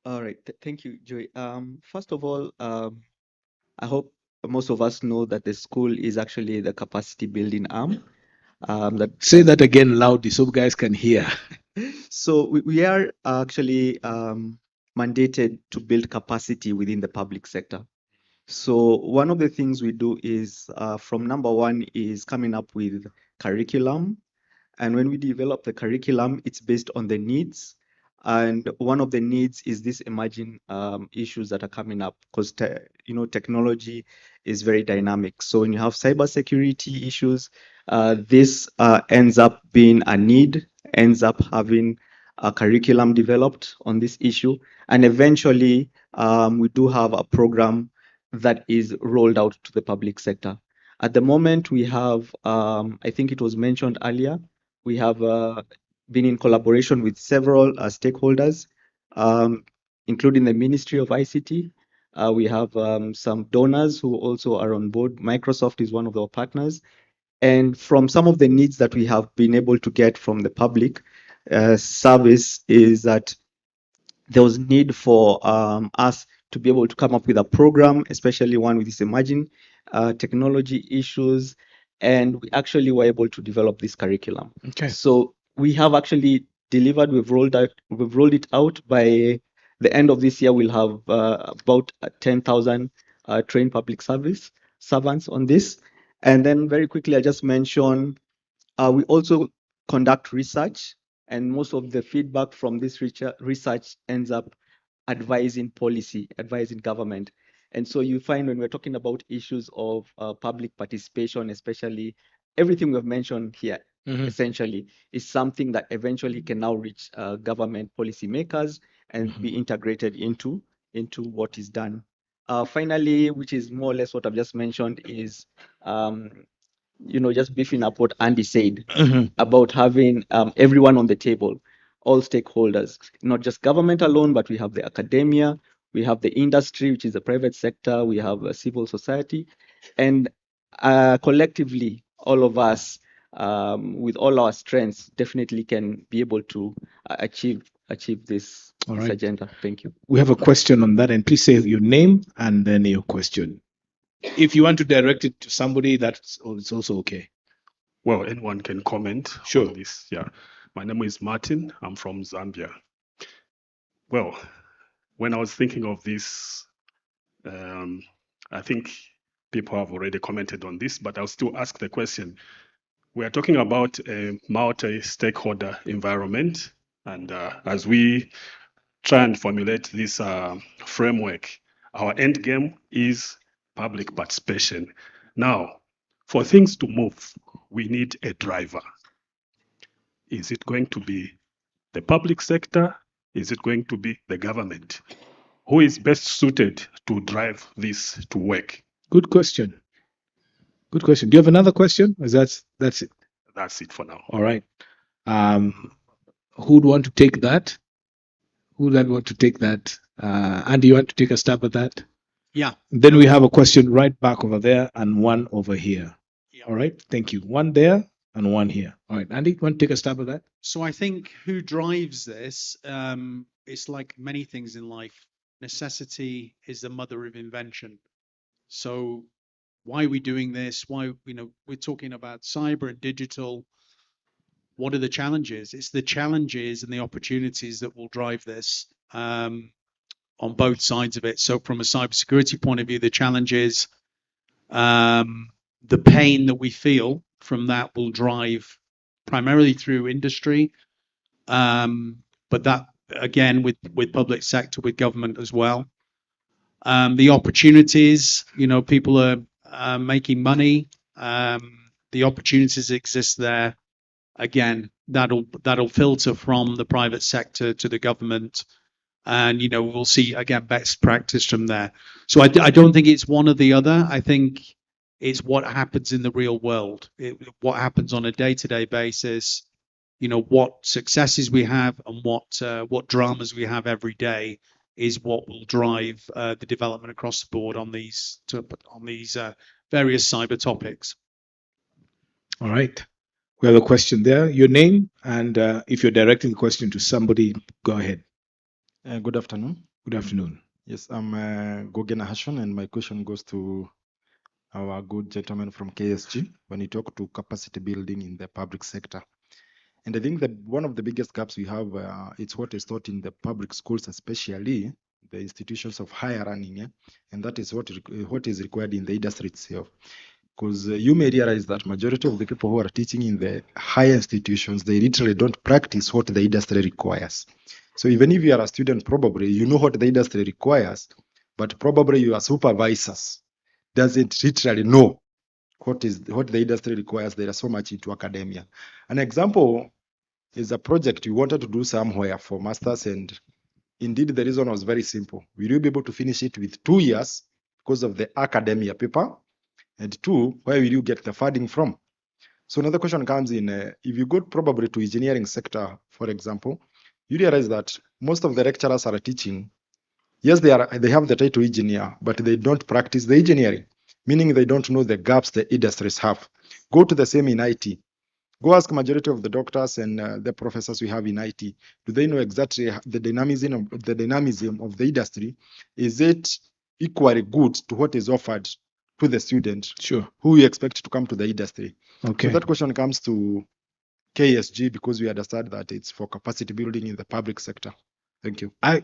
All right. Thank you, Joy. First of all, I hope most of us know that the school is actually the capacity building arm. Say that again loudly so guys can hear. So we are actually mandated to build capacity within the public sector. So one of the things we do is from number one is coming up with curriculum. And when we develop the curriculum, it's based on the needs. And one of the needs is these emerging issues that are coming up because technology is very dynamic. So when you have cybersecurity issues, this ends up being a need ends up having a curriculum developed on this issue. And eventually, we do have a program that is rolled out to the public sector. At the moment, we have, I think it was mentioned earlier, we have been in collaboration with several stakeholders, including the Ministry of ICT. We have some donors who also are on board. Microsoft is one of our partners. And from some of the needs that we have been able to get from the public service is that there was need for us to be able to come up with a program, especially one with these emerging technology issues. And we actually were able to develop this curriculum. Okay. So we have actually delivered, we've rolled it out. By the end of this year, we'll have about 10,000 trained public service servants on this. And then very quickly, I just mentioned, we also conduct research, and most of the feedback from this research ends up advising policy, advising government. And so you find when we're talking about issues of public participation, especially everything we've mentioned here, essentially, is something that eventually can now reach government policymakers and be integrated into what is done. Finally, which is more or less what I've just mentioned, is just beefing up what Andy said about having everyone on the table, all stakeholders, not just government alone, but we have the academia, we have the industry, which is the private sector, we have civil society, and collectively, all of us, with all our strengths, definitely can be able to achieve this, All this right. agenda. Thank you. We have a question on that, and please say your name and then your question. If you want to direct it to somebody, it's also okay. Well, anyone can comment Sure. on this. Yeah. My name is Martin. I'm from Zambia. Well, when I was thinking of this, I think people have already commented on this, but I'll still ask the question. We are talking about a multi-stakeholder environment, and as we try and formulate this framework, our end game is public participation. Now, for things to move, we need a driver. Is it going to be the public sector? Is it going to be the government? Who is best suited to drive this to work? Good question. Good question. Do you have another question? Or that's it? That's it for now. All right. Who'd want to take that? Who'd want to take that? Andy, you want to take a stab at that? Yeah. Then we have a question right back over there and one over here. All right. Thank you. One there and one here. All right. Andy, you want to take a stab at that? So I think who drives this, it's like many things in life. Necessity is the mother of invention. So why are we doing this? Why, we're talking about cyber and digital. What are the challenges? It's the challenges and the opportunities that will drive this on both sides of it. So from a cybersecurity point of view, the challenges, the pain that we feel from that will drive primarily through industry, but that again with public sector, with government as well. The opportunities, people are making money. The opportunities exist there. Again, that'll filter from the private sector to the government, and we'll see again best practice from there. So I don't think it's one or the other. I think it's what happens in the real world, what happens on a day-to-day basis. What successes we have and what dramas we have every day is what will drive the development across the board on these various cyber topics. All right. We have a question there. Your name, and if you're directing the question to somebody, go ahead. Good afternoon. Good afternoon. Yes, I'm Gogena Hashon, and my question goes to our good gentleman from KSG when you talk to capacity building in the public sector. And I think that one of the biggest gaps we have, it's what is taught in the public schools, especially the institutions of higher learning, yeah? And that is what is required in the industry itself. Because you may realize that majority of the people who are teaching in the higher institutions, they literally don't practice what the industry requires. So even if you are a student, probably you know what the industry requires, but probably your supervisors doesn't literally know what the industry requires. There are so much into academia. An example is a project you wanted to do somewhere for masters, and indeed the reason was very simple. Will you be able to finish it with 2 years because of the academia paper? And two, where will you get the funding from? So another question comes in, if you go probably to engineering sector, for example, you realize that most of the lecturers are teaching. Yes, they have the title engineer, but they don't practice the engineering, meaning they don't know the gaps the industries have. Go to the same in IT. Go ask majority of the doctors and the professors we have in IT. Do they know exactly the dynamism of the industry? Is it equally good to what is offered to the student Sure. who we expect to come to the industry? Okay. So that question comes to KSG because we understand that it's for capacity building in the public sector. Thank you. I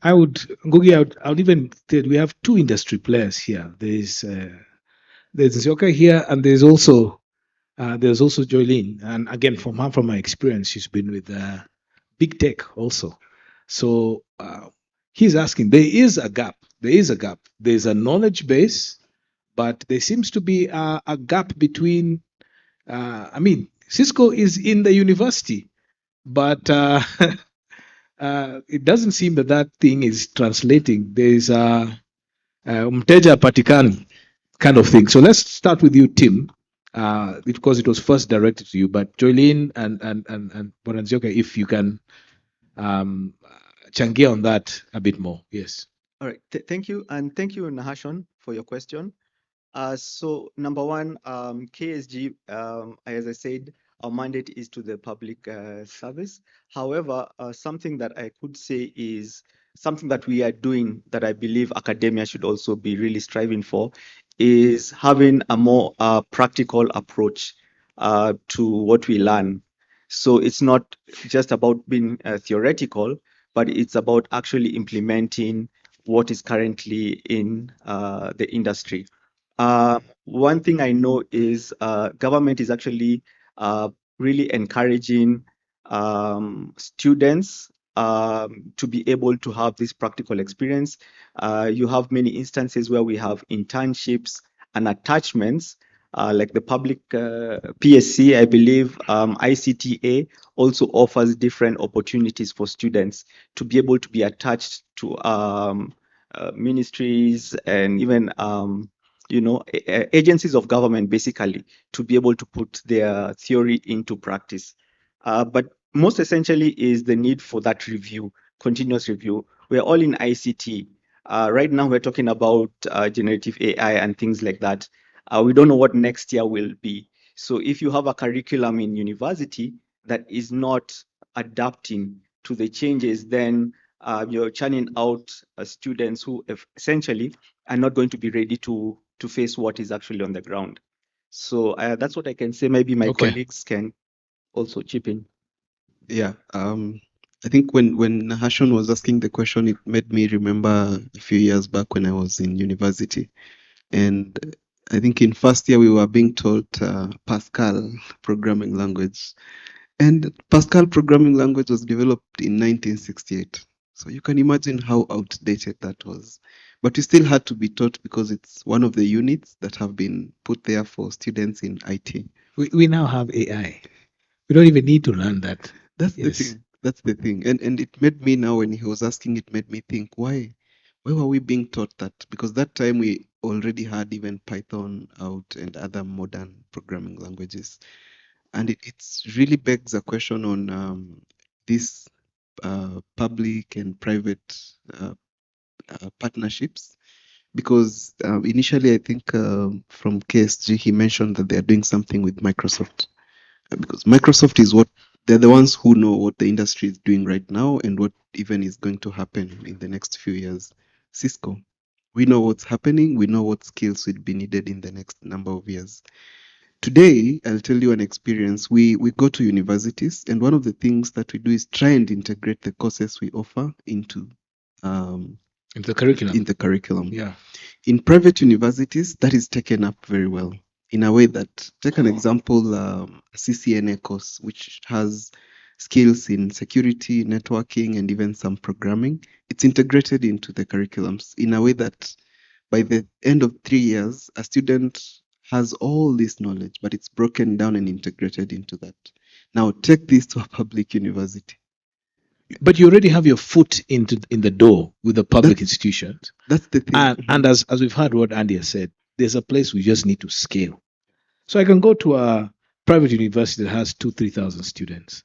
would, Ngugi, I would even say we have two industry players here. There's Nzioka here, and there's also Joylene. And again, from my experience, she's been with big tech also. So he's asking, there is a gap. There's a knowledge base, but there seems to be a gap between. I mean, Cisco is in the university, but it doesn't seem that thing is translating. There's a mteja patikani kind of thing. So let's start with you, Tim, because it was first directed to you. But Joylene and Bwana Nzioka, if you can changia on that a bit more. Yes. All right. Thank you. And thank you, Nahashon, for your question. So number one, KSG, as I said, our mandate is to the public service. However, something that I could say is something that we are doing that I believe academia should also be really striving for is having a more practical approach to what we learn. So it's not just about being theoretical, but it's about actually implementing what is currently in the industry. One thing I know is government is actually really encouraging students to be able to have this practical experience. You have many instances where we have internships and attachments, like the public PSC, I believe, ICTA also offers different opportunities for students to be able to be attached to ministries and even agencies of government, basically, to be able to put their theory into practice. But most essentially is the need for that review, continuous review. We're all in ICT. Right now, we're talking about generative AI and things like that. We don't know what next year will be. So if you have a curriculum in university that is not adapting to the changes, then you're churning out students who essentially are not going to be ready to face what is actually on the ground. So that's what I can say. Maybe my colleagues can also chip in. Yeah. I think when Nahashon was asking the question, it made me remember a few years back when I was in university. And I think in first year we were being taught Pascal programming language. And Pascal programming language was developed in 1968. So you can imagine how outdated that was. But we still had to be taught because it's one of the units that have been put there for students in IT. We now have AI. We don't even need to learn that. That's the thing. That's the thing. And it made me now, when he was asking, it made me think, why were we being taught that? Because that time we already had even Python out and other modern programming languages. And it's really begs a question on these public and private partnerships. Because initially, I think from KSG, he mentioned that they're doing something with Microsoft. Because Microsoft is they're the ones who know what the industry is doing right now and what even is going to happen in the next few years. Cisco, we know what's happening. We know what skills would be needed in the next number of years. Today, I'll tell you an experience. We go to universities, and one of the things that we do is try and integrate the courses we offer into the curriculum. In the curriculum. Yeah. In private universities, that is taken up very well. In a way that, take an example, CCNA course, which has skills in security, networking, and even some programming. It's integrated into the curriculums in a way that by the end of 3 years, a student has all this knowledge, but it's broken down and integrated into that. Now take this to a public university. But you already have your foot in the door with the public institutions. That's the thing. And as we've heard what Andy has said, there's a place we just need to scale. So I can go to a private university that has 3,000 students.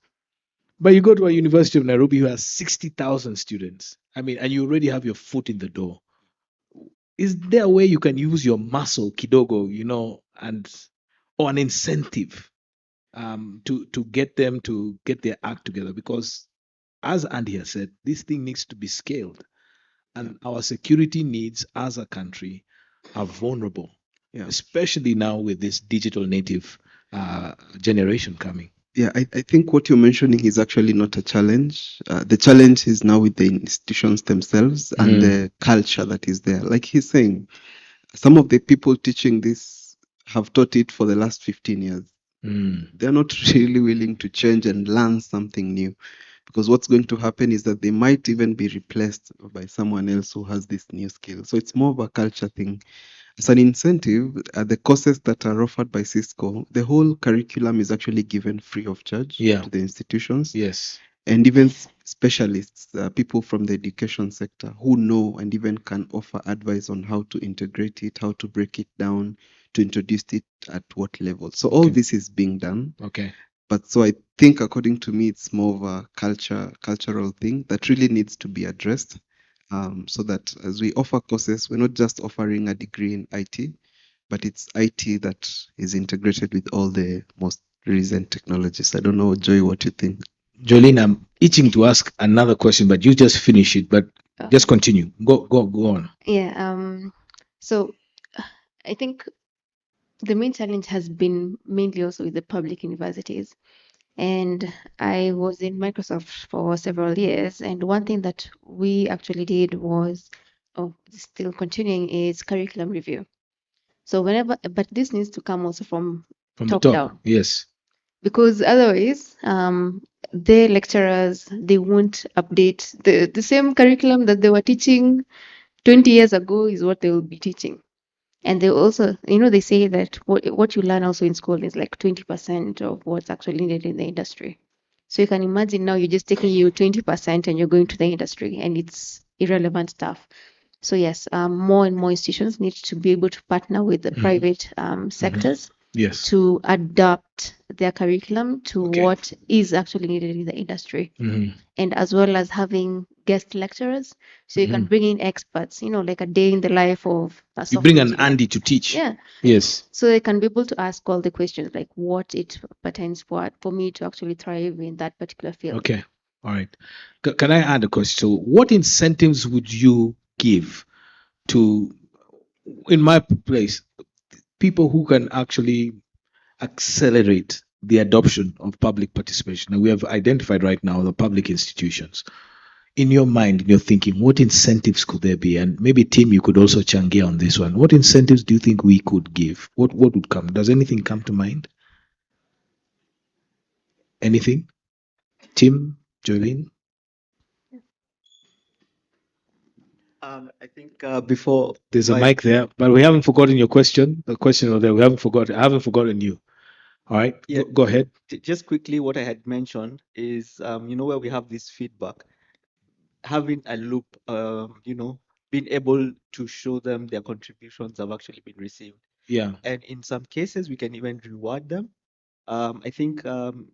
But you go to a University of Nairobi who has 60,000 students. I mean, and you already have your foot in the door. Is there a way you can use your muscle, kidogo, or an incentive to get them to get their act together? Because as Andy has said, this thing needs to be scaled. And our security needs as a country are vulnerable, especially now with this digital native generation coming. Yeah, I think what you're mentioning is actually not a challenge. The challenge is now with the institutions themselves and the culture that is there. Like he's saying, some of the people teaching this have taught it for the last 15 years. They're not really willing to change and learn something new, because what's going to happen is that they might even be replaced by someone else who has this new skill. So it's more of a culture thing. As an incentive, the courses that are offered by Cisco, the whole curriculum is actually given free of charge to the institutions. Yes. And even specialists, people from the education sector who know and even can offer advice on how to integrate it, how to break it down, to introduce it at what level. So all this is being done. Okay. But so I think, according to me, it's more of a cultural thing that really needs to be addressed. So that as we offer courses, we're not just offering a degree in IT, but it's IT that is integrated with all the most recent technologies. I don't know, Joy, what you think. Jolene, I'm itching to ask another question, but you just finish it. But just continue. Go on. Yeah. So I think the main challenge has been mainly also with the public universities. And I was in Microsoft for several years. And one thing that we actually did was, still continuing, is curriculum review. So but this needs to come also from the top top down. Yes. Because otherwise, the lecturers, they won't update the same curriculum that they were teaching 20 years ago is what they will be teaching. And they also, they say that what you learn also in school is like 20% of what's actually needed in the industry. So you can imagine now you're just taking you 20% and you're going to the industry, and it's irrelevant stuff. So yes, more and more institutions need to be able to partner with the private sectors Yes. to adapt their curriculum to what is actually needed in the industry. And as well as having guest lecturers, so you can bring in experts, like a day in the life of a You software bring an engineer. Andy to teach. Yeah. Yes. So they can be able to ask all the questions, like what it pertains for me to actually thrive in that particular field. Okay. All right. Can I add a question? So what incentives would you give to, in my place, people who can actually accelerate the adoption of public participation? And we have identified right now the public institutions. In your mind, in your thinking, what incentives could there be? And maybe Tim, you could also changia on this one. What incentives do you think we could give? What would come? Does anything come to mind? Anything? Tim, Jolene? I think before There's a mic there, but we haven't forgotten your question. The question over there, we haven't forgotten. I haven't forgotten you. All right, Yeah. go ahead. Just quickly, what I had mentioned is, where we have this feedback, having a loop, being able to show them their contributions have actually been received. Yeah. And in some cases, we can even reward them. I think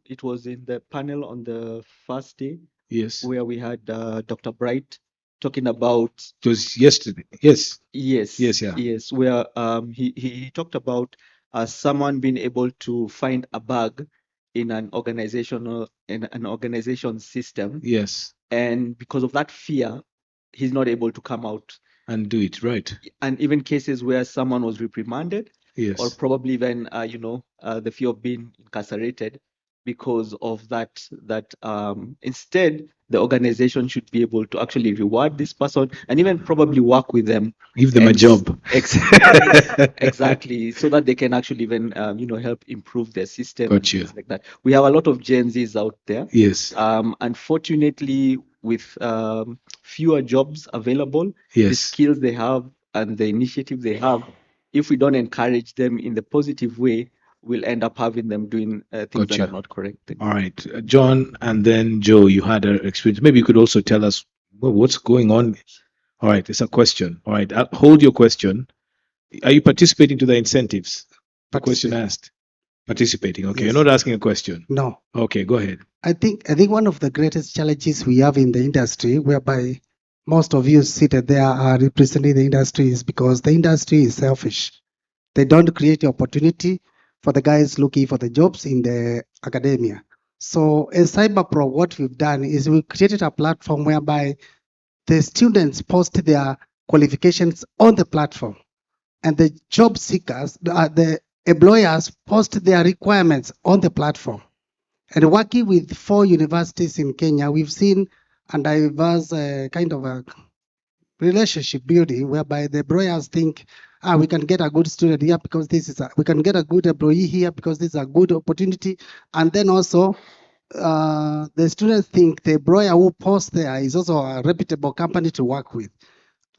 it was in the panel on the first day. Yes. Where we had Dr. Bright talking about. It was yesterday. Yes. Yes. Yes. Yeah. Yes. Where he talked about someone being able to find a bug in an organization system. Yes. And because of that fear, he's not able to come out and do it right. And even cases where someone was reprimanded. Yes. Or probably even the fear of being incarcerated because of that. Instead, the organization should be able to actually reward this person and even probably work with them, give them a job. Exactly, so that they can actually even help improve their system. Got you. Things like that. We have a lot of Gen Zs out there. Yes. Unfortunately, with fewer jobs available, yes. the skills they have and the initiative they have, if we don't encourage them in the positive way, we'll end up having them doing things that Gotcha. are not correct. All right, John, and then Joe, you had an experience. Maybe you could also tell us what's going on. All right, it's a question. All right, hold your question. Are you participating to the incentives? The question asked. Participating. Okay, Yes. you're not asking a question. No. Okay, go ahead. I think one of the greatest challenges we have in the industry, whereby most of you seated there are representing the industry, is because the industry is selfish. They don't create the opportunity for the guys looking for the jobs in the academia. So as CyberPro, what we've done is we created a platform whereby the students post their qualifications on the platform, and the job seekers, the employers post their requirements on the platform. And working with 4 universities in Kenya, we've seen a diverse kind of a relationship building whereby the employers think, we can get a good student here because we can get a good employee here because this is a good opportunity. And then also, the students think the employer who posts there is also a reputable company to work with.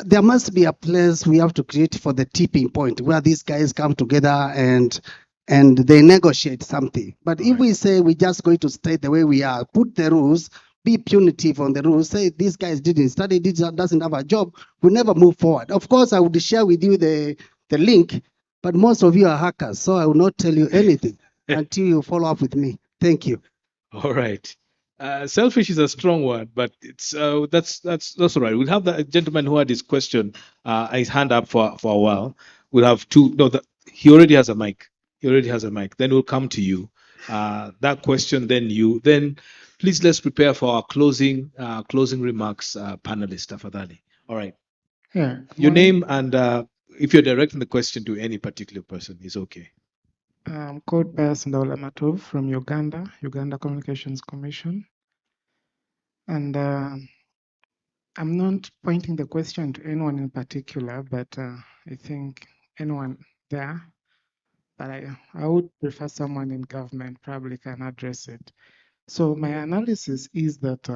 There must be a place we have to create for the tipping point where these guys come together and they negotiate something. But if we say we're just going to stay the way we are, put the rules, be punitive on the rules, say these guys didn't study, doesn't have a job, we'll never move forward. Of course, I would share with you the link, but most of you are hackers, so I will not tell you anything until you follow up with me. Thank you. All right. Selfish is a strong word, but it's that's all right. We'll have the gentleman who had his question, his hand up for a while. We'll have two. No, he already has a mic. He already has a mic. Then we'll come to you. That question, then you. Then please let's prepare for our closing remarks, panelist Afadhali. All right. Yeah. Your name and if you're directing the question to any particular person, is okay. I'm called Pius Ndaulamatov from Uganda Communications Commission. And I'm not pointing the question to anyone in particular, but I think anyone there. But I would prefer someone in government probably can address it. So my analysis is that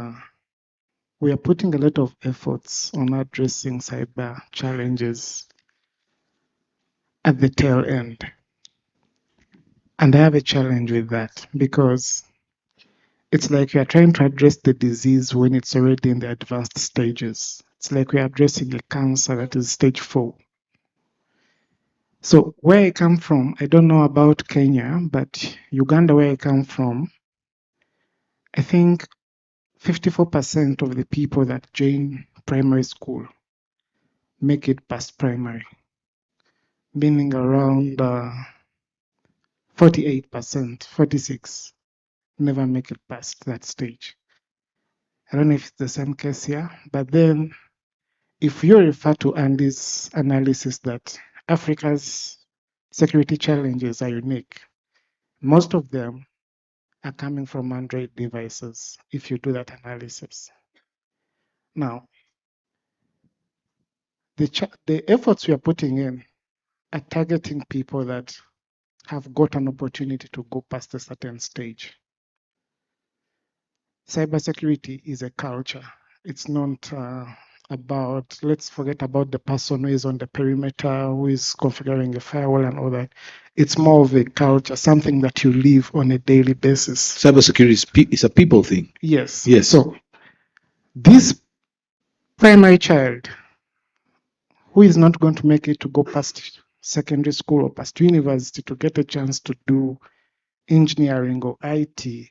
we are putting a lot of efforts on addressing cyber challenges at the tail end. And I have a challenge with that because it's like we are trying to address the disease when it's already in the advanced stages. It's like we are addressing a cancer that is stage 4. So where I come from, I don't know about Kenya, but Uganda, where I come from, I think 54% of the people that join primary school make it past primary, meaning around 48%, 46 never make it past that stage. I don't know if it's the same case here, but then if you refer to Andy's analysis that Africa's security challenges are unique, most of them are coming from Android devices, if you do that analysis. Now, the efforts we are putting in are targeting people that have got an opportunity to go past a certain stage. Cybersecurity is a culture. It's not about, let's forget about the person who is on the perimeter, who is configuring a firewall and all that. It's more of a culture, something that you live on a daily basis. Cybersecurity is a people thing. Yes. Yes. So this primary child who is not going to make it to go past secondary school or past university to get a chance to do engineering or IT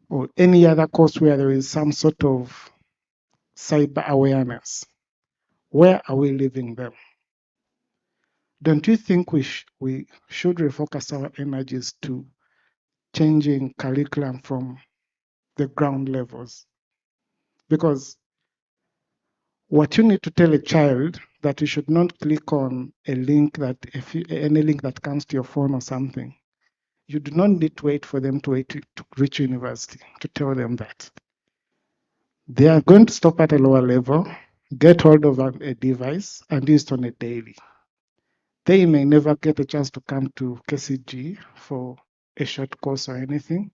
or any other course where there is some sort of cyber awareness, where are we leaving them? Don't you think we should refocus our energies to changing curriculum from the ground levels? Because what you need to tell a child that you should not click on a link that any link that comes to your phone or something. You do not need to wait for them to reach university to tell them that. They are going to stop at a lower level, get hold of a device and use it on a daily. They may never get a chance to come to KCG for a short course or anything.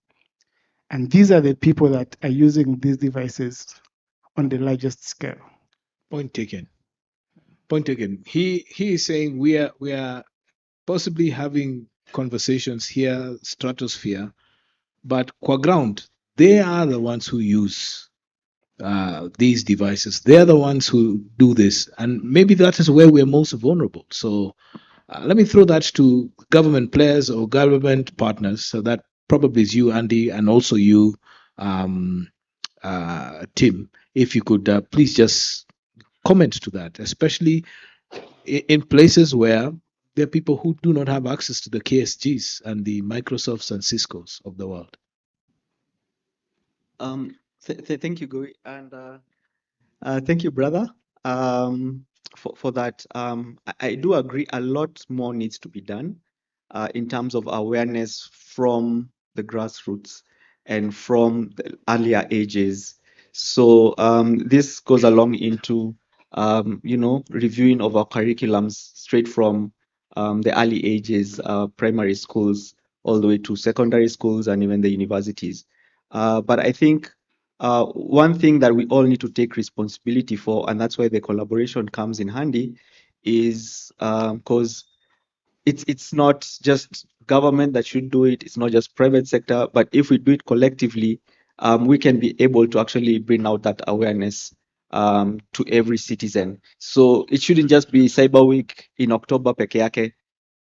And these are the people that are using these devices on the largest scale. Point taken. Point taken. He is saying we are possibly having conversations here, stratosphere, but qua ground, they are the ones who use these devices. They're the ones who do this, and maybe that is where we're most vulnerable. So let me throw that to government players or government partners. So that probably is you, Andy, and also you, Tim. If you could please just comment to that, especially in places where there are people who do not have access to the KSGs and the Microsofts and Ciscos of the world. Thank you, Goi, and thank you, brother, for that. I do agree a lot more needs to be done in terms of awareness from the grassroots and from the earlier ages. So this goes along into reviewing of our curriculums straight from the early ages, primary schools, all the way to secondary schools and even the universities. But I think one thing that we all need to take responsibility for, and that's why the collaboration comes in handy, is because it's not just government that should do it, it's not just private sector, but if we do it collectively, we can be able to actually bring out that awareness to every citizen. So it shouldn't just be Cyber Week in October peke yake.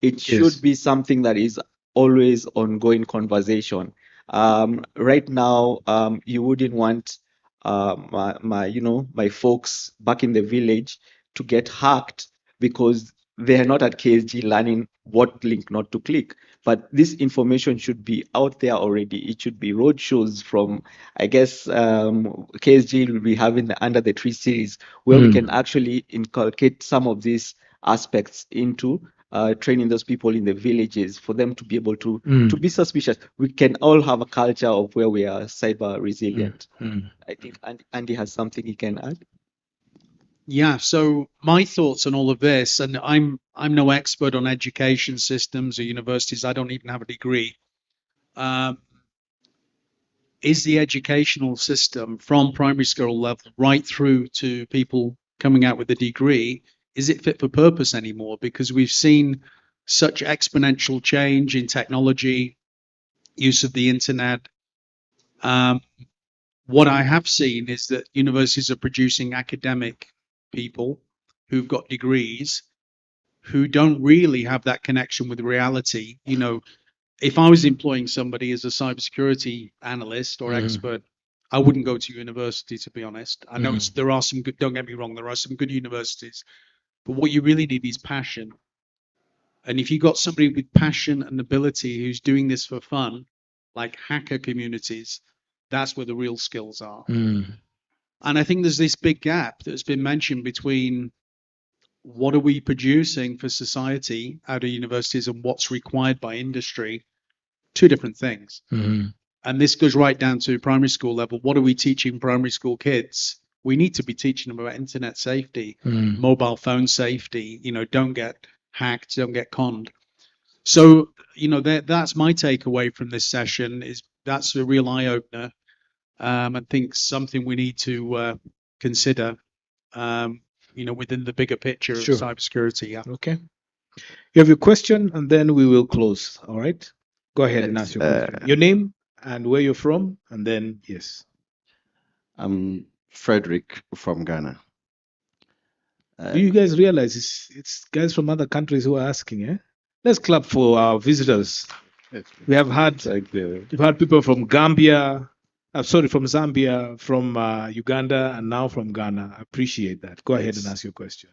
It should be something that is always ongoing conversation. Right now, you wouldn't want my folks back in the village to get hacked because they are not at KSG learning what link not to click. But this information should be out there already. It should be roadshows from, I guess, KSG will be having the Under the Tree series where we can actually inculcate some of these aspects into training those people in the villages for them to be able to be suspicious. We can all have a culture of where we are cyber resilient. I think Andy has something he can add. Yeah, so my thoughts on all of this, and I'm no expert on education systems or universities. I don't even have a degree. Is the educational system from primary school level right through to people coming out with a degree, is it fit for purpose anymore? Because we've seen such exponential change in technology, use of the internet. What I have seen is that universities are producing academic people who've got degrees who don't really have that connection with reality. You know, if I was employing somebody as a cybersecurity analyst or expert, I wouldn't go to university, to be honest. I know there are some good, don't get me wrong, there are some good universities, but what you really need is passion. And if you've got somebody with passion and ability who's doing this for fun, like hacker communities, that's where the real skills are. And I think there's this big gap that's been mentioned between what are we producing for society out of universities and what's required by industry. Two different things. And this goes right down to primary school level. What are we teaching primary school kids? We need to be teaching them about internet safety, mobile phone safety, you know, don't get hacked, don't get conned. So, you know, that's my takeaway from this session, is that's a real eye-opener. I think something we need to consider, you know, within the bigger picture of cybersecurity. Yeah. Okay. You have your question, and then we will close. All right. Go ahead and ask your question. Your name and where you're from, and then yes. I'm Frederick from Ghana. Do you guys realize it's guys from other countries who are asking? Eh? Let's clap for our visitors. We have had we've had people from Gambia. From Zambia, from Uganda, and now from Ghana. I appreciate that. Go ahead and ask your question.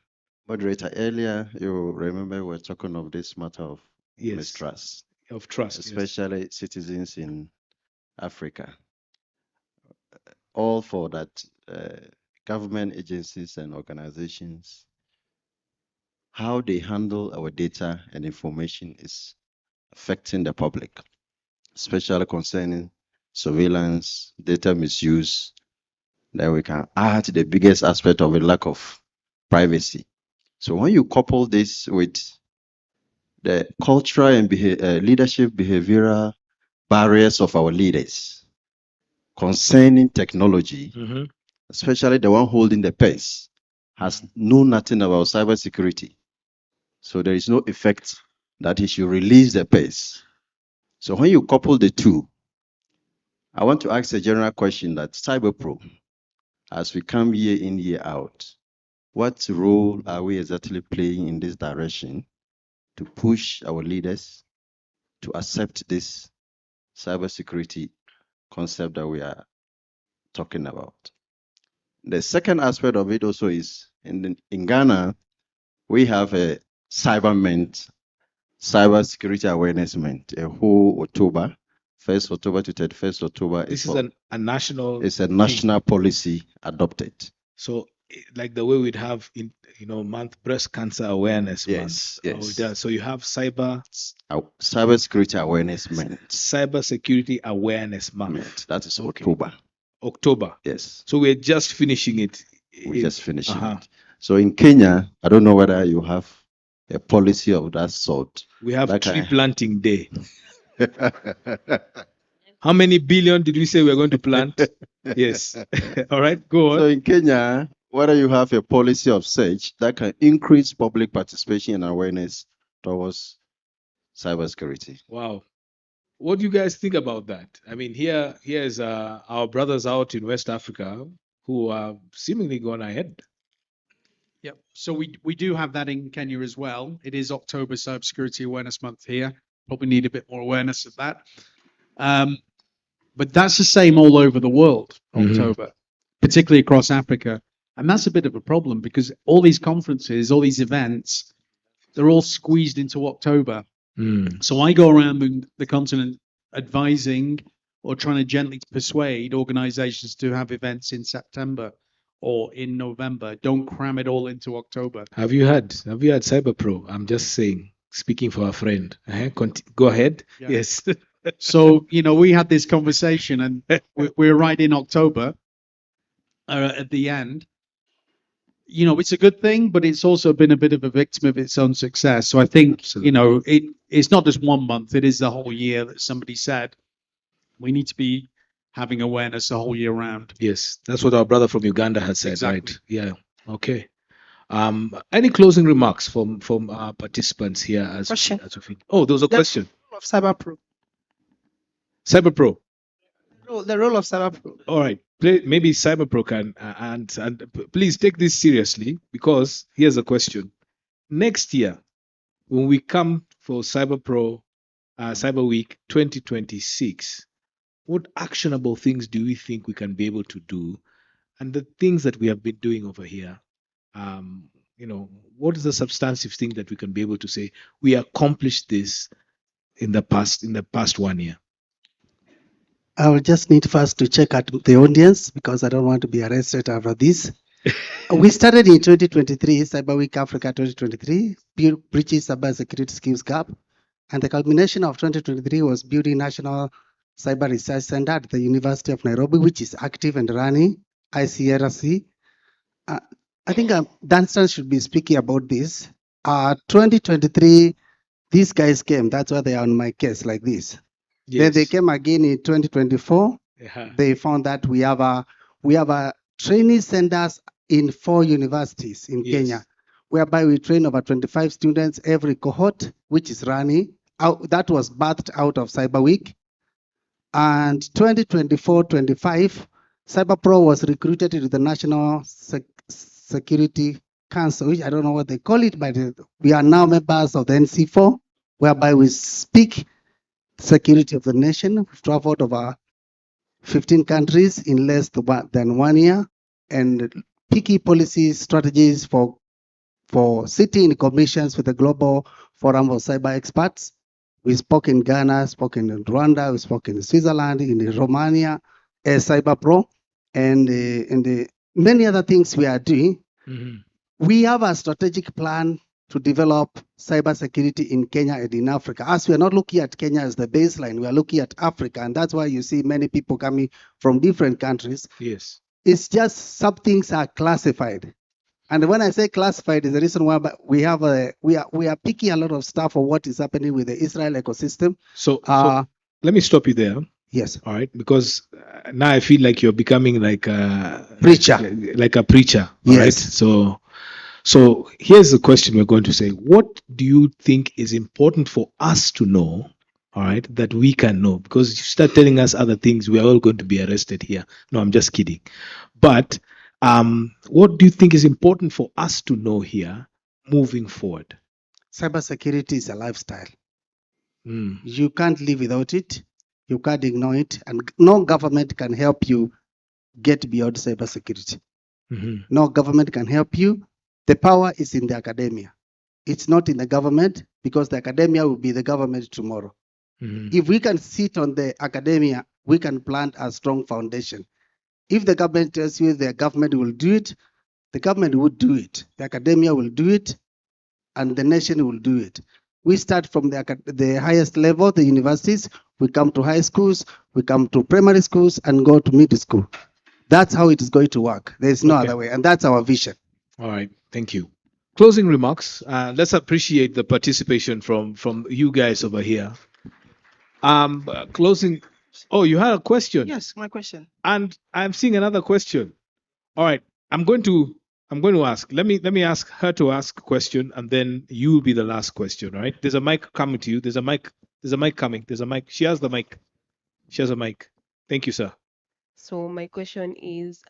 Moderator, earlier you remember we were talking of this matter of mistrust. Of trust. Especially citizens in Africa. All for that government agencies and organizations, how they handle our data and information is affecting the public, especially concerning surveillance, data misuse. Then we can add the biggest aspect of a lack of privacy. So when you couple this with the cultural and leadership behavioral barriers of our leaders concerning technology, especially the one holding the purse, has known nothing about cybersecurity. So there is no effect that he should release the pace. So when you couple the two, I want to ask a general question that CyberPro, as we come year in, year out, what role are we exactly playing in this direction to push our leaders to accept this cybersecurity concept that we are talking about? The second aspect of it also is in Ghana, we have a cybersecurity awareness month, a whole October, 1st October to 31st October. This is a national. It's a national policy adopted. So, like the way we'd have in month breast cancer awareness Yes, month. yes. So you have Cybersecurity awareness month. cybersecurity awareness month. That is Okay. October. October. Yes, So we're just finishing it. we just finished Uh-huh. it. So in Kenya, I don't know whether you have a policy of that sort. We have That tree kind- planting day. How many billion did we say we're going to plant? Yes. All right, go on. So in Kenya, whether you have a policy of such that can increase public participation and awareness towards cybersecurity. Wow. What do you guys think about that? I mean, here's our brothers out in West Africa who are seemingly gone ahead. Yep. So we do have that in Kenya as well. It is October Cybersecurity Awareness Month here. Probably need a bit more awareness of that. But that's the same all over the world, October, particularly across Africa. And that's a bit of a problem because all these conferences, all these events, they're all squeezed into October. So I go around the continent advising or trying to gently persuade organizations to have events in September or in November. Don't cram it all into October. Have you had CyberPro? I'm just saying, speaking for a friend. Go ahead. Yeah. Yes. So, we had this conversation and we're right in October at the end. It's a good thing, but it's also been a bit of a victim of its own success. So I think, it's not just 1 month, it is the whole year that somebody said. We need to be having awareness the whole year round. Yes, that's what our brother from Uganda had said, Exactly. right? Yeah. Okay. Any closing remarks from our participants here? Question. Oh, there was a question. Of CyberPro. CyberPro. The role of CyberPro. All right. Maybe CyberPro can and please take this seriously because here's a question. Next year, when we come for CyberPro, Cyber Week 2026, what actionable things do we think we can be able to do? And the things that we have been doing over here, what is the substantive thing that we can be able to say we accomplished this in the past 1 year? I will just need first to check out the audience because I don't want to be arrested after this. We started in 2023, Cyber Week Africa 2023, Bridging Cyber Security Skills Gap. And the culmination of 2023 was building National Cyber Research Center at the University of Nairobi, which is active and running, ICRC. I think Dunstan should be speaking about this. 2023, these guys came. That's why they are on my case like this. Then they came again in 2024. They found that we have a training centers in 4 universities in Kenya, whereby we train over 25 students every cohort, which is running. That was birthed out of Cyber Week. And 2024-25, CyberPro was recruited to the National Security Council, which I don't know what they call it, but we are now members of the NC4, whereby we speak security of the nation. We've traveled over 15 countries in less than 1 year, and picky policy strategies for sitting in commissions with the Global Forum of Cyber Experts. We spoke in Ghana, spoke in Rwanda, we spoke in Switzerland, in Romania, as CyberPro, and many other things we are doing. We have a strategic plan to develop cybersecurity in Kenya and in Africa. As we are not looking at Kenya as the baseline, we are looking at Africa, and that's why you see many people coming from different countries. Yes. It's just some things are classified. And when I say classified, is the reason why we are picking a lot of stuff for what is happening with the Israel ecosystem. So let me stop you there. Yes. All right. Because now I feel like you're becoming like a preacher. Like a preacher. All Yes. right. So here's the question we're going to say. What do you think is important for us to know, all right, that we can know? Because if you start telling us other things, we are all going to be arrested here. No, I'm just kidding. But what do you think is important for us to know here moving forward? Cybersecurity is a lifestyle. Mm. You can't live without it. You can't ignore it. And no government can help you get beyond cybersecurity. Mhm. No government can help you. The power is in the academia. It's not in the government, because the academia will be the government tomorrow. Mhm. If we can sit on the academia, we can plant a strong foundation. If the government tells you the government will do it, the government would do it. The academia will do it, and the nation will do it. We start from the highest level, the universities, we come to high schools, we come to primary schools, and go to middle school. That's how it is going to work. There is no Okay. other way, and that's our vision. All right. Thank you. Closing remarks. Let's appreciate the participation from you guys over here. Closing. Oh, you had a question. Yes, my question. And I'm seeing another question. All right. I'm going to ask. Let me ask her to ask a question, and then you will be the last question. All right. There's a mic coming to you. There's a mic coming. There's a mic. She has the mic. She has a mic. Thank you, sir. So my question is,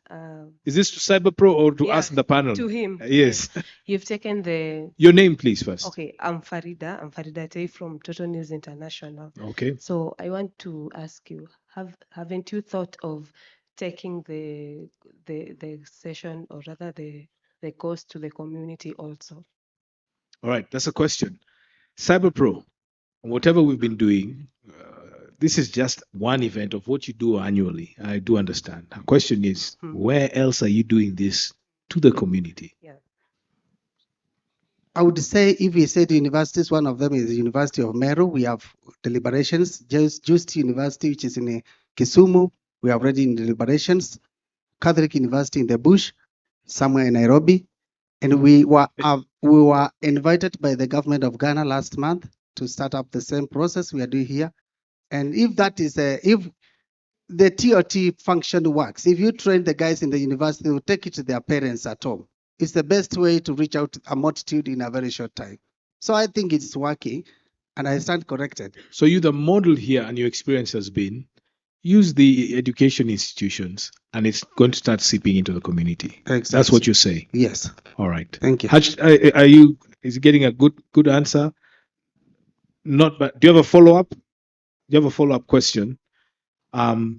Is this to CyberPro or to yeah, us in the panel? to him. Yes. You've taken the. Your name, please, first. Okay, I'm Farida. I'm Farida Tei from Total News International. Okay. So I want to ask you, haven't you thought of taking the session, or rather the course, to the community also? All right. That's a question. CyberPro, whatever we've been doing, this is just one event of what you do annually. I do understand. The question is, where else are you doing this to the community? I would say, if we say the universities, one of them is the University of Meru. We have deliberations. Just University, which is in Kisumu, we are already in deliberations. Catholic University in the bush, somewhere in Nairobi. And we were invited by the government of Ghana last month to start up the same process we are doing here. And if that is if the TOT function works, if you train the guys in the university, they will take it to their parents at home. It's the best way to reach out to a multitude in a very short time. So I think it's working, and I stand corrected. So you, the model here, and your experience has been, use the education institutions, and it's going to start seeping into the community. Exactly. That's what you're saying. Yes. All right. Thank you. Are you? Is it getting a good answer? Not, but do you have a follow up? Do you have a follow up question?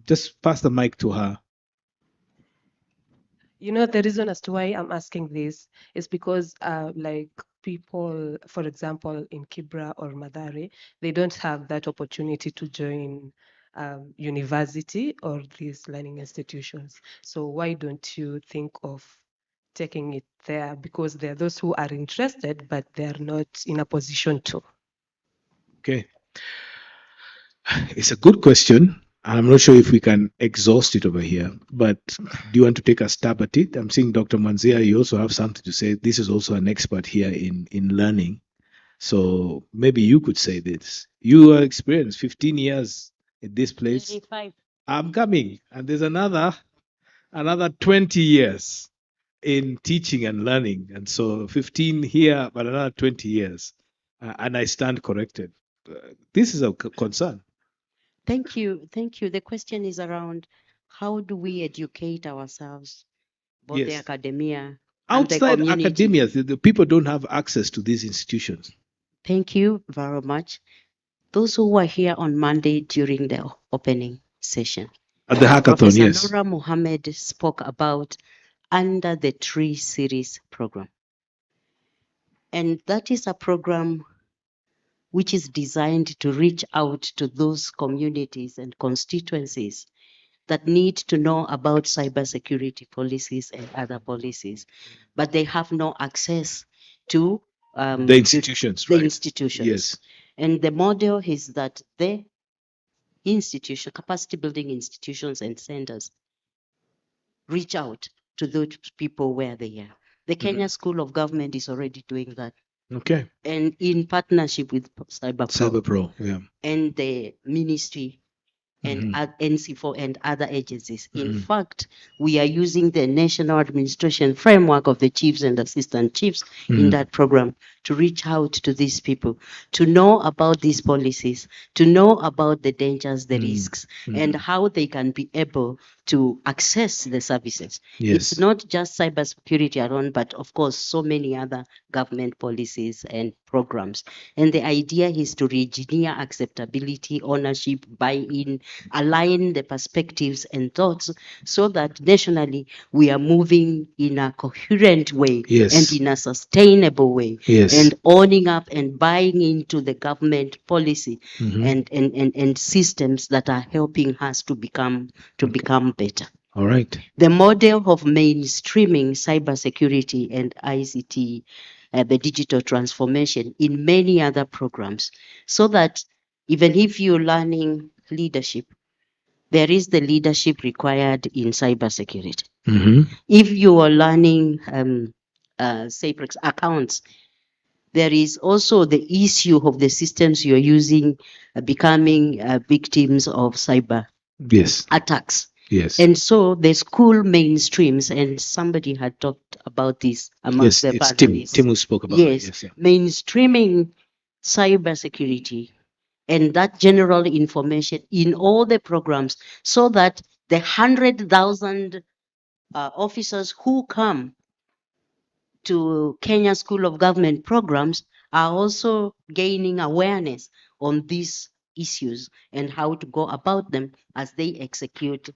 Just pass the mic to her. You know, the reason as to why I'm asking this is because, like people, for example, in Kibra or Madare, they don't have that opportunity to join university or these learning institutions. So why don't you think of taking it there? Because there are those who are interested, but they are not in a position to. Okay. It's a good question. I'm not sure if we can exhaust it over here, but do you want to take a stab at it? I'm seeing Dr. Manzia, you also have something to say. This is also an expert here in learning. So maybe you could say this. You are experienced 15 years in this place. 35. I'm coming. And there's another 20 years in teaching and learning. And so 15 here, but another 20 years. And I stand corrected. This is a concern. Thank you. Thank you. The question is around, how do we educate ourselves, both the Yes. academia and the Outside community? academia, the people don't have access to these institutions. Thank you very much. Those who were here on Monday during the opening session. At the hackathon, Professor yes. Nora Mohammed spoke about Under the Tree series program. And that is a program which is designed to reach out to those communities and constituencies that need to know about cybersecurity policies and other policies, but they have no access to The institutions, the right? institutions. Yes. And the model is that the institution, capacity building institutions and centers reach out to those people where they are. The Kenya School of Government is already doing that. Okay. And in partnership with CyberPro. CyberPro, yeah. And the Ministry and NC4 and other agencies. In Mhm. fact, we are using the national administration framework of the chiefs and assistant chiefs in Mhm. that program to reach out to these people, to know about these policies, to know about the dangers, the risks, and how they can be able to access the services. Yes. It's not just cybersecurity alone, but of course, so many other government policies and programs. And the idea is to re-engineer acceptability, ownership, buy-in, align the perspectives and thoughts so that nationally we are moving in a coherent way Yes. and in a sustainable way, Yes. and owning up and buying into the government policy Mhm. and systems that are helping us to become better. All right. The model of mainstreaming cybersecurity and ICT, the digital transformation in many other programs, so that even if you're learning leadership, there is the leadership required in cybersecurity. Mhm. If you are learning, say, for accounts, there is also the issue of the systems you're using becoming victims of cyber Yes. attacks. Yes. And so the school mainstreams, and somebody had talked about this amongst Yes. the It's Tim. panelists. Tim who spoke about it. Yes, Yes. Yeah. mainstreaming cybersecurity and that general information in all the programs so that the 100,000 officers who come to Kenya School of Government programs are also gaining awareness on these issues and how to go about them as they execute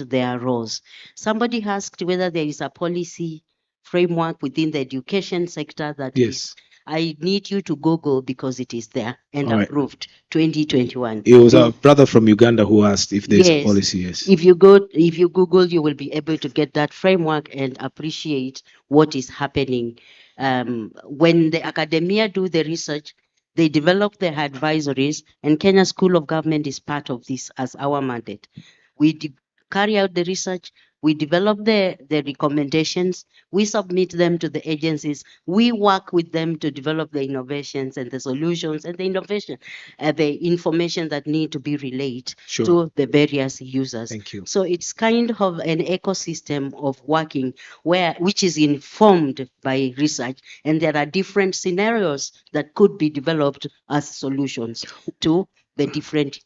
their roles. Somebody asked whether there is a policy framework within the education sector that Yes. is. I need you to Google because it is there and All right. approved 2021. It was our brother from Uganda who asked if there's a Yes. policy. Yes. If you Google, you will be able to get that framework and appreciate what is happening. When the academia do the research, they develop their advisories, and Kenya School of Government is part of this as our mandate. We carry out the research, we develop the recommendations, we submit them to the agencies, we work with them to develop the innovations and the solutions and the innovation, the information that need to be relayed Sure. to the various users. Thank you. So it's kind of an ecosystem of working which is informed by research, and there are different scenarios that could be developed as solutions to the different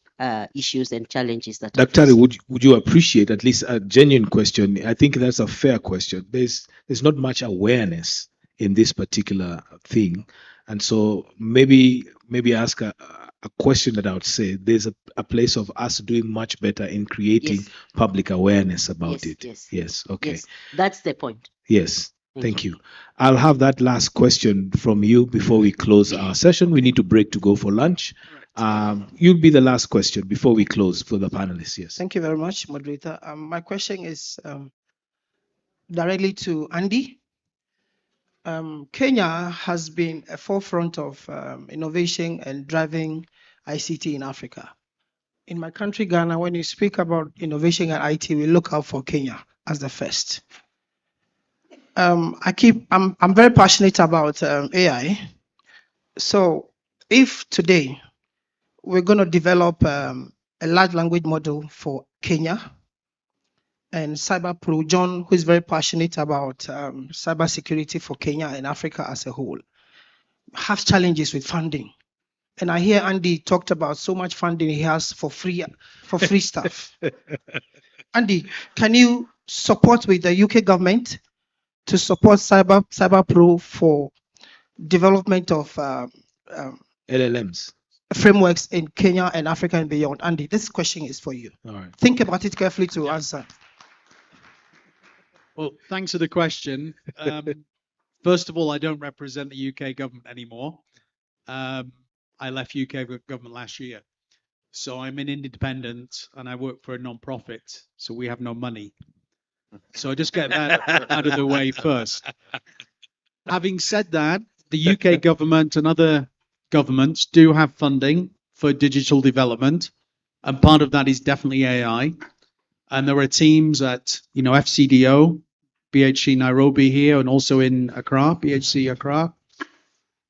issues and challenges that are Dr. faced. Would you appreciate at least a genuine question? I think that's a fair question. There's not much awareness in this particular thing, and so maybe ask a question that I would say there's a place of us doing much better in creating Yes. public awareness about Yes, it. yes. Yes. Okay. Yes, that's the point. Yes. Thank Thank you. I'll have that last question from you before we close our session. We need to break to go for lunch. You'll be the last question before we close for the panelists. Yes. Thank you very much, moderator. My question is directly to Andy. Kenya has been a forefront of innovation and driving ICT in Africa. In my country, Ghana, when you speak about innovation and IT, we look out for Kenya as the first. I'm very passionate about AI. So if today we're going to develop a large language model for Kenya, and CyberPro, John, who is very passionate about cybersecurity for Kenya and Africa as a whole, has challenges with funding. And I hear Andy talked about so much funding he has for free stuff. Andy, can you support with the UK government to support CyberPro for development of LLMs. frameworks in Kenya and Africa and beyond? Andy, this question is for you. All right. Think about it carefully to answer. Well, thanks for the question. First of all, I don't represent the UK government anymore. I left UK government last year. So I'm an independent and I work for a non-profit. So we have no money. So I just get that out of the way first. Having said that, the UK government and other governments do have funding for digital development. And part of that is definitely AI. And there are teams at, FCDO, BHC Nairobi here, and also in Accra, BHC Accra.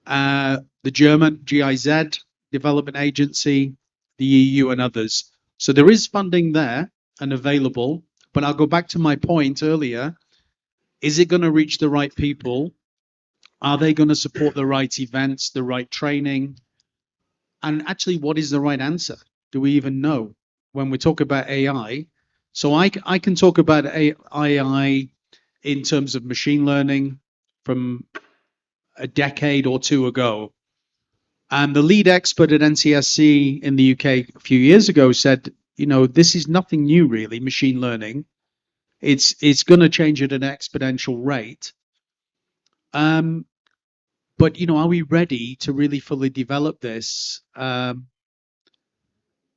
The German GIZ Development Agency, the EU and others. So there is funding there and available, but I'll go back to my point earlier. Is it going to reach the right people? Are they going to support the right events, the right training? And actually, what is the right answer? Do we even know when we talk about AI? So I can talk about AI in terms of machine learning from a decade or two ago. And the lead expert at NCSC in the UK a few years ago said, you know, this is nothing new really, machine learning. It's going to change at an exponential rate. But, you know, are we ready to really fully develop this? I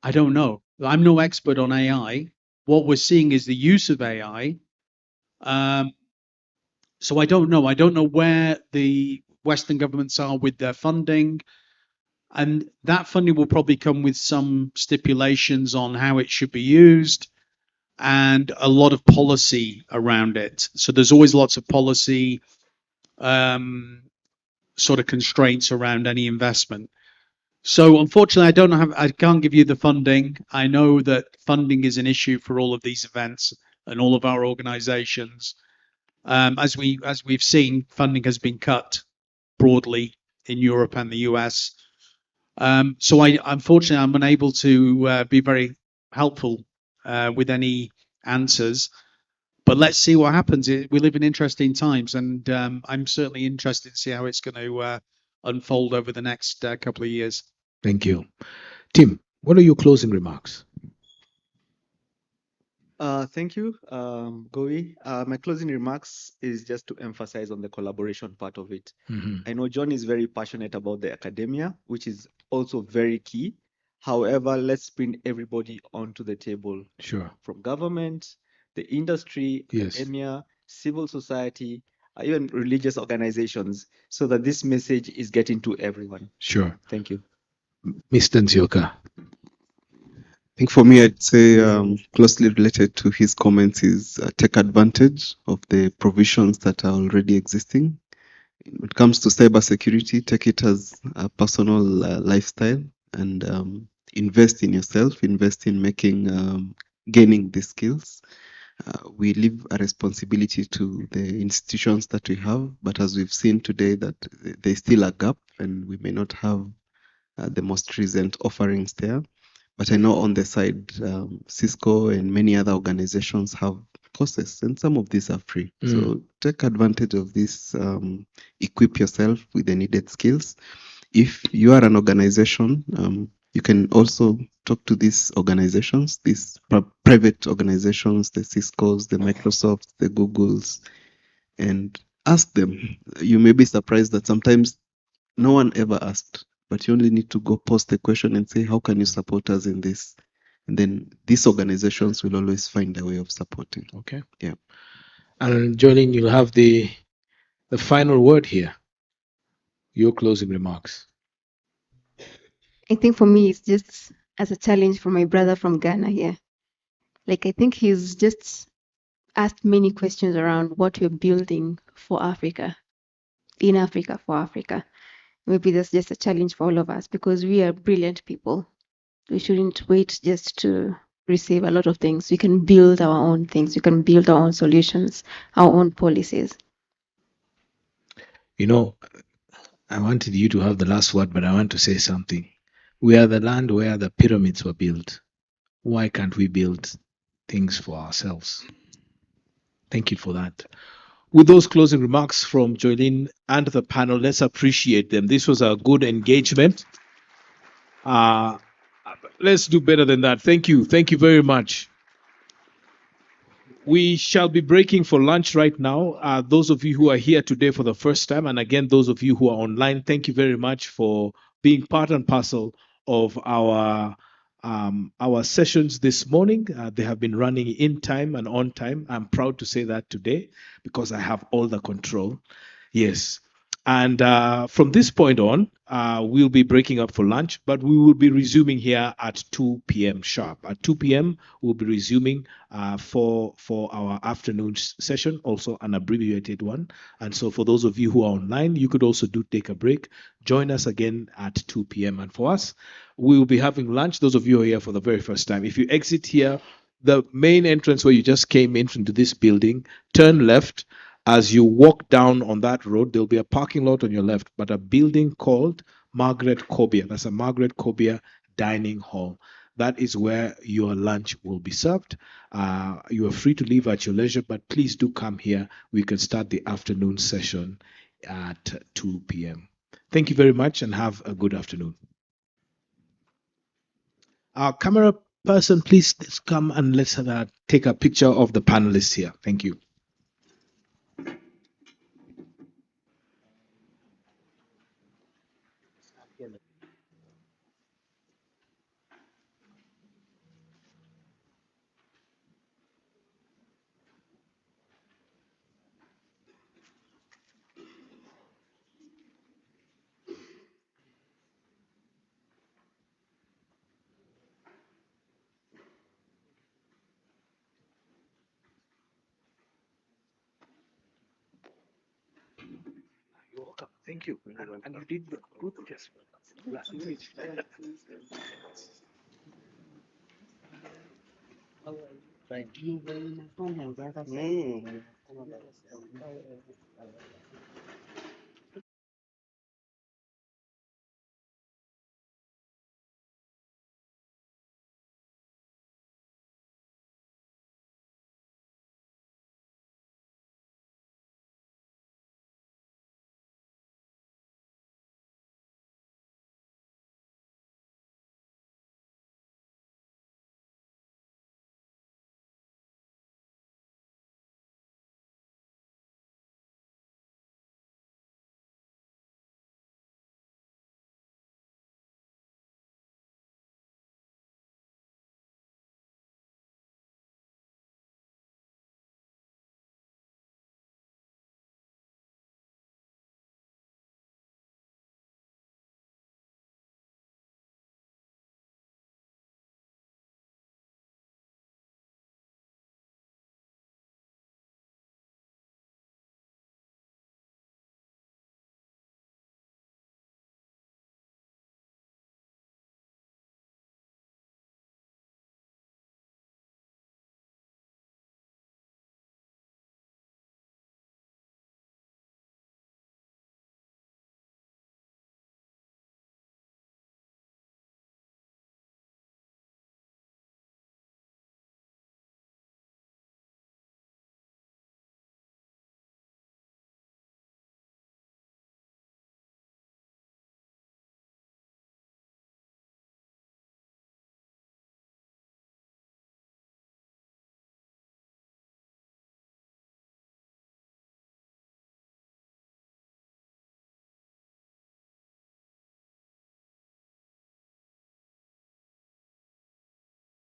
don't know. I'm no expert on AI. What we're seeing is the use of AI. So I don't know. I don't know where the Western governments are with their funding. And that funding will probably come with some stipulations on how it should be used and a lot of policy around it. So there's always lots of policy sort of constraints around any investment. So unfortunately, I can't give you the funding. I know that funding is an issue for all of these events and all of our organizations. As we've seen, funding has been cut broadly in Europe and the US. So unfortunately, I'm unable to be very helpful with any answers. But let's see what happens. We live in interesting times, and I'm certainly interested to see how it's going to unfold over the next couple of years. Thank you. Tim, what are your closing remarks? Thank you, Gowi. My closing remarks is just to emphasize on the collaboration part of it. Mhm. I know John is very passionate about the academia, which is also very key. However, let's bring everybody onto the table. Sure. From government, the industry, Yes. academia, civil society, even religious organizations, so that this message is getting to everyone. Sure. Thank you. Mr. Nzioka. I think for me, I'd say closely related to his comments is take advantage of the provisions that are already existing. When it comes to cybersecurity, take it as a personal lifestyle and invest in yourself, invest in gaining the skills. We leave a responsibility to the institutions that we have, but as we've seen today, that there's still a gap and we may not have the most recent offerings there. But I know on the side, Cisco and many other organizations have courses, and some of these are free. So take advantage of this, equip yourself with the needed skills. If you are an organization, you can also talk to these organizations, these private organizations, the Ciscos, the Microsofts, the Googles, and ask them. You may be surprised that sometimes no one ever asked, but you only need to go post the question and say, how can you support us in this? And then these organizations will always find a way of supporting. Okay. Yeah. And Jolene, you'll have the final word here. Your closing remarks. I think for me, it's just as a challenge for my brother from Ghana here. Like, I think he's just asked many questions around what we're building for Africa, in Africa, for Africa. Maybe that's just a challenge for all of us because we are brilliant people. We shouldn't wait just to receive a lot of things. We can build our own things. We can build our own solutions, our own policies. You know, I wanted you to have the last word, but I want to say something. We are the land where the pyramids were built. Why can't we build things for ourselves? Thank you for that. With those closing remarks from Jolene and the panel, let's appreciate them. This was a good engagement. Let's do better than that. Thank you. Thank you very much. We shall be breaking for lunch right now. Those of you who are here today for the first time, and again, those of you who are online, thank you very much for being part and parcel of our sessions this morning. They have been running in time and on time. I'm proud to say that today because I have all the control. Yes. And from this point on, we'll be breaking up for lunch, but we will be resuming here at 2 p.m. sharp. At 2 p.m., we'll be resuming for our afternoon session, also an abbreviated one. And so for those of you who are online, you could also take a break. Join us again at 2 p.m. And for us, we will be having lunch. Those of you who are here for the very first time, if you exit here, the main entrance where you just came in into this building, turn left. As you walk down on that road, there'll be a parking lot on your left, but a building called Margaret Kobia. That's a Margaret Kobia dining hall. That is where your lunch will be served. You are free to leave at your leisure, but please do come here. We can start the afternoon session at 2 p.m. Thank you very much and have a good afternoon. Our camera person, please come and let's take a picture of the panelists here. Thank you. You're welcome. Thank you. And you did good. Yes. Thank you very much.